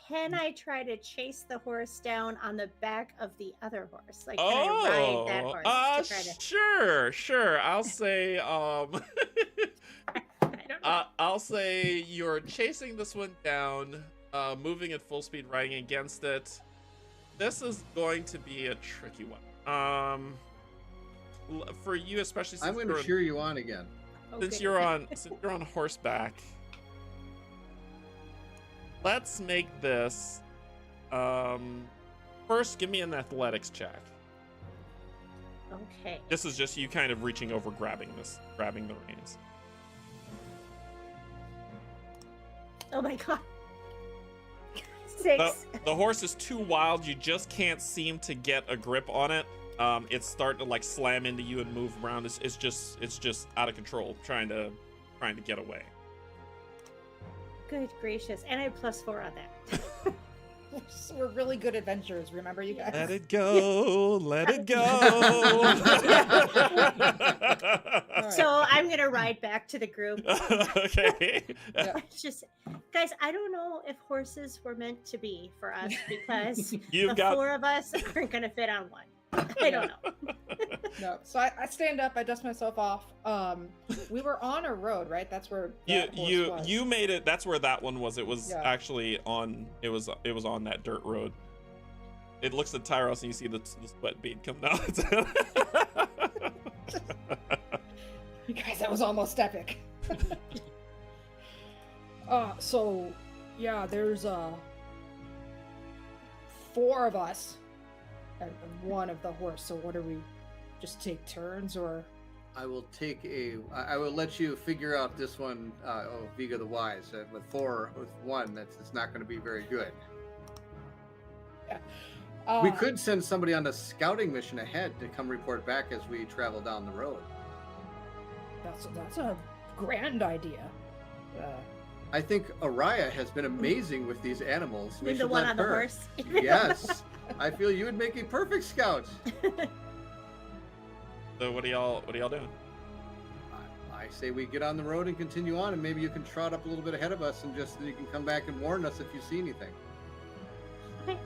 Can I try to chase the horse down on the back of the other horse? Like, can I ride that horse? To try to... Sure. I'll say, I don't know. I'll say you're chasing this one down, moving at full speed, riding against it. This is going to be a tricky one. For you, especially since I'm going to cheer you on again. since Okay. you're on horseback. Let's make this. First, give me an athletics check. Okay. This is just you kind of reaching over, grabbing the reins. Oh my god. takes. The horse is too wild. You just can't seem to get a grip on it. It's starting to like slam into you and move around. It's just out of control, trying to get away. Good gracious. And I have +4 on that. We're really good adventurers, remember, you guys? Let it go. Let it go. So I'm going to ride back to the group. Okay. Yeah. It's just, guys, I don't know if horses were meant to be for us because You've the got 4 of us aren't going to fit on one. I don't know. No, so I stand up, I dust myself off. We were on a road, right? That's where that horse was. you made it. That's where that one was. It was Yeah. actually on. It was on that dirt road. It looks at Tyros and you see the sweat bead come down. You guys, that was almost epic. So yeah, there's 4 of us and 1 of the horse. So what do we just take turns, or? I will I will let you figure out this one, Viga the Wise. With 1, it's not going to be very good. Yeah. We could send somebody on a scouting mission ahead to come report back as we travel down the road. That's a grand idea. I think Araya has been amazing with these animals. We You're the should one let on the her. horse. Yes, I feel you would make a perfect scout. So what are y'all doing? I say we get on the road and continue on, and maybe you can trot up a little bit ahead of us, and you can come back and warn us if you see anything. Okay,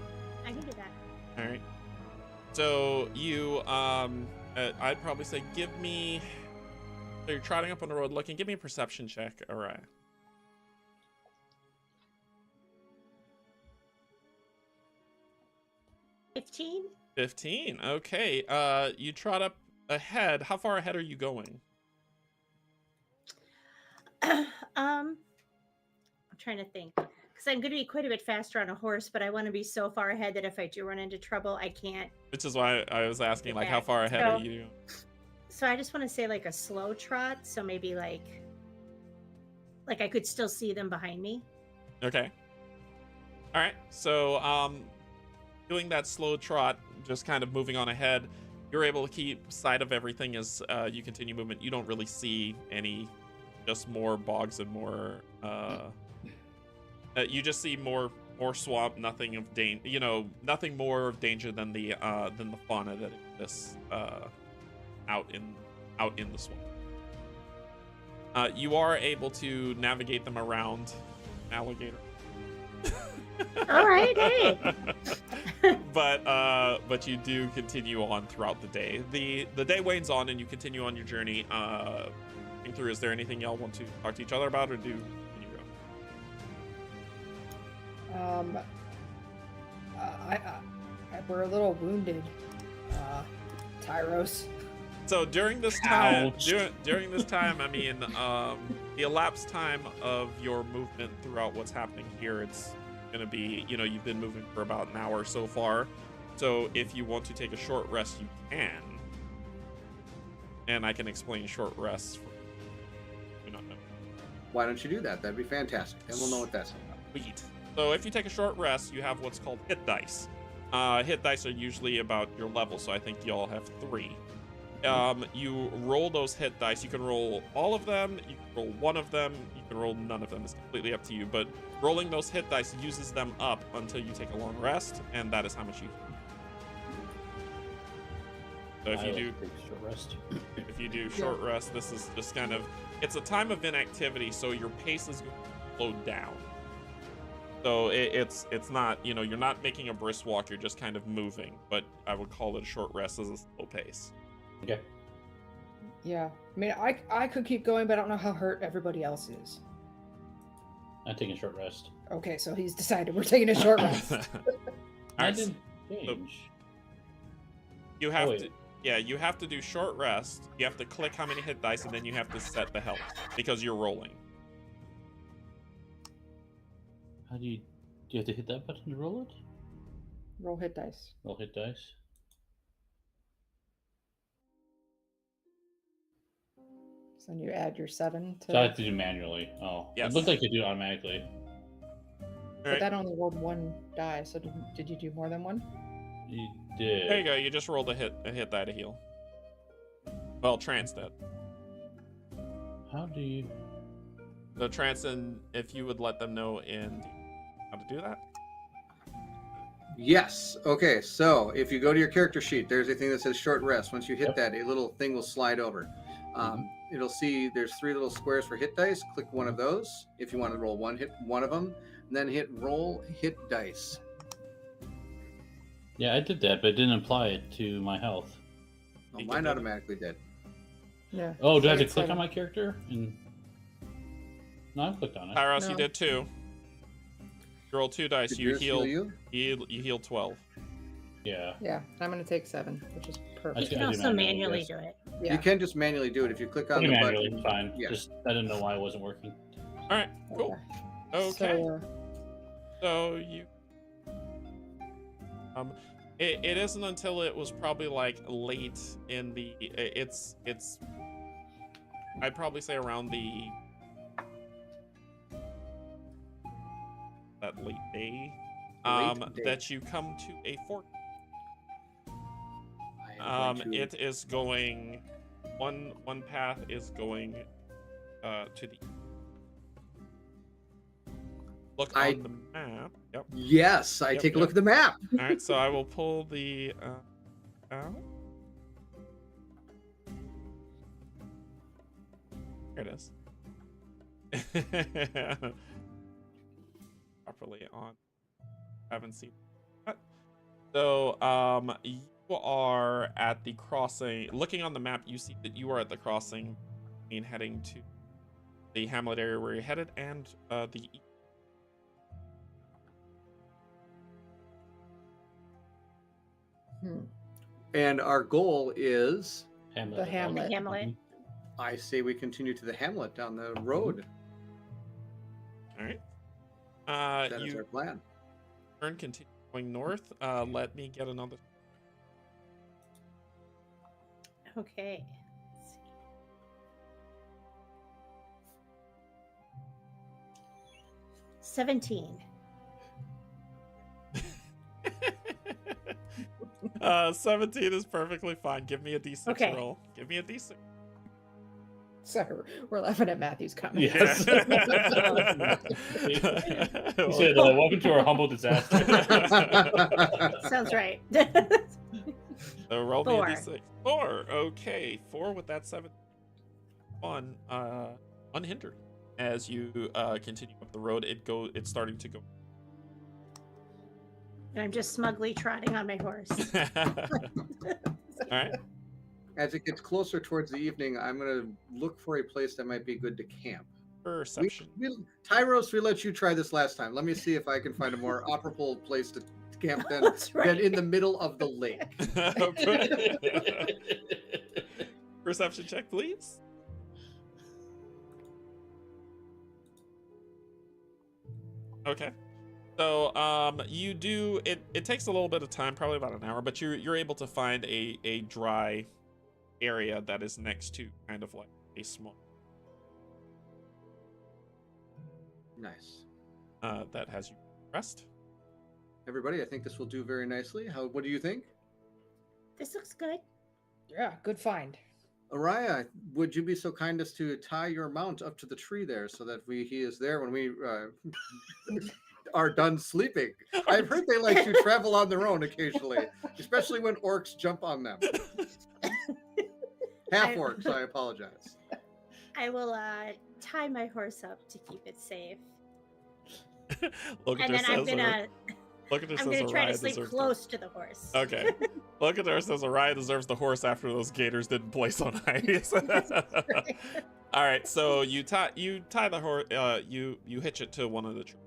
I can do that. All right. So you I'd probably say give me. So you're trotting up on the road looking. Give me a perception check, Araya. 15. 15. Okay. You trot up ahead. How far ahead are you going? I'm trying to think because I'm going to be quite a bit faster on a horse, but I want to be so far ahead that if I do run into trouble, I can't. Which is why I was asking, like, how back. far ahead are you? So I just want to say like a slow trot. So maybe like I could still see them behind me. Okay. All right. So doing that slow trot, just kind of moving on ahead, you're able to keep sight of everything as you continue movement. You don't really see any, just more bogs and more. You just see more swamp. Nothing of nothing more of danger than the fauna that exists out in the swamp. You are able to navigate them around an alligator. All right, hey. But you do continue on throughout the day. The day wanes on and you continue on your journey. Through. Is there anything y'all want to talk to each other about, or do when you go? We're a little wounded, Tyros. So during this time, during this time, I mean, the elapsed time of your movement throughout what's happening here, it's gonna be, you've been moving for about an hour so far. So if you want to take a short rest, you can, and I can explain short rests. Why don't you do that? That'd be fantastic. Then we'll know what that's about. Sweet. So if you take a short rest, you have what's called hit dice. Hit dice are usually about your level, so I think y'all have 3. You roll those hit dice. You can roll all of them, you can roll one of them, you can roll none of them. It's completely up to you, but rolling those hit dice uses them up until you take a long rest, and that is how much you So if you do short rest, this is just kind of, it's a time of inactivity, so your pace is going to slow down. So it's not, you're not making a brisk walk, you're just kind of moving, but I would call it a short rest as a slow pace. Okay. Yeah, I mean, I could keep going, but I don't know how hurt everybody else is. I'm taking a short rest. Okay, so he's decided we're taking a short rest. I didn't change. You have to. Yeah, you have to do short rest. You have to click how many hit dice, and then you have to set the health because you're rolling. How do you have to hit that button to roll it? Roll hit dice. Roll hit dice. So then you add your 7 to. So I have to do manually. Oh, yes. It looked like you do it automatically. But Alright. that only rolled 1 die, so did you do more than 1? You did. There you go. You just rolled a hit die to heal. Well, Trance did. How do you? So Trance, and if you would let them know in how to do that. Yes. Okay. So if you go to your character sheet, there's a thing that says short rest. Once you hit that, a little thing will slide over. It'll see there's 3 little squares for hit dice. Click one of those if you want to roll one of them, and then hit roll hit dice. Yeah, I did that, but it didn't apply it to my health. Oh, You mine did it. automatically did. Yeah. Oh, do I have to It's click like- on my character? And no, I clicked on it. Tyros, you No. did 2. You roll 2 dice. Did You yours heal heal. you? You heal 12. Yeah. Yeah, I'm gonna take 7, which is You perfect. see. can I do also manually, manually yes. do it. Yeah. You can just manually do it if you click on Pretty the manually, button. fine. Yeah. Just I didn't know why it wasn't working. All right. Cool. Okay. So, So you. It isn't until it was probably like late in the. It's. I'd probably say around the. That late day. Late day. That you come to a fork. I am going to- It is going. One path is going, to the. Look I- on the map. Yep. Yes, I Yep, take a yep. look at the map. All right, so I will pull the out. There it is. Properly on. Haven't seen that. So, you are at the crossing. Looking on the map, you see that you are at the crossing, and heading to the hamlet area where you're headed, and the. And our goal is, Hamlet. The Hamlet. The Hamlet. I say we continue to the hamlet down the road. All right. That is You our plan. turn, continue going north. Let me get another. Okay. Let's see. $17. 17 is perfectly fine. Give me a d6 Okay. roll. Give me a d6. sorry, we're laughing at Matthew's comments. Yes. He said, "Welcome to our humble disaster." Sounds right. So roll me a 4. d6. 4. Okay. 4 with that 7. One. Unhindered. As you continue up the road, it's starting to go. And I'm just smugly trotting on my horse. All right. As it gets closer towards the evening, I'm going to look for a place that might be good to camp. Perception. Tyros, we let you try this last time. Let me see if I can find a more operable place to camp than, That's right. than in the middle of the lake. Perception check, please. Okay. So you do it takes a little bit of time, probably about an hour, but you're able to find a dry area that is next to kind of like a small Nice. that has you rest. Everybody, I think this will do very nicely. What do you think? This looks good. Yeah, good find. Araya, would you be so kind as to tie your mount up to the tree there so that he is there when we are done sleeping? I've heard they like to travel on their own occasionally, especially when orcs jump on them. Half orcs, I apologize. I will tie my horse up to keep it safe. Look at And then I'm says gonna look at this I'm says gonna try to Araya sleep deserves close to the horse. Okay. Look at there says Araya deserves the horse after those gators didn't place on ice. All right, so you tie the horse. You hitch it to one of the trees.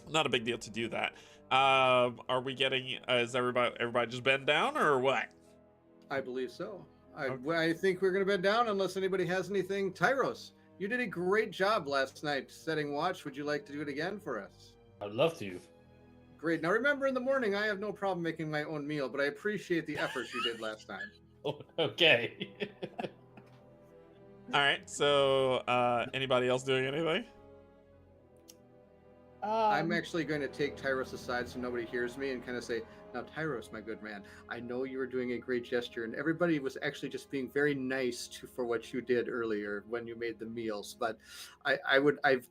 Not a big deal to do that. Are we getting? Is everybody just bend down or what? I believe so. Okay. I think we're going to bed down unless anybody has anything. Tyros, you did a great job last night setting watch. Would you like to do it again for us? I'd love to. Great. Now remember, in the morning, I have no problem making my own meal, but I appreciate the effort you did last time. Oh, okay. All right. So, anybody else doing anything? I'm actually going to take Tyros aside so nobody hears me and kind of say, now, Tyros, my good man, I know you were doing a great gesture, and everybody was actually just being very nice for what you did earlier when you made the meals. But I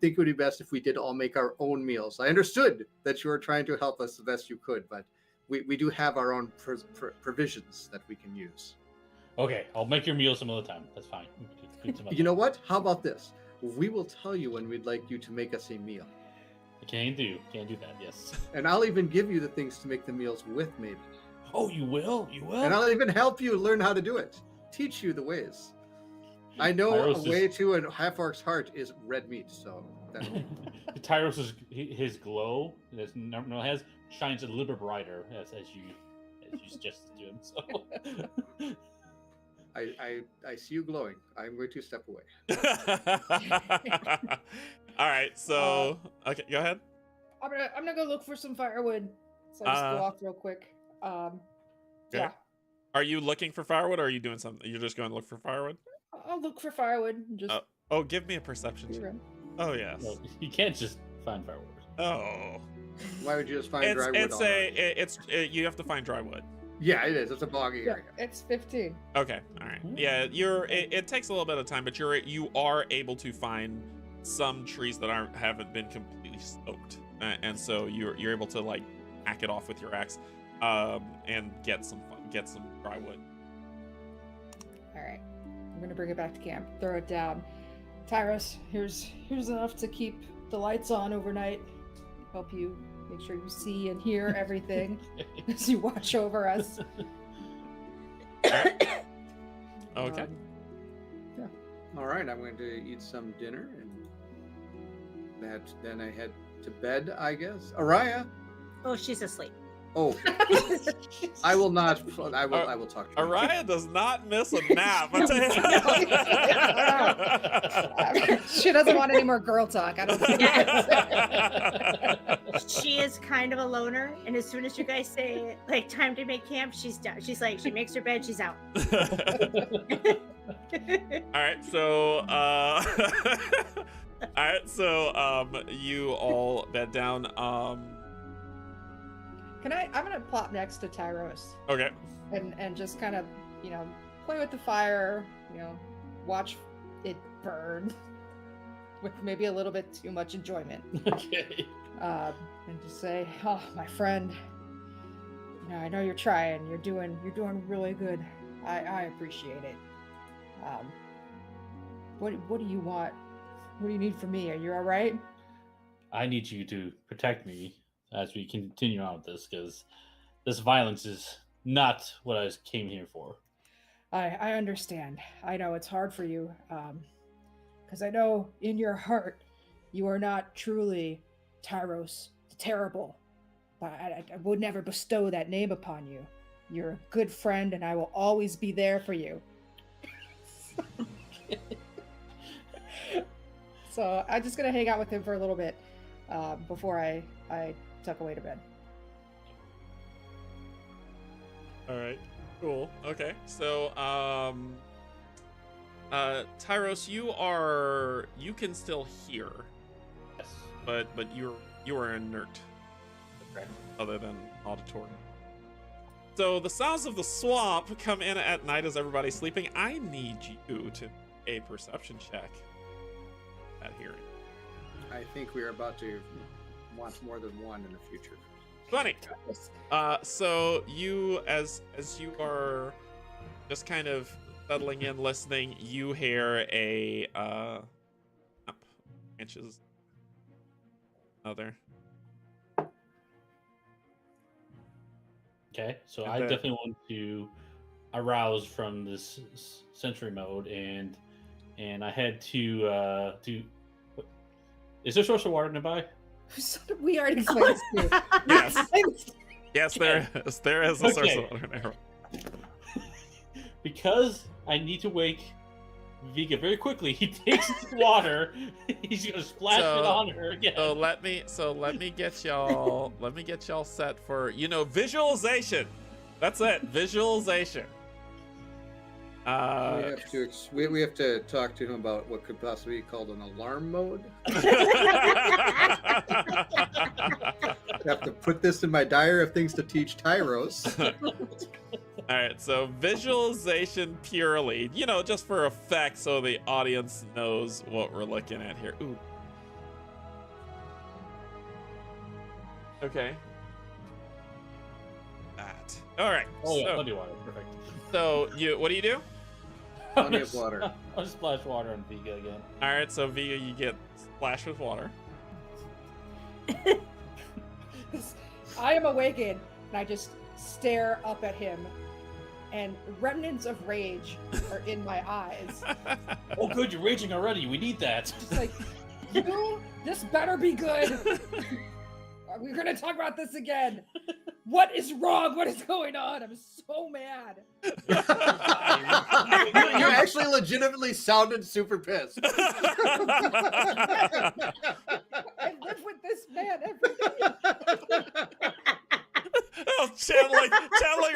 think it would be best if we did all make our own meals. I understood that you were trying to help us the best you could, but we do have our own provisions that we can use. Okay, I'll make your meal some other time. That's fine. You know what? How about this? We will tell you when we'd like you to make us a meal. Can't do that, yes. And I'll even give you the things to make the meals with, maybe. Oh, you will? You will? And I'll even help you learn how to do it. Teach you the ways. I know Tyros a way to a half-orc's heart is red meat, so... Tyros' his glow that normally has shines a little bit brighter as you suggested to him, so... I see you glowing. I'm going to step away. All right, so okay, go ahead. I'm gonna go look for some firewood. So I'll just go off real quick. Yeah. Are you looking for firewood, or are you doing something? You're just going to look for firewood? I'll look for firewood. Just give me a perception check. Oh yes. No, you can't just find firewood. Oh. Why would you just find dry wood? You have to find dry wood. Yeah, it is. It's a boggy area. It's 15. Okay, all right. Yeah, it takes a little bit of time, but you are able to find some trees that haven't been completely soaked, and so you're able to like hack it off with your axe, and get some dry wood. All right, I'm gonna bring it back to camp. Throw it down. Tyros, here's enough to keep the lights on overnight. Help you make sure you see and hear everything as you watch over us. Okay. Yeah. All right, I'm going to eat some dinner, and then I head to bed, I guess. Araya. Oh, she's asleep. Oh, I will not. I will talk to you. Araya does not miss a nap. She doesn't want any more girl talk. I don't think. She is kind of a loner, and as soon as you guys say like time to make camp, she's done. She's like, she makes her bed, she's out. All right, so you all bed down. I'm gonna plop next to Tyros. Okay. And just kind of, play with the fire, watch it burn with maybe a little bit too much enjoyment. Okay. And just say, oh, my friend, I know you're trying. You're doing really good. I appreciate it. What do you want? What do you need from me? Are you all right? I need you to protect me as we continue on with this, because this violence is not what I came here for. I understand. I know it's hard for you, because I know in your heart you are not truly Tyros the Terrible, but I would never bestow that name upon you. You're a good friend, and I will always be there for you. So I'm just gonna hang out with him for a little bit before I tuck away to bed. All right, cool. Okay, so Tyros, you can still hear. Yes. But you are inert. Okay. Other than auditory. So the sounds of the swamp come in at night as everybody's sleeping. I need you to a perception check at hearing. I think we are about to want more than one in the future. 20. So you, as you are just kind of settling in, listening, you hear a inches. There. Okay, so I definitely want to arouse from this sentry mode, and I head to is there source of water nearby? We already explained this to you. Yes, there is a source of water nearby. Because I need to wake Vega very quickly, he takes the water. He's gonna splash it on her again. So let me get y'all set for visualization. That's it, visualization. We have to talk to him about what could possibly be called an alarm mode. put this in my diary of things to teach Tyros. All right, so visualization purely, just for effect, so the audience knows what we're looking at here. Ooh. Okay. That. All right. Oh yeah, so, plenty of water. Perfect. so what do you do? Plenty of water. I'll just splash water on Vega again. All right, so Vega, you get splashed with water. I am awakened, and I just stare up at him, and remnants of rage are in my eyes. Oh, good, you're raging already. We need that. It's like, this better be good. We're gonna talk about this again. What is wrong? What is going on? I'm so mad. You actually legitimately sounded super pissed. I live with this man every day. Oh, channeling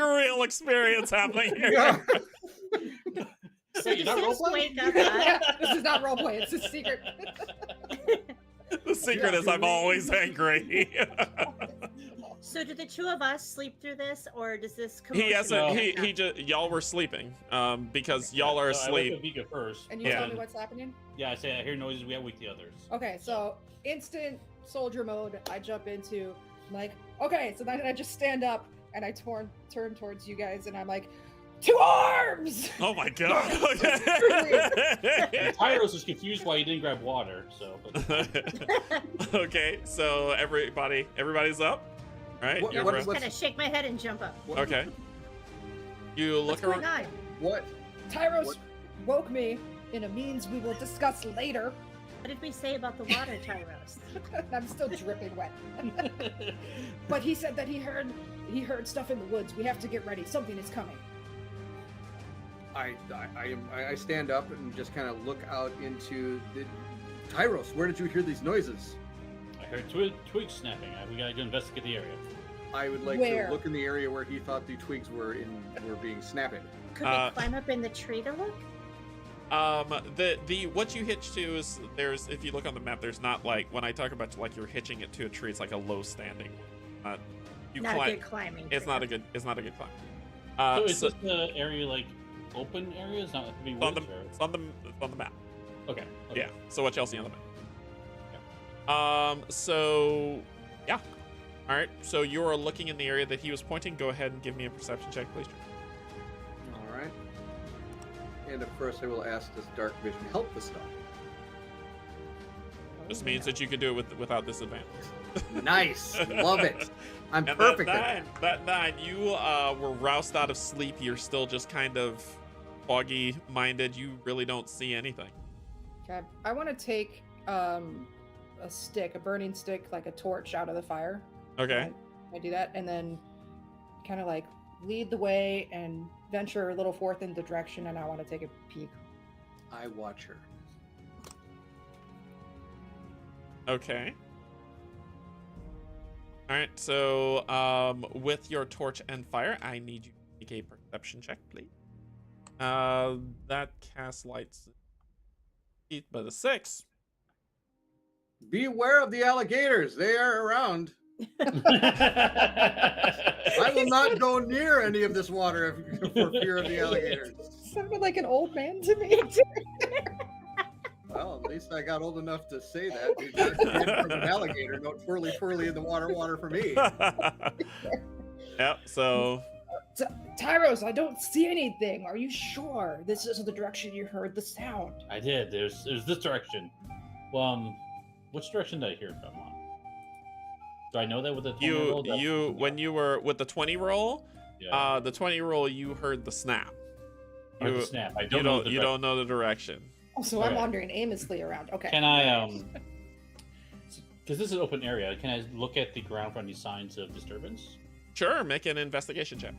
a real experience happening here. Yeah. Wait, you're not Just roleplaying? wake up. Yeah, this is not roleplay. It's a secret. The secret is I'm always angry. So do the two of us sleep through this, or does this come? He hasn't. He just. Y'all were sleeping. Because y'all are So I wake asleep. up Vega first. And you Yeah. tell me what's happening? Yeah, I say I hear noises. We wake the others. Okay, so instant soldier mode. I jump into like, okay, so then I just stand up and I turn towards you guys, and I'm like, 2 arms. Oh my god. And Tyros is confused why he didn't grab water. So. But... Okay, so everybody's up, right? What- You're what- right. what's- Kind of shake my head and jump up. Okay. You What's look going around. on? What? Tyros What? woke me in a means we will discuss later. What did we say about the water, Tyros? I'm still dripping wet. But he said that he heard stuff in the woods. We have to get ready. Something is coming. I stand up and just kind of look out into the Tyros. Where did you hear these noises? I heard twigs snapping. We gotta go investigate the area. I would like Where? to look in the area where he thought the twigs were being snapped. Could we climb up in the tree to look? The what you hitch to is if you look on the map, there's not like when I talk about like you're hitching it to a tree, it's like a low standing. You Not climb. a good climbing. It's tree. not a good. It's not a good climb. So is this the area like open area? It's not to be It's on woods the or... it's on the map. Okay. Yeah. So what y'all see on the map? So yeah. All right. So you are looking in the area that he was pointing. Go ahead and give me a perception check, please. All right. And of course, I will ask, does dark vision help this stuff? This means that you can do it without disadvantage. Nice, love it. I'm And perfect at that 9, you were roused out of sleep. You're still just kind of foggy minded. You really don't see anything. Okay. I want to take a burning stick, like a torch, out of the fire. Okay. I do that, and then kind of like lead the way and venture a little forth in the direction, and I want to take a peek. I watch her. Okay. All right. So with your torch and fire, I need you to make a perception check, please. That casts lights. But a 6. Beware of the alligators. They are around. I will not go near any of this water for fear of the alligators. Sounded like an old man to me. Well, at least I got old enough to say that. Because from an alligator, no twirly in the water for me. Yep. So. Tyros, I don't see anything. Are you sure this is the direction you heard the sound? I did. There's this direction. Well, which direction did I hear it from? Do I know that with the 20 roll? When you were with the 20 roll, Yeah. the 20 roll, you heard the snap. I heard the snap. I You don't know. you don't know the direction. Oh, so I'm Okay. wandering aimlessly around. Okay. Can I because this is an open area, can I look at the ground for any signs of disturbance? Sure, make an investigation check.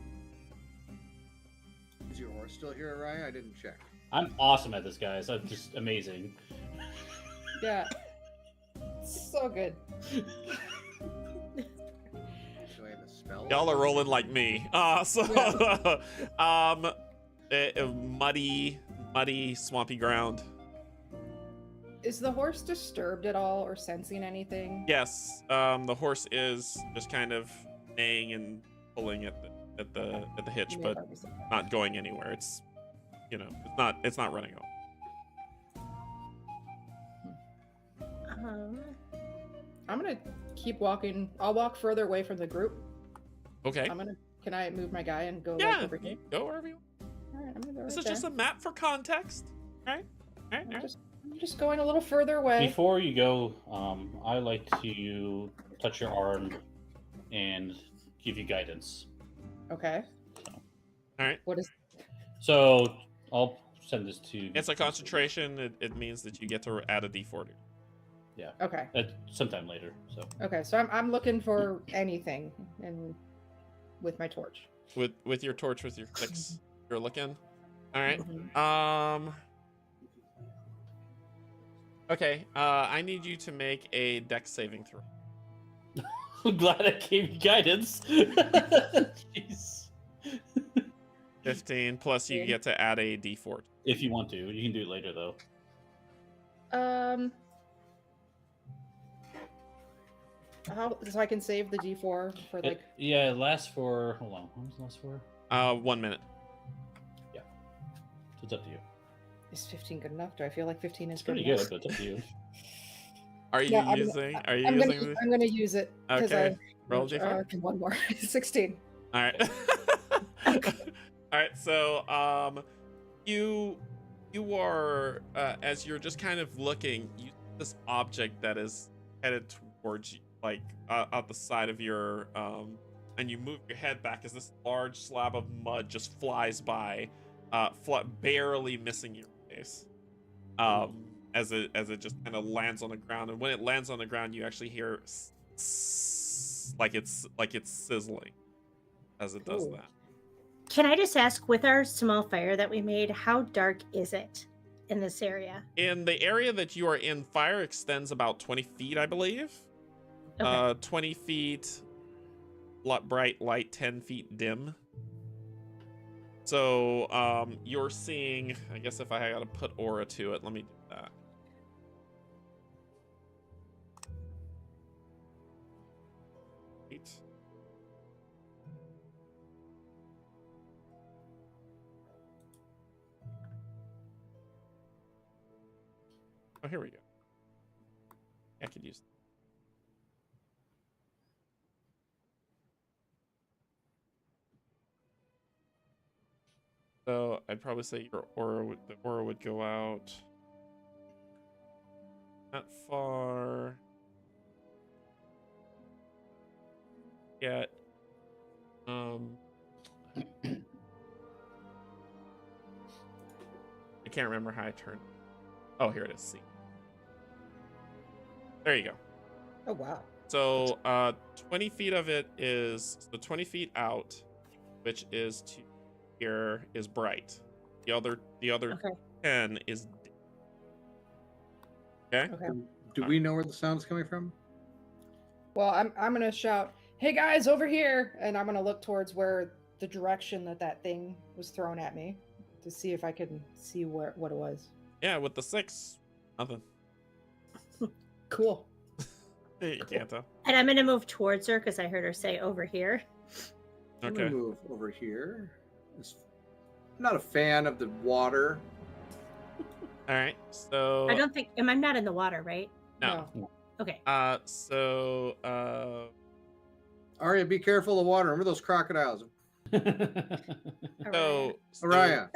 Is your horse still here, Ryan? I didn't check. I'm awesome at this, guys. I'm just amazing. Yeah. So good. Do I have a spell? Y'all are rolling like me. Muddy, swampy ground. Is the horse disturbed at all or sensing anything? Yes, the horse is just kind of neighing and pulling at the hitch, but not going anywhere. It's, you know, it's not running off. I'm gonna keep walking. I'll walk further away from the group. Okay. Can I move my guy and go Yeah, like over here? go wherever you want. All right, I'm gonna go This right is just a map for context, right? I'm just going a little further away. Before you go, I like to touch your arm and give you guidance. Okay. All right. What is? So I'll send this to. It's a concentration. It means that you get to add a d4. Yeah. Okay. Sometime later. So. Okay, so I'm looking for anything, and with my torch. With your torch, with your sticks, you're looking. All right. Mm-hmm. Okay. I need you to make a dex saving throw. I'm glad I gave you guidance. Jeez. 15 plus you get to add a d4. If you want to, you can do it later though. So I can save the D4 for like. Yeah, it lasts for. Hold on. How does it last for? 1 minute. Yeah. So it's up to you. Is 15 good enough? Do I feel like 15 is It's pretty good good, enough? but it's up to you. Are you Yeah, using? I'm gonna use it. Okay. Roll d4. One more. 16. All right. All right. So, you are as you're just kind of looking, you see this object that is headed towards you, like out the side of your and you move your head back as this large slab of mud just flies by, barely missing your face. As it just kind of lands on the ground, and when it lands on the ground, you actually hear like it's sizzling as it does that. Can I just ask, with our small fire that we made, how dark is it in this area? In the area that you are in, fire extends about 20 feet, I believe. Okay. 20 feet bright light, 10 feet dim. So you're seeing, I guess if I gotta put aura to it, let me do that. Oh, here we go. I could use that. So I'd probably say the aura would go out not far yet. I can't remember how I turned. Oh, here it is. See. There you go. Oh wow. So 20 feet of it is 20 feet out, which is to here is bright. The other Okay. 10 is dim. Okay. Do we know where the sound's coming from? Well, I'm gonna shout, "Hey guys, over here!" And I'm gonna look towards where the direction that thing was thrown at me to see if I can see what it was. Yeah, with the 6, nothing. Cool. You can't tell. And I'm going to move towards her because I heard her say over here. I'm Okay. gonna move over here. I'm not a fan of the water. All right. So I don't think, I'm not in the water, right? no. Okay. So Arya, be careful of water. Remember those crocodiles. so Araya.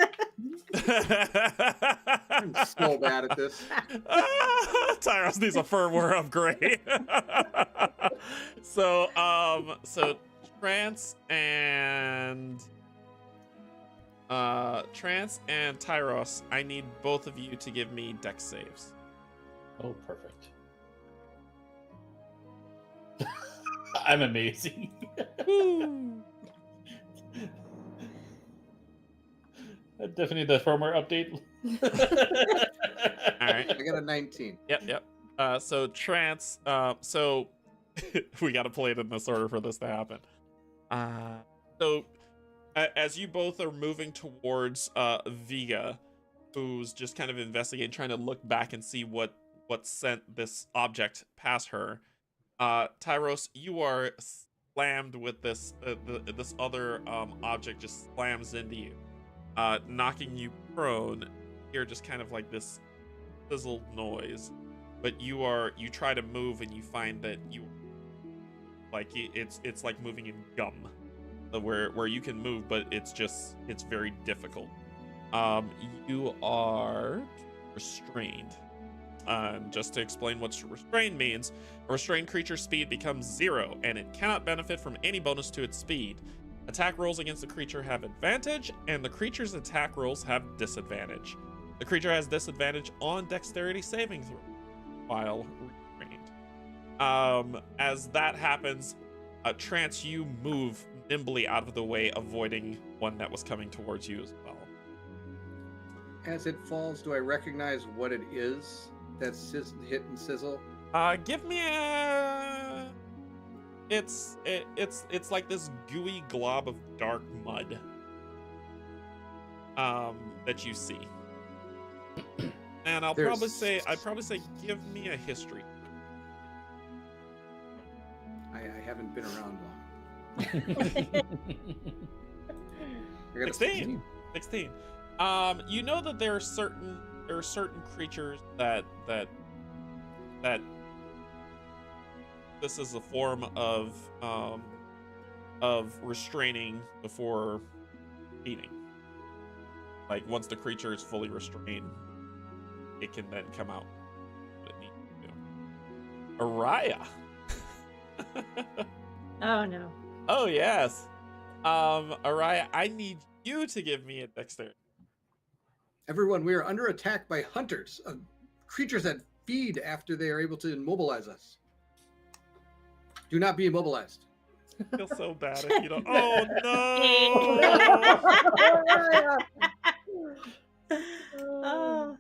I'm so bad at this. Tyros needs a firmware upgrade. So Trance and Tyros, I need both of you to give me dex saves. Oh, perfect. I'm amazing. Definitely the firmware update. All right. I got a 19. Yep. So Trance, so we got to play it in this order for this to happen. So as you both are moving towards Vega, who's just kind of investigating, trying to look back and see what what sent this object past her. Tyros, you are slammed with this this other object just slams into you, knocking you prone. You're just kind of like this sizzle noise, but you try to move and you find that it's like moving in gum, where you can move, but it's very difficult. You are restrained. Just to explain what restrained means, a restrained creature's speed becomes 0, and it cannot benefit from any bonus to its speed. Attack rolls against the creature have advantage, and the creature's attack rolls have disadvantage. The creature has disadvantage on dexterity saving throw while restrained. As that happens, Trance, you move nimbly out of the way, avoiding one that was coming towards you as well. As it falls, do I recognize what it is that's hit and sizzle? Give me a. It's like this gooey glob of dark mud. That you see. And I'd probably say give me a history. I haven't been around long. 16. You know that there are certain creatures that this is a form of restraining before eating. Like once the creature is fully restrained, it can then come out. What it needs to do. Araya. Oh no. Oh yes. Araya, I need you to give me a dexterity. Everyone, we are under attack by hunters, creatures that feed after they are able to immobilize us. Do not be immobilized. I feel so bad if you don't. Oh no!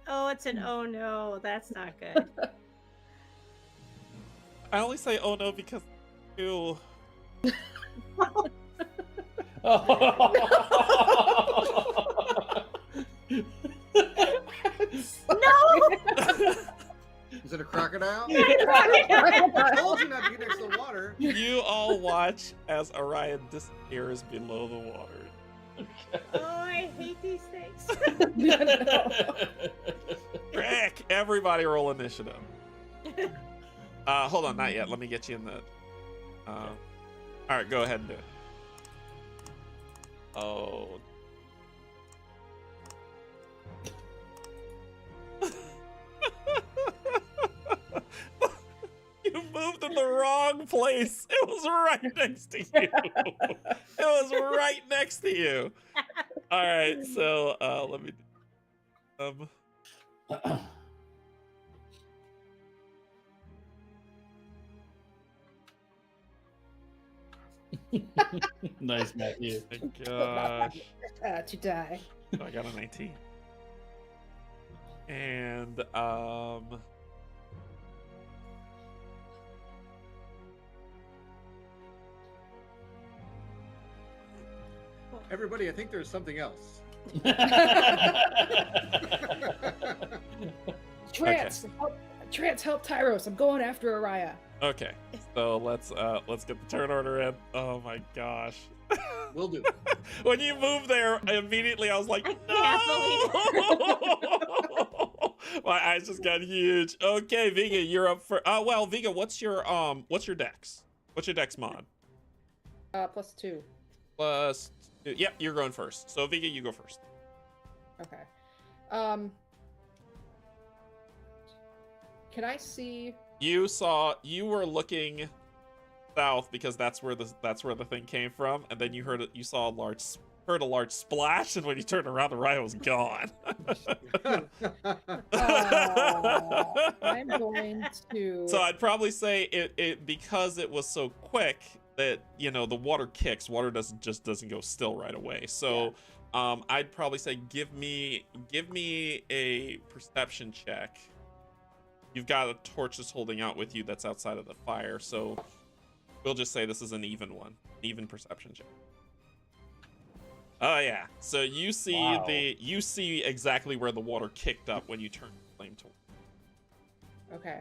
Oh, it's an oh no. That's not good. I only say oh no because ew. No! Is it a crocodile? I told you not to get next to the water. You all watch as Orion disappears below the water. Oh, I hate these things. Rick, everybody roll initiative. Hold on, not yet. Let me get you in the. All right, go ahead and do it. Oh. You moved in the wrong place. It was right next to you. It was right next to you. All right, so let me. Nice, Matthew. Oh my gosh. To die. So I got a 19. And Everybody, I think there's something else. Trance, help Tyros. I'm going after Araya. okay. So let's get the turn order in. Oh my gosh. Will do. When you moved there, immediately I was like, no! My eyes just got huge. Okay, Vega, you're up for. Well, Vega, what's your dex? What's your dex mod? +2. +2. Yep, you're going first. So Vega, you go first. Okay. Can I see? You were looking south because that's where the thing came from, and then you heard a large splash, and when you turned around, the riot was gone. I'm going to. So I'd probably say it because it was so quick that the water kicks. Water doesn't go still right away. So yeah. I'd probably say give me a perception check. You've got a torch that's holding out with you that's outside of the fire, so we'll just say this is an even perception check. Oh yeah. So you see Wow. you see exactly where the water kicked up when you turn the flame to. Okay.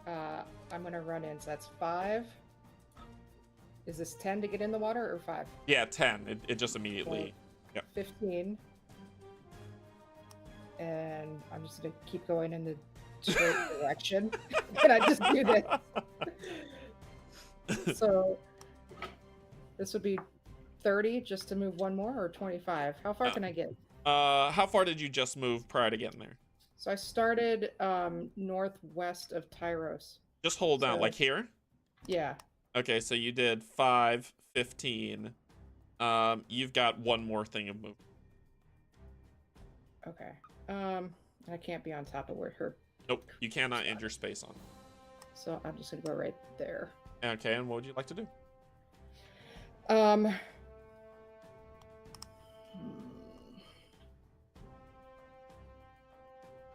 I'm gonna run in. So that's 5. Is this 10 to get in the water or 5? Yeah, 10. It just immediately. Yep. 15. And I'm just gonna keep going in the straight direction. Can I just do this? So this would be 30 just to move one more, or 25? How far can I get? How far did you just move prior to getting there? So I started northwest of Tyros. Just hold down, So- like here. Yeah. Okay, so you did 5, 15. You've got one more thing of movement. Okay. I can't be on top of where her. Nope, you cannot enter space on. So I'm just gonna go right there. Okay, and what would you like to do?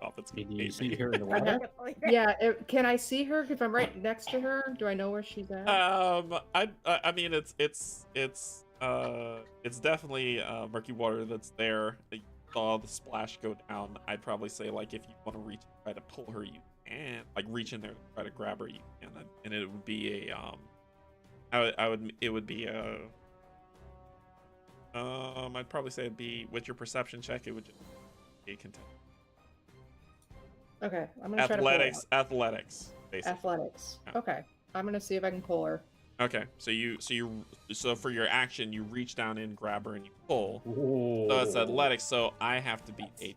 Oh, it's Can you see her in the I water? know. Yeah. Can I see her? If I'm right next to her, do I know where she's at? I mean, it's definitely murky water that's there. You saw the splash go down. I'd probably say, like, if you want to reach, try to pull her, you can. Like, reach in there, try to grab her, you can. And it would be I'd probably say it'd be, with your perception check, it would just be a content. Okay, I'm gonna try to pull her out. Athletics, basically. Athletics. Yeah. Okay, I'm gonna see if I can pull her. Okay, so for your action, you reach down and grab her and you pull. Ooh. So it's athletics. So I have to beat a.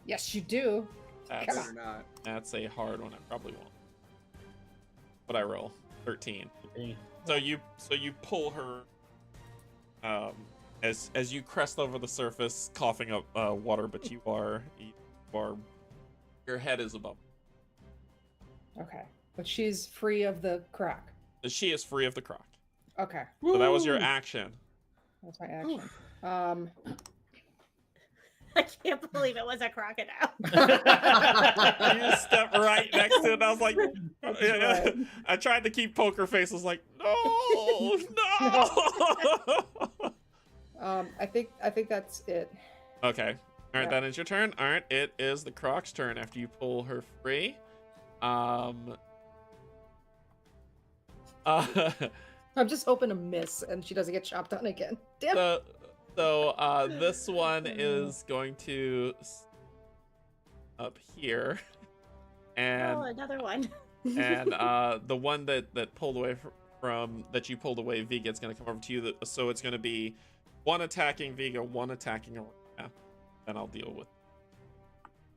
Yes, you do. That's Or not. that's a hard one. I probably won't. But I roll 13. Okay. So you pull her. As you crest over the surface, coughing up water, but you are your head is above. Okay, but she's free of the crack. She is free of the croc. Okay, So that was your action. that's my action. I can't believe it was a crocodile. You stepped right next to it. And I was like, right. I tried to keep poker face. I was like, no, no. I think that's it. Okay. All right, Yeah. that is your turn. All right, it is the croc's turn after you pull her free. I'm just hoping to miss and she doesn't get chopped on again. Damn. So this one is going to up here, and Oh, another one. and the one that pulled away from that you pulled away, Vega, is going to come over to you. So it's going to be one attacking Vega, one attacking Arena. Then I'll deal with.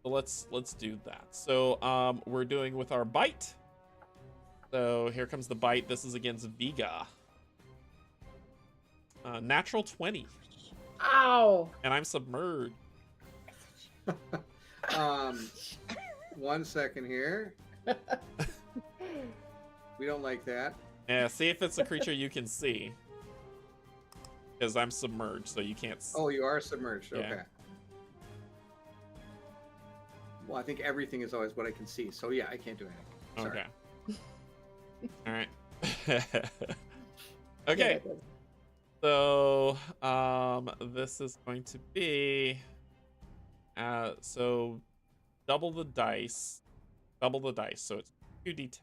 So let's do that. So we're doing with our bite. So here comes the bite. This is against Vega. Natural 20. Ow. And I'm submerged. 1 second here. We don't like that. Yeah, see if it's a creature you can see. Because I'm submerged, so you can't see. Oh, you are submerged. Yeah. Okay. Well, I think everything is always what I can see. So yeah, I can't do anything. Sorry. Okay. Alright. Okay. So this is going to be so double the dice. So it's 2d10.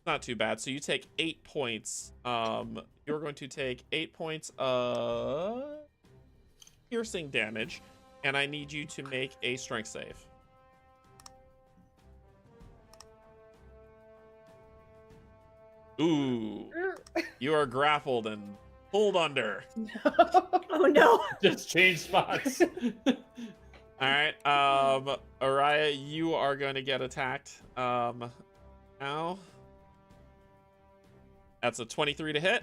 Not too bad. So you take 8 points. You're going to take 8 points of piercing damage, and I need you to make a strength save. Ooh, you are grappled and pulled under. Oh no. Just change spots. All right, Araya, you are going to get attacked. Now. That's a 23 to hit.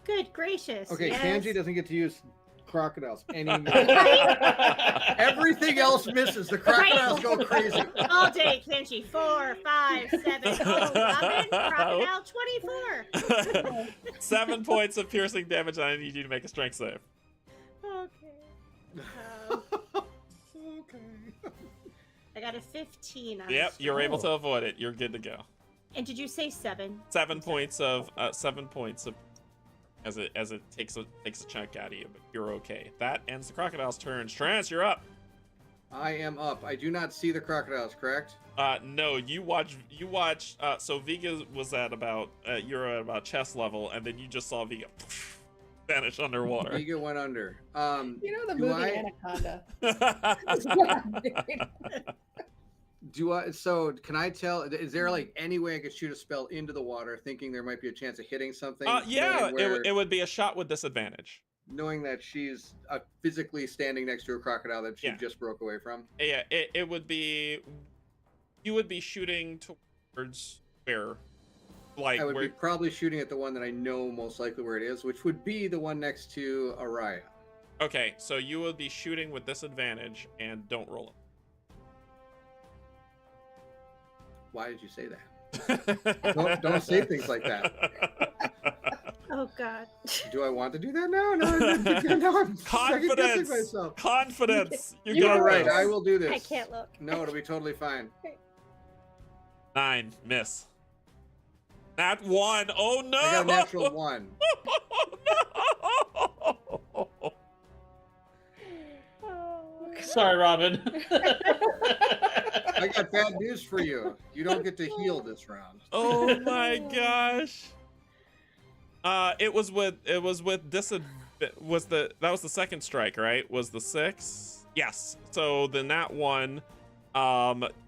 Good gracious. Okay, yes. Canje doesn't get to use crocodiles anymore. Everything else misses. The crocodiles go crazy. All day, Kenji. 4, 5, 7. Oh, Robin, crocodile 24. 7 points of piercing damage, and I need you to make a strength save. Okay. Okay. I got a 15 on Yep, the you're able Oh. to avoid it. You're good to go. And did you say 7? 7 points of 7 points of as it takes a chunk out of you, but you're okay. That ends the crocodile's turn. Trance, you're up. I am up. I do not see the crocodiles, correct? No, you watch. So Vega was at about you're at about chest level, and then you just saw Vega vanish underwater. Vega went under. You know the do movie I- Anaconda. So can I tell? Is there like any way I could shoot a spell into the water, thinking there might be a chance of hitting something? Yeah, knowing it would be a shot with disadvantage. knowing that she's physically standing next to a crocodile that she Yeah. just broke away from. Yeah, it would be. You would be shooting towards where, like I would where. be probably shooting at the one that I know most likely where it is, which would be the one next to Araya. Okay, so you would be shooting with disadvantage, and don't roll it. Why did you say that? Don't say things like that. Oh God. Do I want to do that now? No, I'm second guessing Confidence. myself. Confidence. You You're got right. this. I will do this. I can't look. No, it'll be totally fine. 9, miss. Nat 1. Oh no. I got a natural 1. Oh, Sorry, Robin. I got bad news for you. You don't get to heal this round. oh my gosh. It was with that was the second strike, right? Was the 6? Yes. So the nat 1,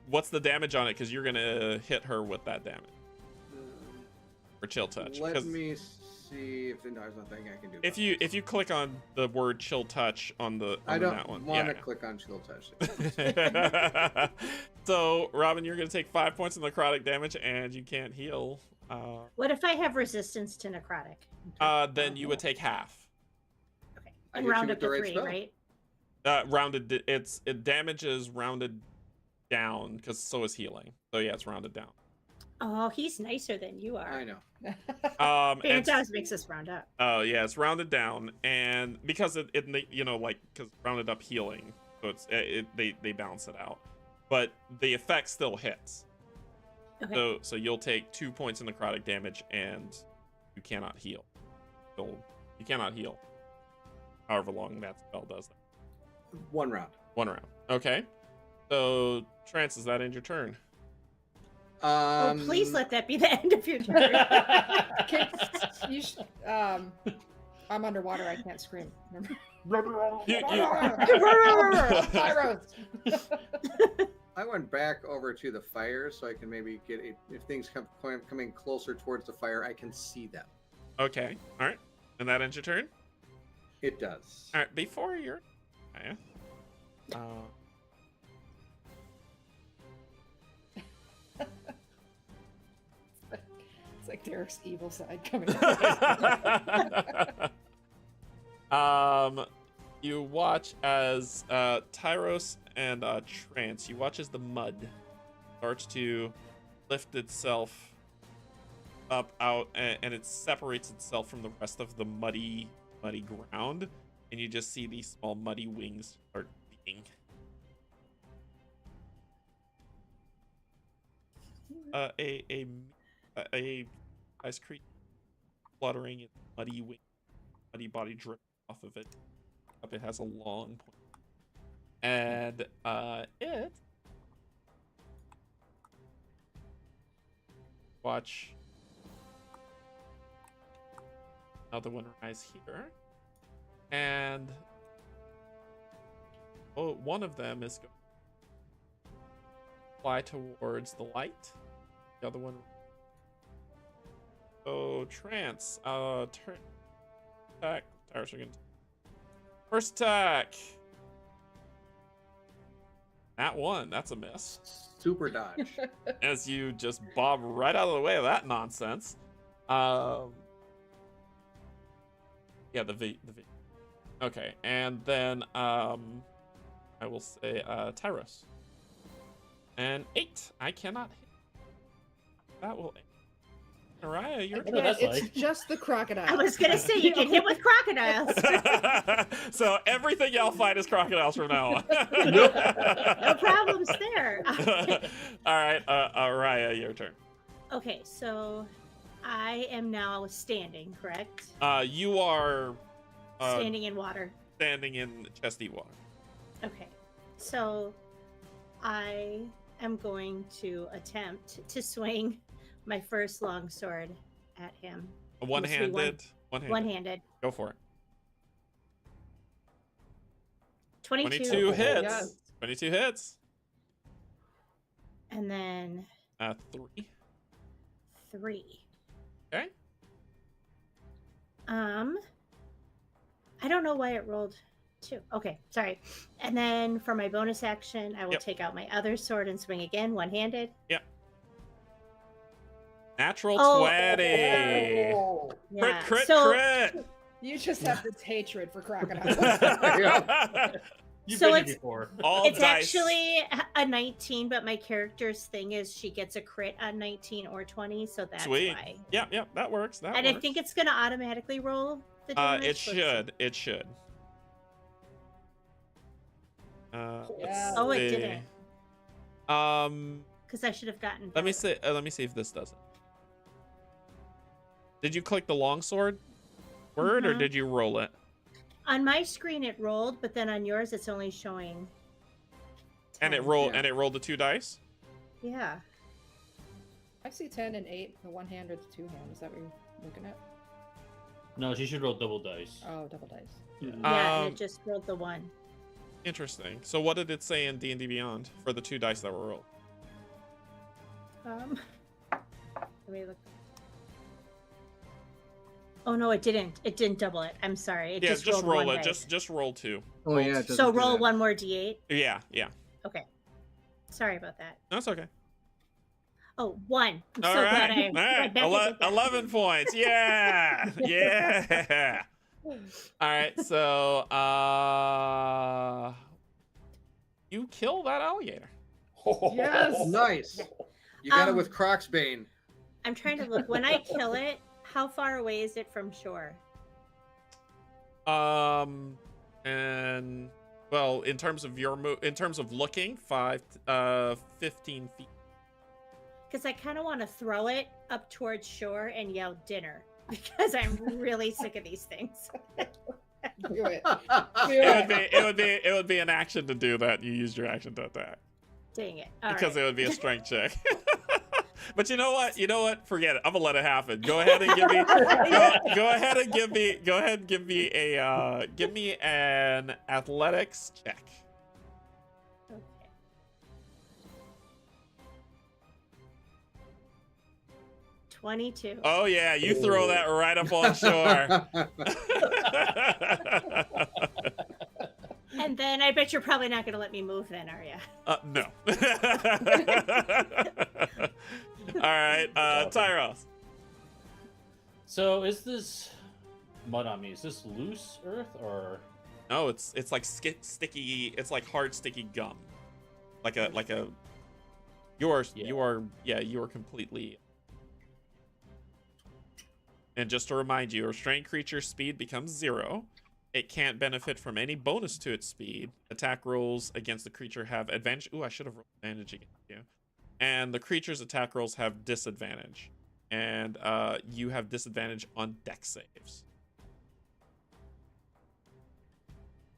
what's the damage on it? Because you're gonna hit her with that damage. Or chill touch. Let 'Cause me see if there's nothing I can do. if you click on the word chill touch on the I on don't that one. want to Yeah. click on chill touch. So Robin, you're gonna take 5 points of necrotic damage, and you can't heal. What if I have resistance to necrotic? Then you would take half. Okay. I And hit you round with up the to right 3, spell. right? Rounded. It damages rounded down because so is healing. So yeah, it's rounded down. Oh, he's nicer than you are. I know. And Phantasm makes us round up. oh yeah, it's rounded down, and because it you know, like, because rounded up healing, so they balance it out, but the effect still hits. Okay. So you'll take 2 points of necrotic damage, and you cannot heal. You cannot heal. However long that spell does that. 1 round. 1 round. Okay. So Trance, is that end your turn? Oh, please let that be the end of your turn. I'm underwater. I can't scream. Remember? I went back over to the fire so I can maybe get if things coming closer towards the fire, I can see them. Okay. All right. And that ends your turn? It does. All right. Before your... It's like Derek's evil side coming out. You watch as Tyros and Trance, you watch as the mud starts to lift itself up out, and it separates itself from the rest of the muddy ground, and you just see these small muddy wings start beating. A ice creature fluttering, its muddy body dripping off of it. It has a long point, and it watch another one rise here, and one of them is going to fly towards the light. The other one. Oh, Trance. Turn attack. Tyrus, you're gonna. First attack. That one. That's a miss. Super dodge. As you just bob right out of the way of that nonsense. Yeah, the V. Okay, and then I will say Tyros. And 8. I cannot hit. That will. Araya, you're What that's It's like. just the crocodile. I was gonna say you can hit with crocodiles. So everything y'all fight is crocodiles from now on. No problems there. All right, Araya, your turn. Okay, so I am now standing, correct? You are Standing in water. standing in chest deep water. Okay, so I am going to attempt to swing my first longsword at him. One-handed. One-handed. Go for it. 22. 22 hits. Yes. 22 hits. And then 3. 3. Okay. I don't know why it rolled 2. Okay, sorry. And then for my bonus action, I will Yep. take out my other sword and swing again, one-handed. Yep. Natural Oh. 20. Oh, Yeah. Crit, so, crit. you just have this hatred for crocodiles. You've So been here it's- before. All it's dice. actually a 19, but my character's thing is she gets a crit on 19 or 20, so that's Sweet. why. Yep, that works. That And works. I think it's going to automatically roll the damage. It Let's see. should. It should. Yeah. Let's Oh, it see. didn't. Because I should have gotten. let me better. see. Let me see if this does it. Did you click the longsword word or Mhm. did you roll it? On my screen it rolled, but then on yours it's only showing. And it 10. rolled. Yeah. And it rolled the 2 dice. Yeah. I see 10 and 8, the one hand or the two hand. Is that what you're looking at? No, she should roll double dice. Oh, double dice. Yeah, and Um, it just rolled the 1. Interesting. So what did it say in D&D Beyond for the 2 dice that were rolled? Let me look. Oh no, it didn't. It didn't double it. I'm sorry. It Yeah, just just rolled roll one it. dice. Just roll 2. Oh yeah. it doesn't So do roll that. one more d8. Yeah. Okay. Sorry about that. That's okay. Oh, 1. I'm All so right. glad I All right. went back and did that. 11 points. Yeah. Yeah. All right. So, you kill that alligator. Yes. Nice. You got it Um, with Croc's Bane. I'm trying to look. When I kill it, how far away is it from shore? And well, in terms of your in terms of looking, 15 feet. Because I kind of want to throw it up towards shore and yell dinner because I'm really sick of these things. Do it. It would be an action to do that. You used your action to attack Dang it! All because right. it would be a strength check. But you know what? Forget it. I'm gonna let it happen. Go ahead and give me. Go ahead and give me. Go ahead and give me a. Give me an athletics check. Okay. 22. Oh yeah, you throw that right up on shore. And then I bet you're probably not going to let me move then, are you? No. All right, Tyros. So is this mud on me? Is this loose earth or? No, it's like sticky. It's like hard sticky gum. Like a. You are completely. And just to remind you, a restrained creature's speed becomes 0. It can't benefit from any bonus to its speed. Attack rolls against the creature have advantage. Ooh, I should have rolled advantage against you. And the creature's attack rolls have disadvantage. And you have disadvantage on dex saves.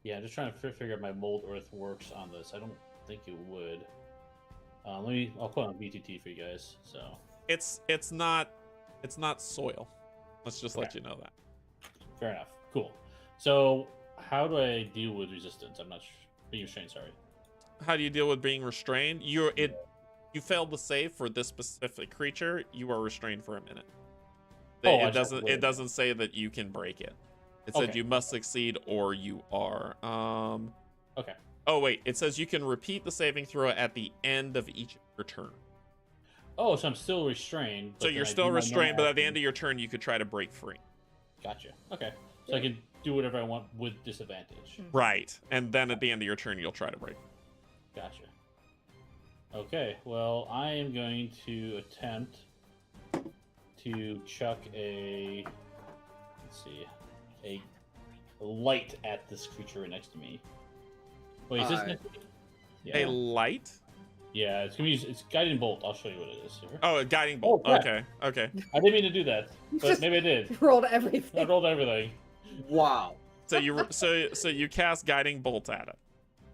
Yeah, I'm just trying to figure out my mold earth works on this. I don't think it would. I'll put on BTT for you guys. So It's not soil. Let's just let you know that. fair enough. Cool. So how do I deal with resistance? I'm not being restrained. Sorry. How do you deal with being restrained? You failed the save for this specific creature. You are restrained for a minute. Oh, I It just doesn't. wait. It doesn't say that you can break it. It said Okay. you must succeed or you are. Okay. Oh wait, it says you can repeat the saving throw at the end of each of your turn. Oh, so I'm still restrained. So but you're then I still do my restrained, but normal at the action. end of your turn, you could try to break free. Gotcha. Okay. So I can do whatever I want with disadvantage. Right, and then at the end of your turn, you'll try to break. Gotcha. Okay, well, I am going to attempt to chuck a light at this creature right next to me. Wait, is this next to me? A light? Yeah, it's guiding bolt. I'll show you what it is here. Oh, a guiding bolt. crap. Okay. Okay. I didn't mean to do that, but maybe I did. Rolled I everything. rolled everything. Wow. So you cast guiding bolt at it.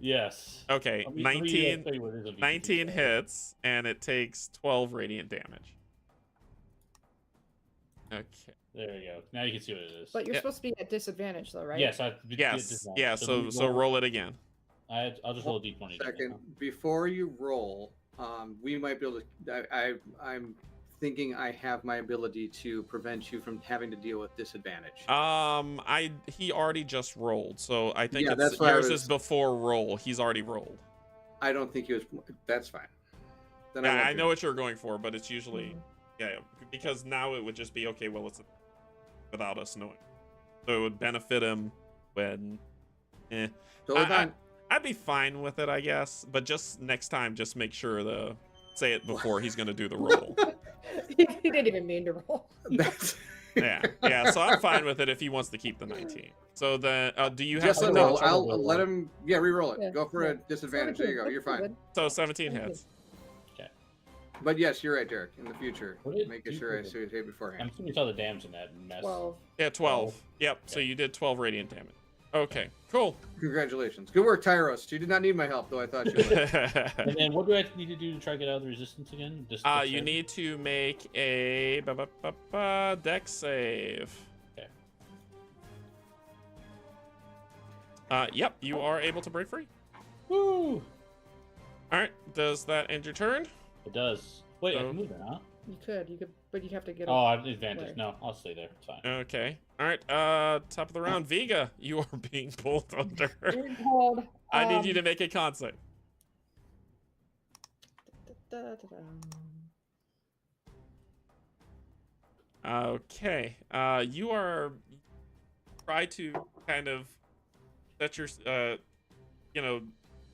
Yes. Okay. Let me 19 tell you what it is on 19 VTT. hits, and it takes 12 radiant damage. Okay. There you go. Now you can see what it is. But you're Yeah. supposed to be at disadvantage, though, right? Yes, I have to get Yes. this one. Yeah. let me So roll it again. I'll just roll a d20. Second, before you roll, we might be able to. I'm thinking I have my ability to prevent you from having to deal with disadvantage. He already just rolled, so I think Yeah, that's it's why I yours was- is before roll. He's already rolled. I don't think he was. That's fine. Then Yeah, won't I do know it. what you're going for, but it's usually because now it would just be okay. Well, it's without us knowing, so it would benefit him when. Totally fine. I'd be fine with it, I guess, but just next time, just make sure to say it before he's gonna do the roll. He didn't even mean to roll. That's- yeah. So I'm fine with it if he wants to keep the 19. So then, do you have Just to no, roll? I'll let him. Yeah, re-roll it. Yeah, Go for yeah. a disadvantage. There you go. You're fine. So 17 Thank you. hits. But yes, you're right, Derek. In the future, What did making you sure I do? say it beforehand. I'm assuming you saw the damage in that mess. 12. Yeah, 12. Yep. So you did 12 radiant damage. Okay. Cool. Congratulations. Good work, Tyros. You did not need my help, though I thought you would. And then what do I need to do to try to get out of the resistance again? You need to make a dex save. Okay. Yep, you are able to break free. Woo! All right. Does that end your turn? It does. Wait, I So- can move it, huh? You could, but you have to get Oh, I have advantage. Right. No, I'll stay there. It's fine. Okay. All right. Top of the round, Vega. You are being pulled under. Being pulled. I need you to make a con save. Okay. You are try to kind of set your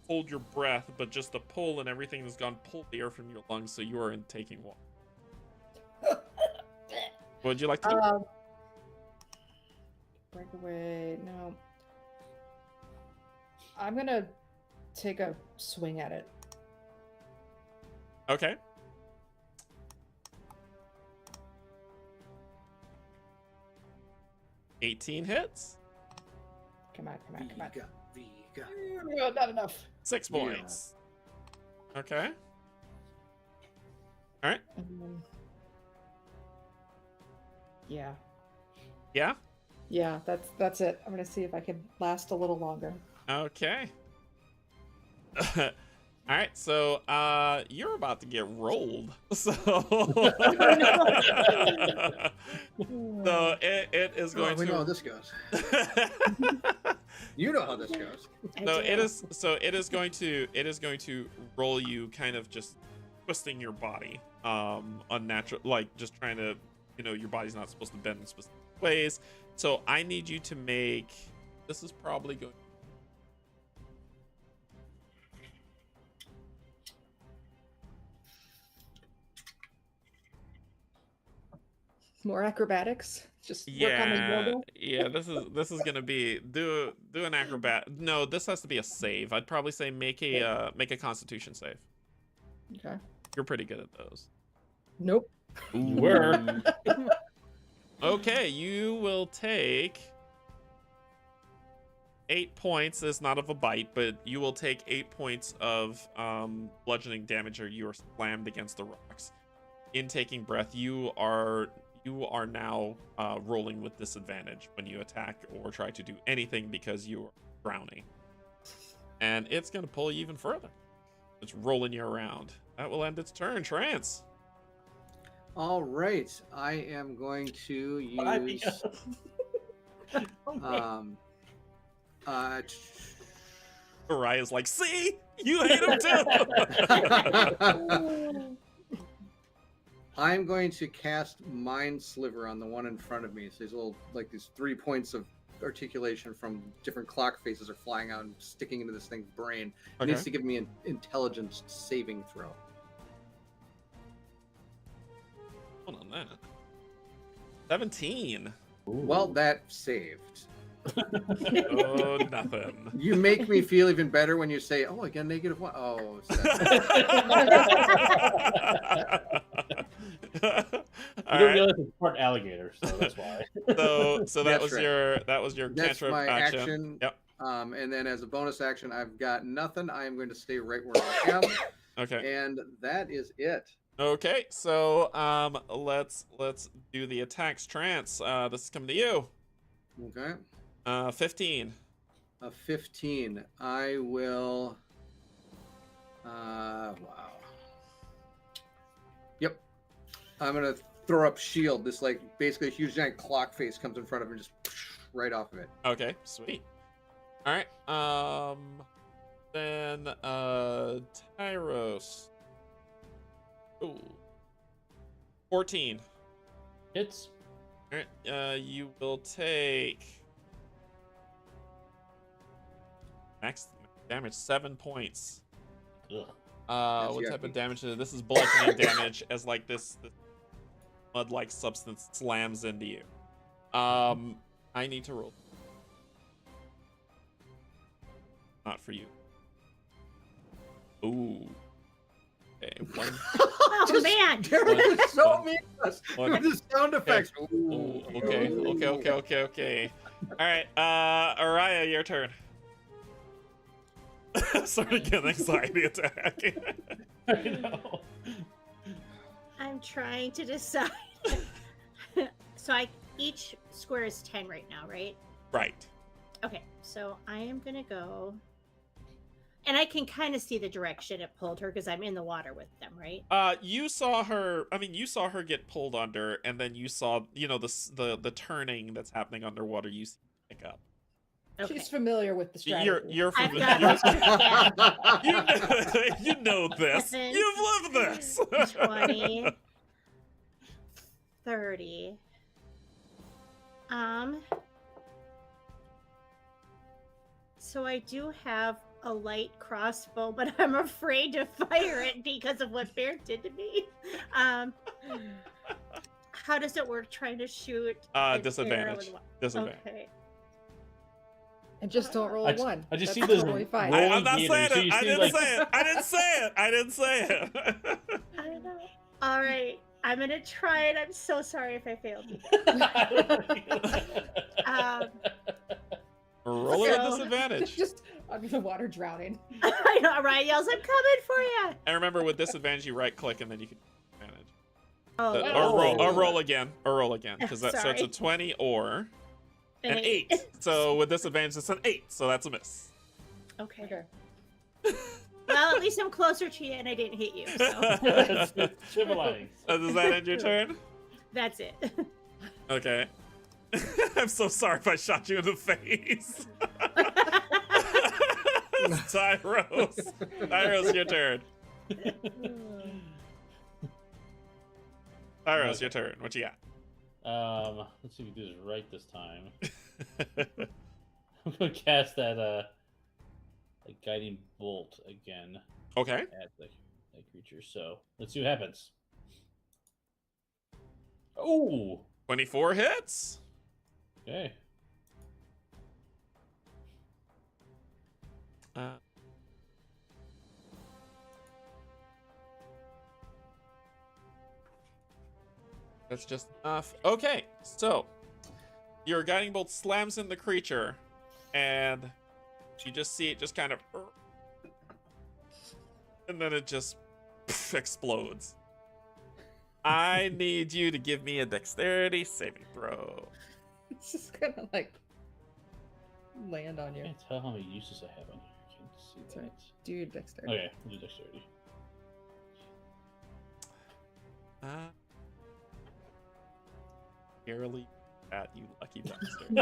hold your breath, but just the pull and everything has gone pulled the air from your lungs, so you are in taking water. What would you like to do? Break away. No. I'm gonna take a swing at it. Okay. $18 hits. Come on. Vega. Not enough. 6 points. Okay. All right. Yeah. Yeah. Yeah, that's it. I'm gonna see if I can last a little longer. Okay. All right. So, you're about to get rolled. So, it is going Oh, we to. know how this goes. You know how this goes. No, it is going to roll you kind of just twisting your body unnatural, like just trying to, your body's not supposed to bend in specific ways. So I need you to make, this is probably going More acrobatics. Just work on the yoga. yeah, this is gonna be do an acrobat. No, this has to be a save. I'd probably say make a Constitution save. Okay. You're pretty good at those. Nope. You were. Okay, you will take 8 points. It's not of a bite, but you will take 8 points of bludgeoning damage, or you are slammed against the rocks. In taking breath, you are now rolling with disadvantage when you attack or try to do anything because you are drowning. And it's going to pull you even further. It's rolling you around. That will end its turn. Trance. All right, I am going to use. Mariah's like, see? You hate him too! I'm going to cast Mind Sliver on the one in front of me. So these 3 points of articulation from different clock faces are flying out and sticking into this thing's brain. It Okay. needs to give me an intelligence saving throw. Hold on that. 17. Well, that saved. Oh, nothing. You make me feel even better when you say, "Oh, again, -1." Oh, You don't realize it's part alligator, so that's why. So that That's was right. your That's cantrip my action. action. Yep. And then as a bonus action, I've got nothing. I am going to stay right where I am. Okay. And that is it. Okay. So let's do the attacks. Trance. This is coming to you. Okay. 15. A 15. I will. Wow. Yep. I'm gonna throw up shield. This like basically a huge giant clock face comes in front of him, just right off of it. Okay. Sweet. All right. Then Tyros. Ooh. 14. Hits. All right. You will take max damage 7 points. Ugh. What yucky. type of damage is it? This is bludgeoning damage as like this mud-like substance slams into you. I need to roll. Not for you. Ooh. Okay, one. Oh man! Derek was so one- mean to us one- with the sound effects. Ooh, okay. All right, Araya, your turn. Started getting anxiety attack. I know. I'm trying to decide. So each square is 10 right now, right? Right. Okay, so I am gonna go, and I can kind of see the direction it pulled her because I'm in the water with them, right? You saw her. I mean, you saw her get pulled under, and then you saw, the turning that's happening underwater. You pick up. Okay. She's familiar with the strategy. You're I've familiar. got You know this. Seven, You've lived this. 20, 30. So I do have a light crossbow, but I'm afraid to fire it because of what Bear did to me. How does it work trying to shoot? an arrow Disadvantage. in the Disadvantage. Okay. And just don't roll a one. I just That's see this totally fine. roll- I'm not Gator, saying so it. you I see, didn't like- say it. I didn't say it. I didn't say it. I know. All right. I'm going to try it. I'm so sorry if I failed you. Roll it at So- disadvantage. Just under the water drowning. I know. Ryan yells, I'm coming for you. And remember, with disadvantage, you right click and then you can advantage. Oh, Or roll again. Because so it's a Sorry. 20 or an An 8. So with disadvantage, it's an 8. So that's a miss. Okay. Okay. Well, at least I'm closer to you and I didn't hit you. So Silver linings. Does that end your turn? that's it. Okay. I'm so sorry if I shot you in the face. Tyros. Tyros, your turn. Tyros, your turn. What you got? Let's see if we do this right this time. I'm gonna cast that guiding bolt again Okay. at that creature. So let's see what happens. Oh, 24 hits. okay. That's just enough. Okay, so your guiding bolt slams in the creature, and you just see it just kind of, and then it just explodes. I need you to give me a dexterity saving throw. It's just gonna like land on I you. can't tell how many uses I have on here. I can't see That's that. right. Dude, dexterity. Okay, we'll do dexterity. Barely at you, lucky bastard.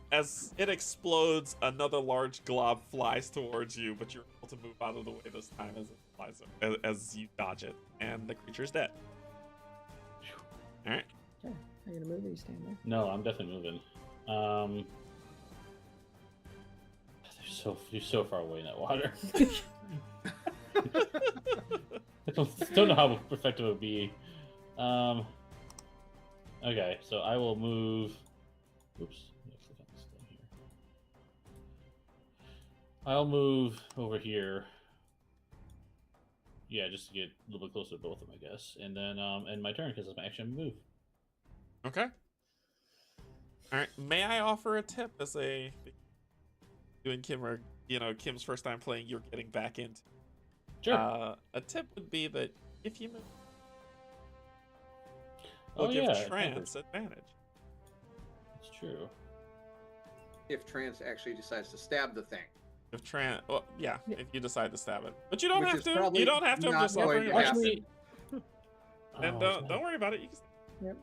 As it explodes, another large glob flies towards you, but you're able to move out of the way this time as it flies as you dodge it, and the creature's dead. All right. Are you gonna move or you staying there? No, I'm definitely moving. You're so far away in that water. I don't know how effective it would be. Okay, so I will move. Oops. I have to click on this thing here. I'll move over here. Yeah, just to get a little bit closer to both of them, I guess. And then end my turn because it's my action move. Okay. All right. May I offer a tip as you and Kim are, Kim's first time playing, you're getting back into. Sure. A tip would be that if you move, Oh, will give yeah, Trance advantage. It's true. If Trance actually decides to stab the thing. If if you decide to stab it, but you don't Which have is to. probably You don't have to. I'm not just going offering to it. happen. Actually, And don't worry about it. You can... Yep.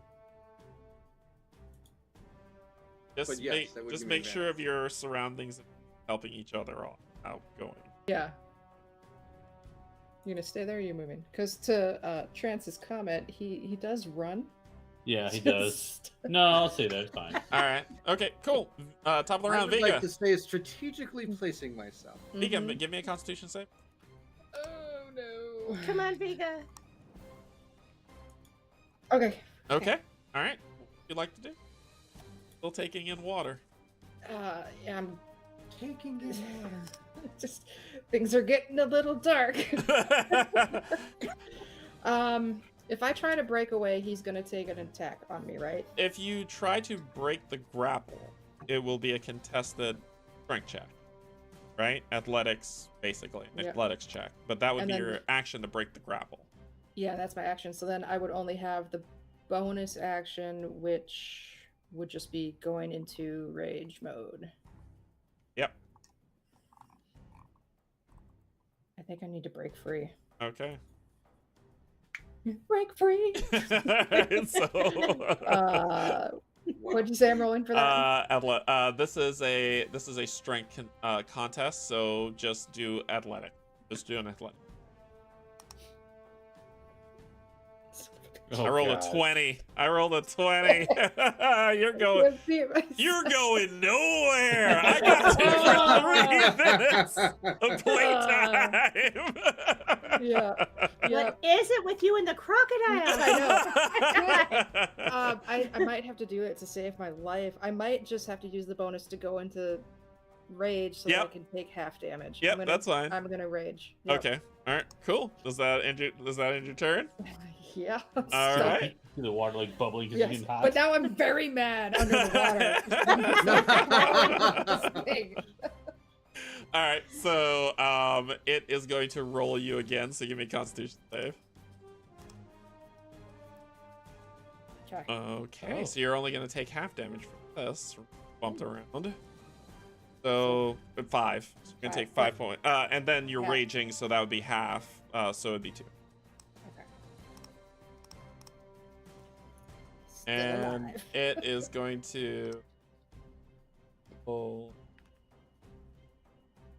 Just But yes, that would give me make sure of your surroundings and helping each other out going. Yeah. You gonna stay there or are you moving? Because to Trance's comment, he does run. Yeah, he does. No, I'll stay there. It's fine. All right. Okay. Cool. Top of the I round, would Vega. like to stay strategically placing myself. Vega, Mhm. give me a Constitution save. Oh no. Come on, Vega. Okay. Okay. All right. What would you like to do? Still taking in water. Yeah, I'm Taking it in. just things are getting a little dark. If I try to break away, he's gonna take an attack on me, right? If you try to break the grapple, it will be a contested strength check, right? Athletics, basically, Yep. athletics check. But that would And be then- your action to break the grapple. Yeah, that's my action. So then I would only have the bonus action, which would just be going into rage mode. Yep. I think I need to break free. Okay. Break free. So, What'd you say I'm rolling for that? this is a strength contest. So just do athletic. Just do an athletic. Oh, I rolled God. a 20. I rolled a 20. You're going nowhere. I got you for 3 minutes of playtime. Yeah. Yeah. What is it with you and the crocodile? I might have to do it to save my life. I might just have to use the bonus to go into rage so that I Yep. can take half damage. Yep, that's fine. I'm gonna rage. Yep. Okay. All right. Cool. Does that end your turn? Yeah. All so- right. The water like bubbling because Yes, it's getting hot. but now I'm very mad under the water. All right. So it is going to roll you again. So give me a Constitution save. Okay. Okay. Oh. So you're only going to take half damage from this. Bumped around. So 5. So you're gonna take 5 points. And then you're Yeah. raging, so that would be half. So it'd be 2. Okay. And alive. it is going to pull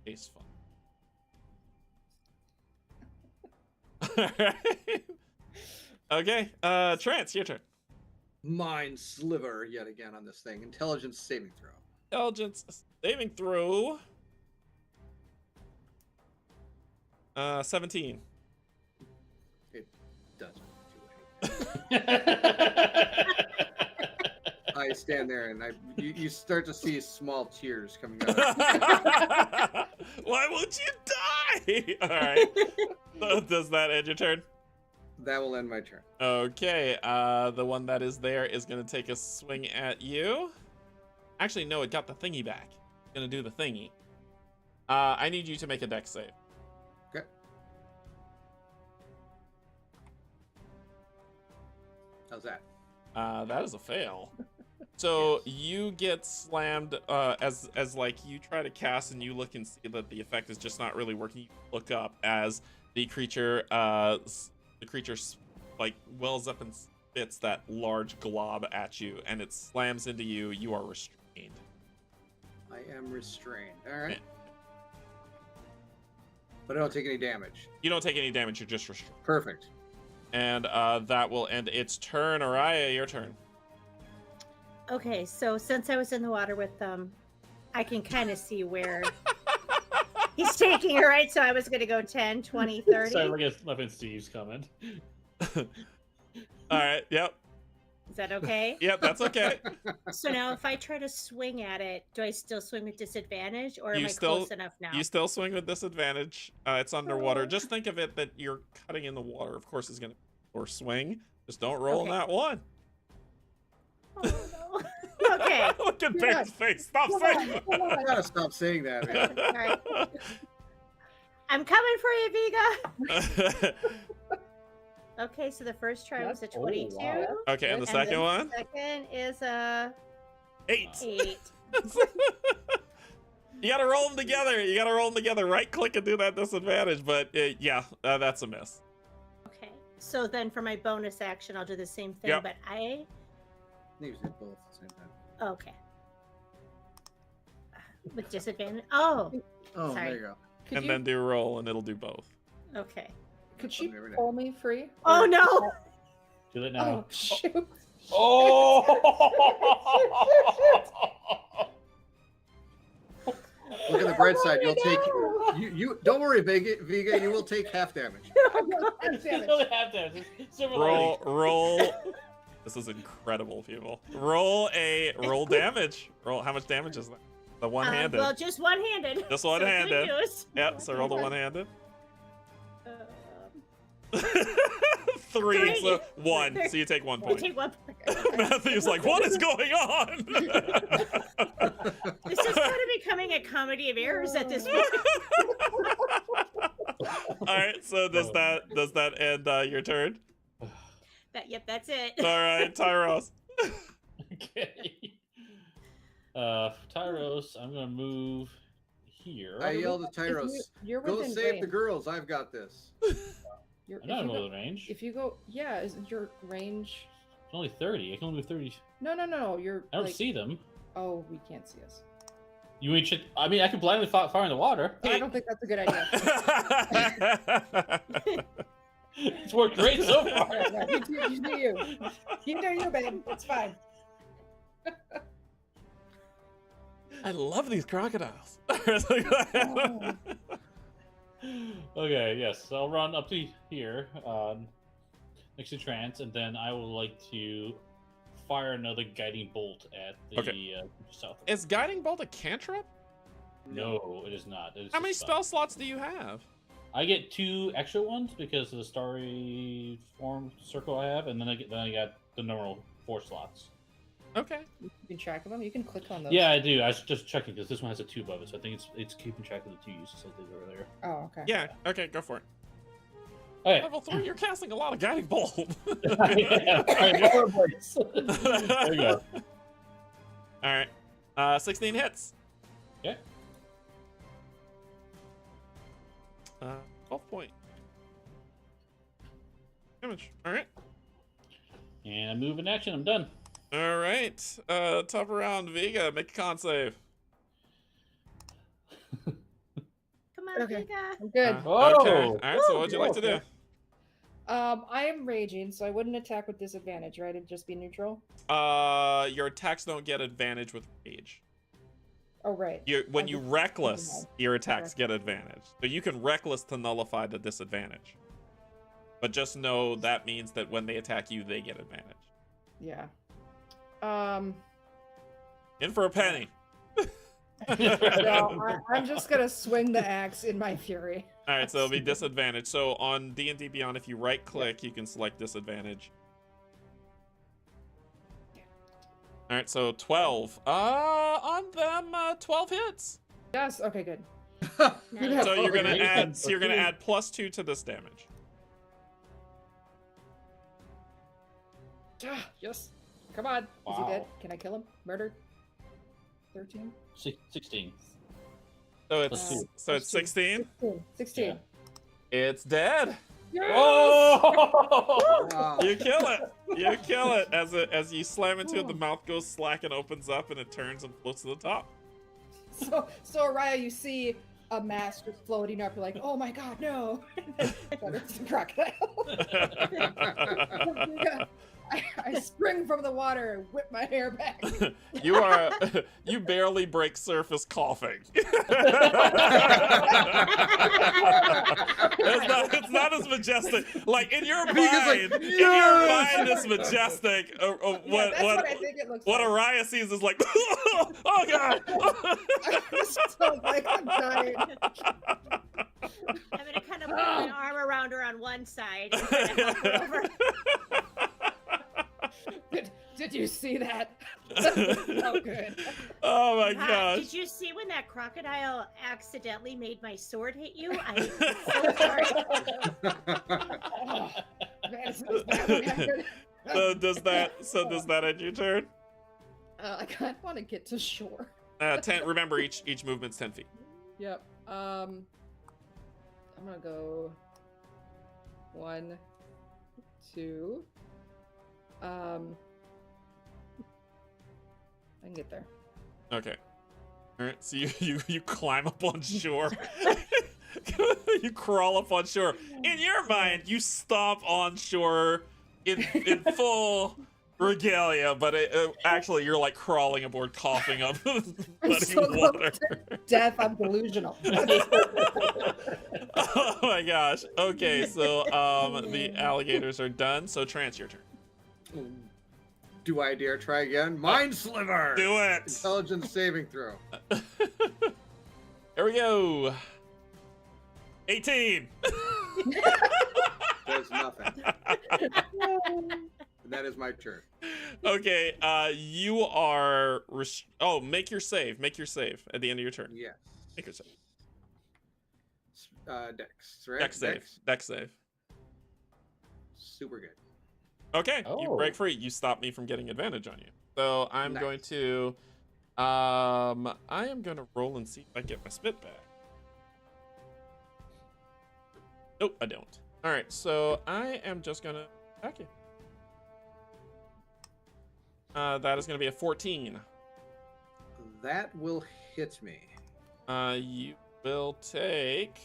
Ace Fun. Alright. Okay, Trance, your turn. Mind sliver yet again on this thing. Intelligence saving throw. Intelligence saving throw. 17. It doesn't do anything. I stand there and you start to see small tears coming out. Why won't you die? All right. So does that end your turn? That will end my turn. Okay. The one that is there is going to take a swing at you. Actually, no, it got the thingy back. It's going to do the thingy. I need you to make a dex save. Okay. How's that? That is a fail. So you get slammed as like you try to cast and you look and see that the effect is just not really working. You look up as the creature like wells up and spits that large glob at you, and it slams into you. You are restrained. I am restrained. All right. But I don't take any damage. You don't take any damage. You're just restrained. Perfect. And that will end its turn. Araya, your turn. Okay, so since I was in the water with them, I can kind of see where he's taking her, right? So I was going to go 10, 20, 30. Sorry, look at Steve's comment. All right. Yep. Is that okay? Yep, that's okay. So now if I try to swing at it, do I still swing with disadvantage, or am You I still- close enough now? You still swing with disadvantage. It's underwater. Just think of it that you're cutting in the water. Of course, it's gonna or swing. Just don't roll Okay. that one. Oh, no. Okay. Look at Come Ben's on. face. Stop Come saying on, that. come on. I gotta stop saying that, man. All right. I'm coming for you, Viga. Okay, so the first try was a Oh, 22. wow. Okay, and the And second one? Second is a 8. 8. You gotta roll them together. You gotta roll them together. Right click and do that disadvantage. But yeah, that's a miss. Okay. So then for my bonus action, I'll do the same thing, Yep. but I. Maybe both at the same time. Okay. With disadvantage. Oh, Oh, Sorry. there you go. Could And you, then do roll, and it'll do both. okay. could she Every day. pull me free? Oh, Or- no. Do it Oh, now. shoot. Oh! Look at the bright side. You'll no. take you. Don't worry, Vega. You will take half damage. You don't have to. It's silver lining. Roll. This is incredible, people. Roll damage. Roll. How much damage is that? The one-handed. Well, just one-handed. Just So one-handed. good news. Yep. So roll the one-handed. Um, 3. Three. So 1. So you take 1 I point. take one. Matthew's like, what is going on? This is kind of becoming a comedy of errors at this point. All right. So does that end your turn? Yep, that's it. All right, Tyros. Okay. Tyros, I'm gonna move here. I yelled at Tyros. You're Go within save range. the girls. I've got this. You're, I'm not if, in you middle go, of range. if you go, yeah, isn't your range? It's only 30. I can only move 30. No. You're. I don't like, see them. Oh, we can't see us. You ain't shit. I mean, I can blindly fire in the water. I don't think that's a good idea. It's worked great so far. Yeah, you do you. You do you, babe. It's fine. I love these crocodiles. Okay, yes. So I'll run up to here, next to Trance, and then I would like to fire another guiding bolt at the south. Is guiding bolt a cantrip? No, it is not. It is How a many spell. spell slots do you have? I get 2 extra ones because of the starry form circle I have, and then I got the normal 4 slots. Okay. You can track them. You can click on those. Yeah, I do. I was just checking because this one has a 2 above it, so I think it's keeping track of the 2 uses I did earlier. Oh, okay. Yeah. Okay. Go for it. Okay. Level 3. You're casting a lot of guiding bolt. Yeah, all right, there you go. All right. 16 hits. Okay. 12 point damage. All right. And I move in action. I'm done. All right. Top round, Vega. Make a con save. Come on, Okay. Vega. I'm good. Okay. Oh! All right. So what'd you like to do? I am raging, so I wouldn't attack with disadvantage, right? It'd just be neutral. Your attacks don't get advantage with rage. Oh, right. When I you just- reckless, never mind. your attacks get advantage. So you can reckless to nullify the disadvantage. But just know that means that when they attack you, they get advantage. Yeah. In for a penny. No, I'm just gonna swing the axe in my fury. All right, so it'll be disadvantage. So on D&D Beyond, if you right-click, you can select disadvantage. All right, so 12. On them, 12 hits. Yes. Okay. Good. Nice. So you're gonna Okay. add. So you're gonna add +2 to this damage. Ah, yes. Come on. Is he Wow. dead? Can I kill him? Murdered. 13. 16. So Plus two. it's 16. 16. Yeah. It's dead. Yes! Oh! Wow. You kill it. You kill it as you slam into it. The mouth goes slack and opens up, and it turns and floats to the top. So Araya, you see a mask just floating up. You're like, oh my god, no! But it's a crocodile. I spring from the water and whip my hair back. You barely break surface coughing. It's not as majestic. Like in your mind, it's majestic. That's what I think it looks what like. Araya sees is like, oh god. So, like, I'm dying. I'm gonna kind of put my arm around her on one side and kind of help her over. Did you see that? Oh, good. Oh my gosh. Did you see when that crocodile accidentally made my sword hit you? I'm so sorry. Oh, man, it's so bad what happened. Does that end your turn? I kind of want to get to shore. 10. Remember, each movement's 10 feet. Yep. I'm gonna go 1, 2. I can get there. Okay. All right. So you climb up on shore. You crawl up on shore. In your mind, you stomp on shore in full regalia, but actually you're like crawling aboard, coughing up muddy water. Death. I'm delusional. Oh my gosh. Okay, so the alligators are done. So Trance, your turn. Do I dare try again? Mind Sliver! Do it! Intelligence saving throw. Here we go. 18. Does nothing. And that is my turn. Okay, you are... make your save. Make your save at the end of your turn. Yes. Make your save. Dex, right? Dex save. Dex save. Super good. Okay, Oh. you break free. You stop me from getting advantage on you. So I'm Nice. going to... I am going to roll and see if I get my spit back. Nope, I don't. Alright, so I am just going to attack you. That is going to be a 14. That will hit me. You will take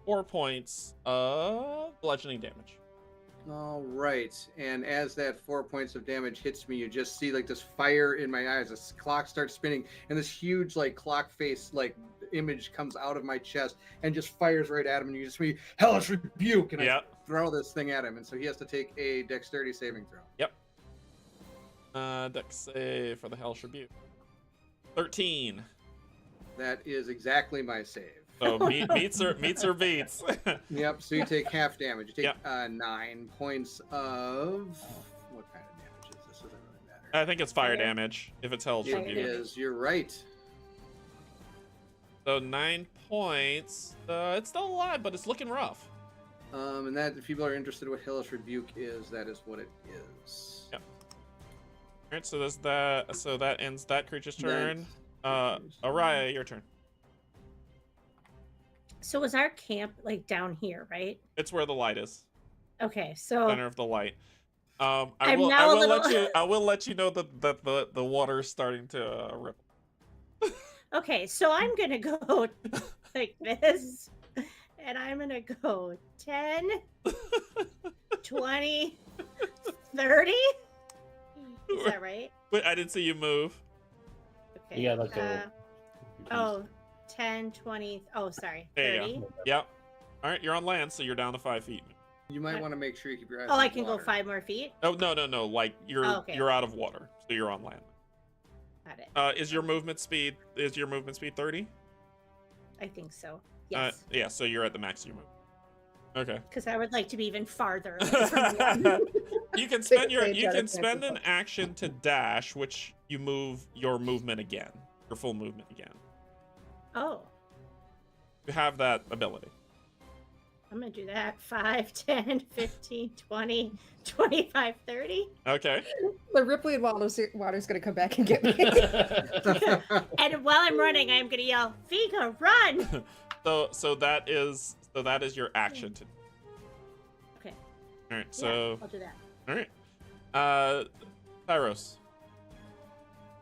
4 points of bludgeoning damage. All right. And as that 4 points of damage hits me, you just see like this fire in my eyes. This clock starts spinning, and this huge like clock face like image comes out of my chest and just fires right at him. And you just see hellish rebuke, and I throw this thing at him. And so he has to take a dexterity saving throw. Yep. Dex save for the hellish rebuke. 13. That is exactly my save. So meets or beats. Yep. So you take half damage. You take Yep. 9 points of what kind of damage is this? Doesn't really matter. I think it's fire damage if it's hellish It rebuke. is. You're right. So 9 points. It's still alive, but it's looking rough. And that if people are interested in what hellish rebuke is, that is what it is. Yep. All right. So there's that. So that ends that creature's turn. Araya, your turn. So was our camp like down here, right? It's where the light is. Okay, so Center of the light. I I'm will now a little- let you know that the water is starting to ripple. okay, so I'm gonna go like this, and I'm gonna go 10, 20, 30. Is that right? Wait, I didn't see you move. Okay. You gotta let go. Oh, 10, 20. Oh, sorry. There 30. you go. Yep. All right, you're on land, so you're down to 5 feet. You might want to make sure you keep your eyes. Oh, on I the can go water. 5 more feet. Oh no! Like you're Oh, okay. you're out of water, so you're on land. Got it. Is your movement speed 30? I think so. Yes. Yeah. So you're at the max of your movement. Okay. Because I would like to be even farther. away from the You can spend Take an action to dash, which you move your movement again, your full movement again. oh, You have that ability. I'm going to do that. 5, 10, 15, 20, 25, 30. Okay. The Ripley and water's gonna come back and get me. And while I'm running, I'm going to yell, Vega, run! So that is your action to. Okay. All right. Yeah, So I'll do that. all right. Thyros.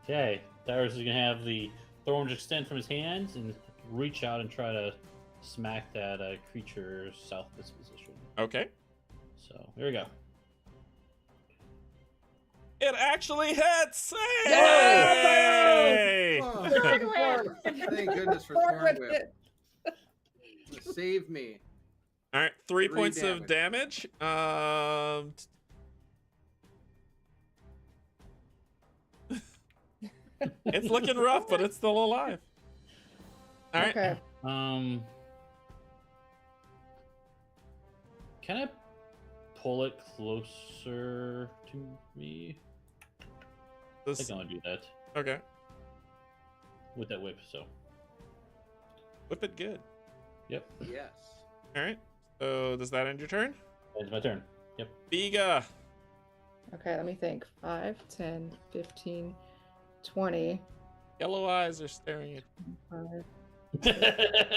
Okay, Tanares is gonna have the thorns extend from his hands and reach out and try to smack that creature south of its position. Okay. So here we go. It actually hits! Yay! Hey! Oh, Thorn thank goodness for Thorn Thorn whip Whip. it. Save me. All right, 3 3 points of damage. It's looking rough, but it's still alive. All right. Okay. Can I pull it closer to me? I This, think I'm gonna do that okay. with that whip. So, Whip it good. yep, Yes. All right. So does that end your turn? it's my turn. Yep. Biga. Okay, let me think. 5, 10, 15, 20. Yellow eyes are staring at 5.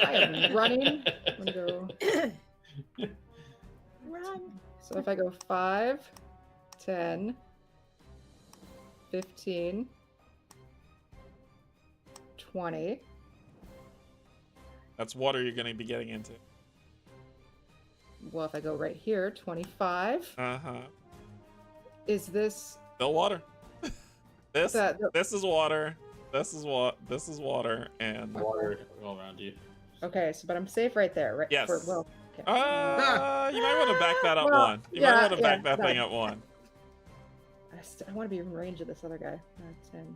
I am running. I'm gonna go. Run. So if I go 5, 10, 15, 20. That's water you're going to be getting into. Well, if I go right here, 25. Uh-huh. Is this Still water. This that? this is water. This is water and Water all around you. Okay, so but I'm safe right there, right? Yes. Okay. you might want to back that up Well, one. You might yeah, want to back yeah, that thing no. up one. I want to be in range of this other guy. 10.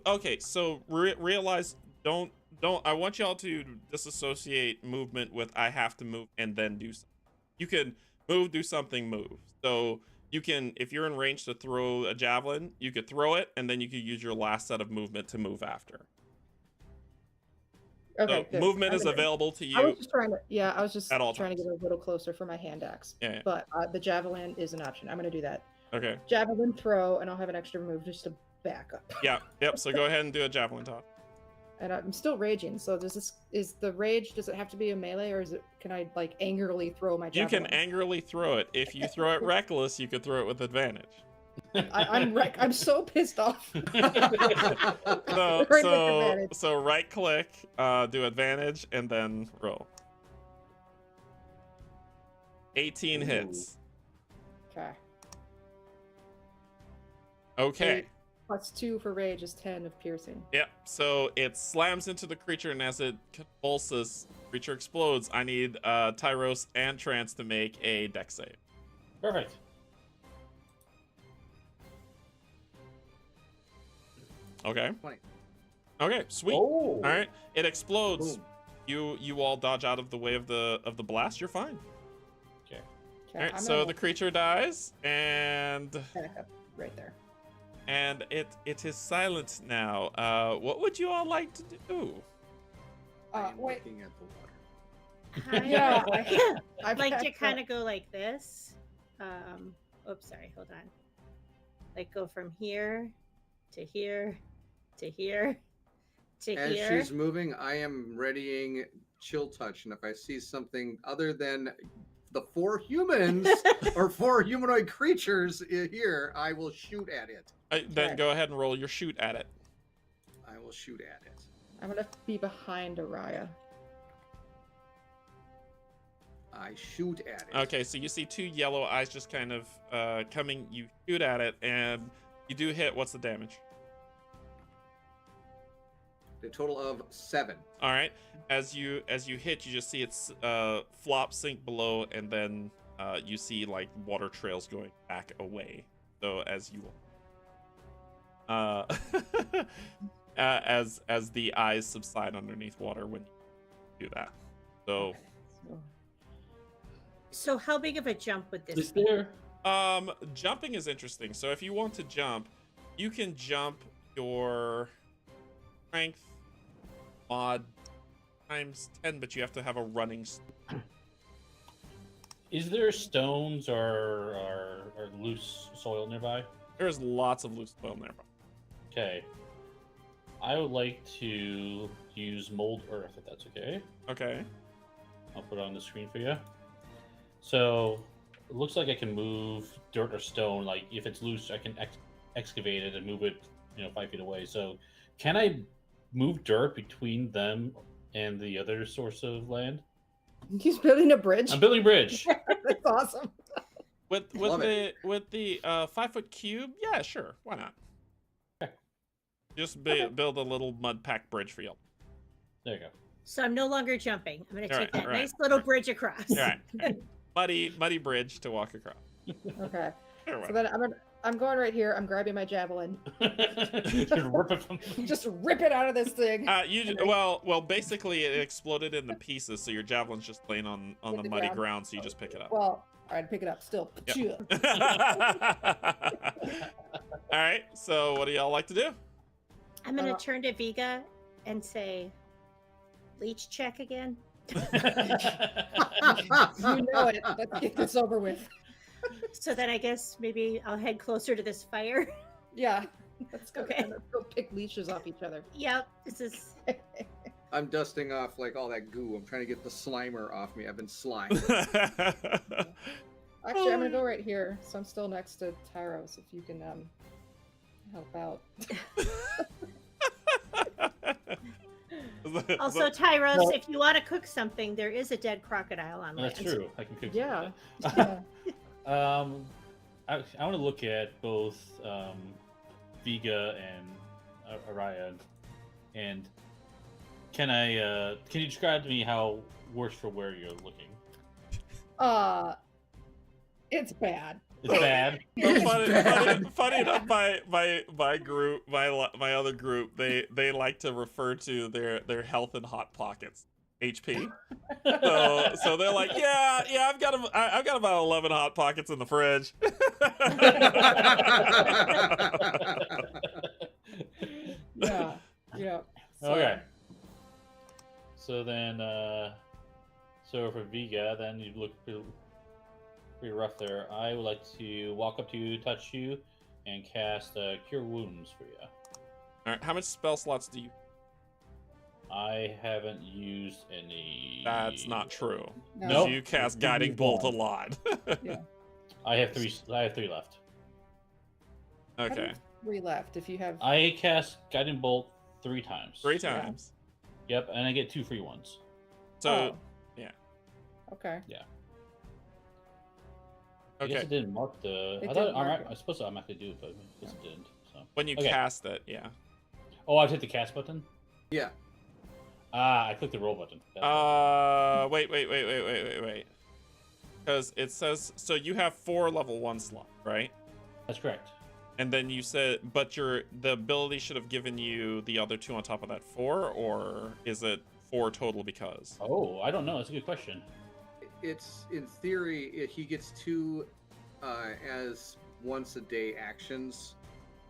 Okay, so realize don't I want y'all to disassociate movement with I have to move and then do something. You can move, do something, move. So you can, if you're in range to throw a javelin, you could throw it and then you could use your last set of movement to move after. Okay, So good. movement I'm is gonna- available to I was you. just trying to, yeah, I was just At all trying to times. get a little closer for my hand axe. Yeah. But the javelin is an option. I'm gonna do that. Okay. Javelin throw, and I'll have an extra move just to back up. Yeah. Yep. So go ahead and do a javelin toss. And I'm still raging. So is the rage? Does it have to be a melee, or can I like angrily throw my You javelin? can angrily throw it. If you throw it reckless, you could throw it with advantage. I'm so pissed off. So Right with advantage. so right click, do advantage, and then roll. 18 hits. Okay. Okay. 8 plus 2 for rage is 10 of piercing. Yep. So it slams into the creature, and as it convulses, creature explodes. I need Tyros and Trance to make a dex save. Perfect. Okay. 20. Okay. Sweet. Oh. All right. It explodes. Boom. You all dodge out of the way of the blast. You're fine. Okay. All right. I'm So gonna the creature dies, and back up right there. it is silent now. What would you all like to do? I am Wait. looking at the water. Yeah, I'd like to backed kind up. of go like this. Oops, sorry, hold on. Like go from here to here to here to As here. she's moving, I am readying chill touch, and if I see something other than the 4 humans or 4 humanoid creatures here, I will shoot at it. Then Okay. go ahead and roll your shoot at it. I will shoot at it. I'm gonna be behind Araya. I shoot at it. Okay, so you see 2 yellow eyes just kind of coming. You shoot at it, and you do hit. What's the damage? A total of 7. All right. As you hit, you just see its flop sink below, and then you see like water trails going back away. So as you as the eyes subside underneath water when you do that. So So how big of a jump would this Is be? there? jumping is interesting. So if you want to jump, you can jump your strength mod times 10, but you have to have a running. Is there stones or loose soil nearby? There's lots of loose soil nearby. Okay. I would like to use mold earth, if that's okay. Okay. I'll put it on the screen for you. So it looks like I can move dirt or stone. Like if it's loose, I can excavate it and move it, 5 feet away. So can I move dirt between them and the other source of land? He's building a bridge. I'm building a bridge. That's awesome. With Love it. the 5-foot cube, yeah, sure, why not? Just build a little mud pack bridge for y'all. There you go. So I'm no longer jumping. I'm going to take Alright, that alright. nice little bridge across. All right. Muddy bridge to walk across. Okay. Sure, why So then I'm going right here. I'm grabbing my javelin. Just rip it from. Just rip it out of this thing. well, basically it exploded into pieces, so your javelin's just laying on Hit the the muddy ground. ground, so you just pick it up. Well, all right, pick it up still. Yep. All right. So what do y'all like to do? I'm going to turn to Viga and say, leech check again. You know it. Let's get this over with. So then I guess maybe I'll head closer to this fire. Yeah. Let's go. Okay. Let's go pick leashes off each other. Yep, this is... I'm dusting off like all that goo. I'm trying to get the slimer off me. I've been slimed. Actually, I'm gonna go right here. So I'm still next to Tyros. If you can help out. Also, Tyros, if you want to cook something, there is a dead crocodile on land. That's true. I can cook. Yeah. something. I want to look at both Viga and Araya, and can you describe to me how worse for wear you're looking? It's bad. It's bad. Funny enough, my group, my other group, they like to refer to their health and hot pockets, HP. So they're like, yeah, I've got about 11 hot pockets in the fridge. Yeah. Okay. So then, so for Viga, then you look pretty rough there. I would like to walk up to you, touch you, and cast Cure Wounds for you. All right, how much spell slots do you? I haven't used any. That's not true. No. Nope. You cast Guiding Bolt a lot. Yeah. I have three left. Okay. 3 left. If you have. I cast Guiding Bolt 3 times. 3 times. Yep, and I get 2 free ones. So, Okay. I guess okay. it didn't mark the. It I thought didn't all mark right. it. I was supposed to automatically do it, but I guess it didn't. So. When you Okay. cast it, yeah. Oh, I hit the cast button. Yeah. Ah, I clicked the roll button. That's right. Wait. Because it says, so you have 4 level 1 slot, right? That's correct. And then you said, but the ability should have given you the other 2 on top of that 4, or is it 4 total because? Oh, I don't know. That's a good question. It's in theory he gets 2 as once a day actions,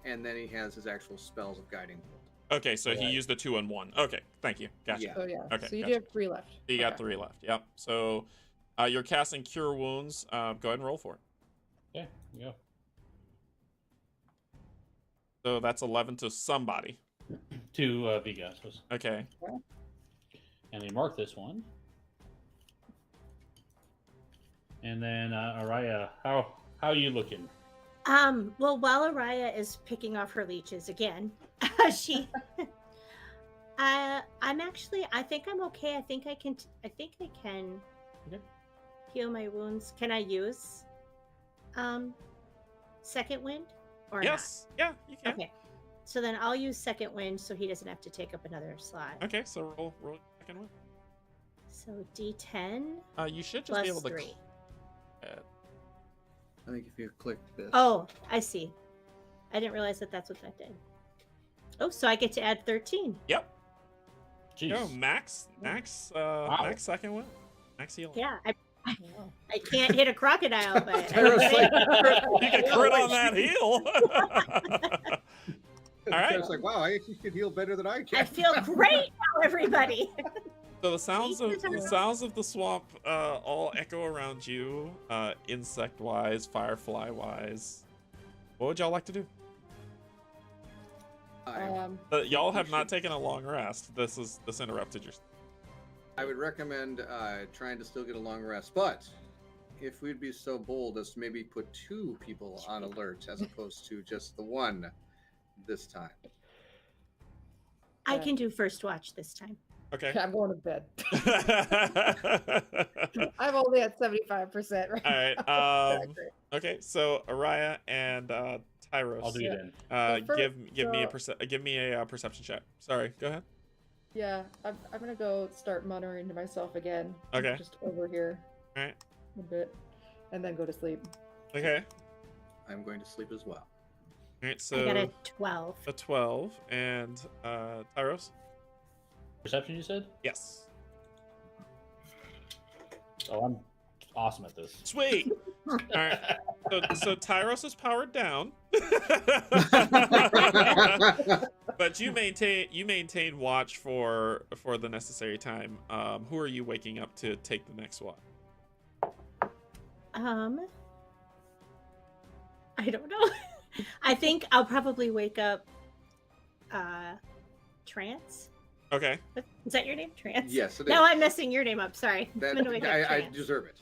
and then he has his actual spells of guiding bolt. Okay, so he Right. used the 2 and 1. Okay, thank you. Gotcha. Yeah. So yeah. Okay, So you gotcha. do have 3 left. You got Okay. 3 left. Yep. So you're casting Cure Wounds. Go ahead and roll for it. Okay, here we go. So that's 11 to somebody. To Viga. I suppose. Okay. And they mark this one. And then Araya, how are you looking? Well, while Araya is picking off her leeches again, she, I'm actually, I think I'm okay. I think I can Okay. heal my wounds. Can I use, second wind or Yes. Yeah, you not? can. Okay. So then I'll use second wind so he doesn't have to take up another slot. Okay, so roll your second one. So D10 You should just be plus able to. 3. I think if you click this. Oh, I see. I didn't realize that that's what that did. Oh, so I get to add 13. Yep. Jeez. Go max second one. Max heal. Yeah, I can't hit a crocodile, but Tyro's like, You can crit on that heal. All right. Tyro's like, wow, I actually can heal better than I can. I feel great now, everybody. So the sounds of the swamp all echo around you, insect wise, firefly wise. What would y'all like to do? Y'all have not taken a long rest. This interrupted your. I would recommend trying to still get a long rest, but if we'd be so bold as to maybe put 2 people on alert as opposed to just the one this time. I can do first watch this time. Okay. I'm going to bed. I'm only at 75% right All right. now. Great. Okay. So Araya and Tyros. I'll do it then. Give me a perception check. Sorry. Go ahead. Yeah, I'm gonna go start muttering to myself again. Okay. Just over here. All right. A bit, and then go to sleep. Okay. I'm going to sleep as well. All right. So I got a 12. a 12 and Tyros. Perception, you said? Yes. Oh, I'm awesome at this. Sweet. All right. So Tyros is powered down, but you maintain watch for the necessary time. Who are you waking up to take the next one? I don't know. I think I'll probably wake up Trance. Okay. Is that your name? Trance? Yes, it No, is. I'm messing your name up. Sorry. I'm gonna wake up I Trance. deserve it.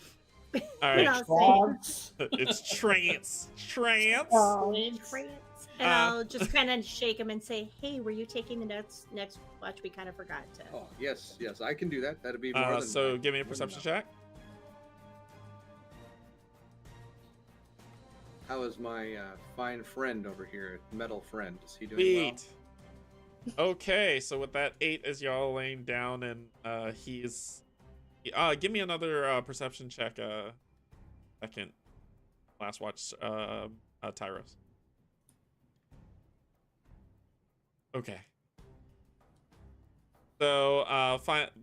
All And right. I'll say, It's trance. Trance. Trance. And I'll just kind of shake him and say, "Hey, were you taking the next watch? We kind of forgot to." Oh, yes, I can do that. That'd be more than. So give me a perception check. How is my fine friend over here, metal friend? Is he doing well? Sweet. Okay, so with that 8 as y'all laying down, and he's give me another perception check. Second last watch, Tyros. Okay. So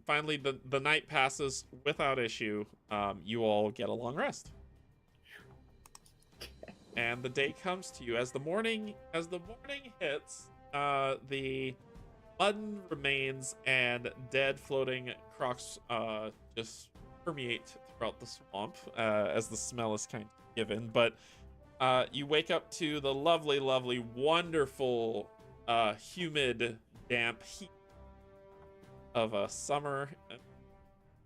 finally, the night passes without issue. You all get a long rest, and the day comes to you as the morning hits. The mud remains and dead floating crocs just permeate throughout the swamp as the smell is kind of given. But you wake up to the lovely, wonderful, humid, damp heat of a summer.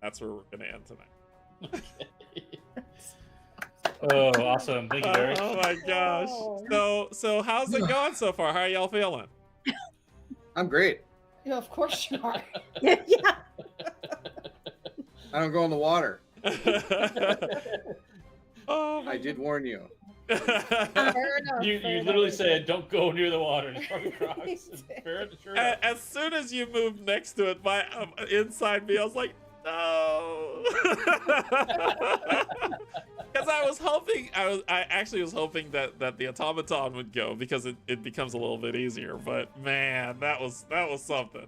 That's where we're going to end tonight. Oh, awesome. Thank you, Derek. Oh my gosh. So how's it going so far? How are y'all feeling? I'm great. Yeah, of course you are. Yeah. I don't go in the water. Oh my I did warn you. Fair enough. You fair literally enough. said, "Don't go near the water." And it's probably crocs. Sure enough. As soon as you moved next to it, my inside me, I was like, no. Because I was hoping, I actually was hoping that the automaton would go because it becomes a little bit easier. But man, that was something.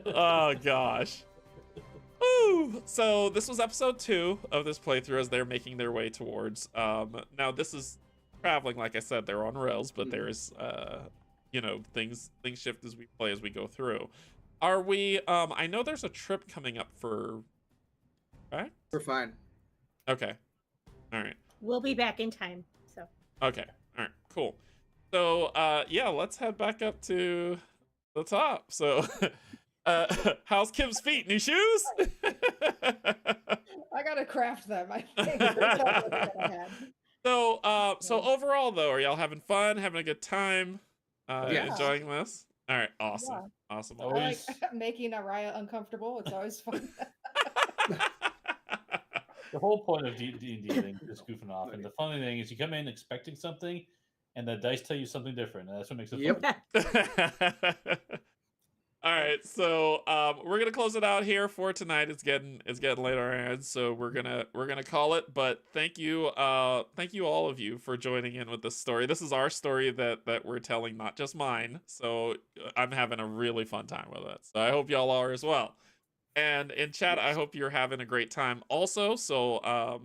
Oh gosh. Woo! So this was episode 2 of this playthrough as they're making their way towards. Now this is traveling, like I said, they're on rails, but there is things shift as we play as we go through. Are we? I know there's a trip coming up for. Right? We're fine. Okay. All right. We'll be back in time. So. Okay. All right. Cool. So yeah, let's head back up to the top. So. How's Kim's feet? New shoes? I gotta craft them. I think that's what I had. So overall though, are y'all having fun, having a good time, Yeah. enjoying this? All right, awesome, Yeah. awesome. I like making Araya uncomfortable. It's always fun. The whole point of D&D is goofing off, and the funny thing is you come in expecting something, and the dice tell you something different, and that's what makes it fun. All right, so we're gonna close it out here for tonight. It's getting late on our end, so we're gonna call it. But thank you all of you for joining in with this story. This is our story that we're telling, not just mine. So I'm having a really fun time with it. So I hope y'all are as well. And in chat, I hope you're having a great time also. So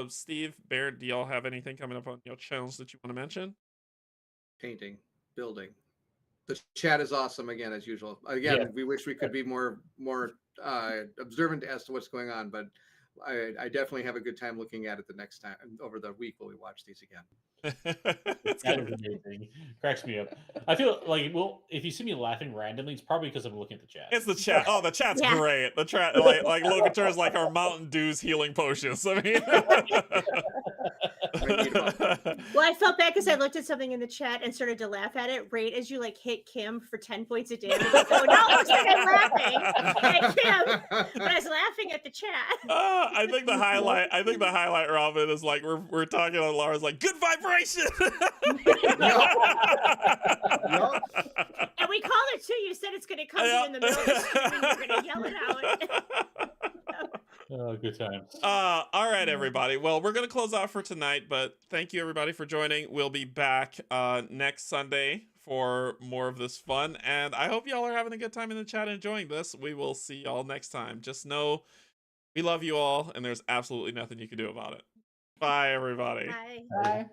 Steve, Barrett, do y'all have anything coming up on your channels that you want to mention? Painting, building. The chat is awesome again, as usual. Again, we wish we could be more observant as to what's going on, but I definitely have a good time looking at it the next time over the week when we watch these again. That is amazing. Cracks me up. I feel like, well, if you see me laughing randomly, it's probably because I'm looking at the chat. It's the chat. Oh, the chat's Yeah. great. The chat, like Locator is like our Mountain Dew's healing potions. I mean, Well, I felt bad because I looked at something in the chat and started to laugh at it right as you like hit Kim for 10 points of damage. So now it looks like I'm laughing at Kim, but I was laughing at the chat. I think the highlight, Robin, is like we're talking on Laura's like good vibration. And we called it too. You said it's going to come in the middle of the stream and you're going to yell it out. Oh, good times. All right, everybody. Well, we're going to close out for tonight, but thank you, everybody, for joining. We'll be back next Sunday for more of this fun, and I hope y'all are having a good time in the chat enjoying this. We will see y'all next time. Just know we love you all, and there's absolutely nothing you can do about it. Bye, everybody. Bye. Bye.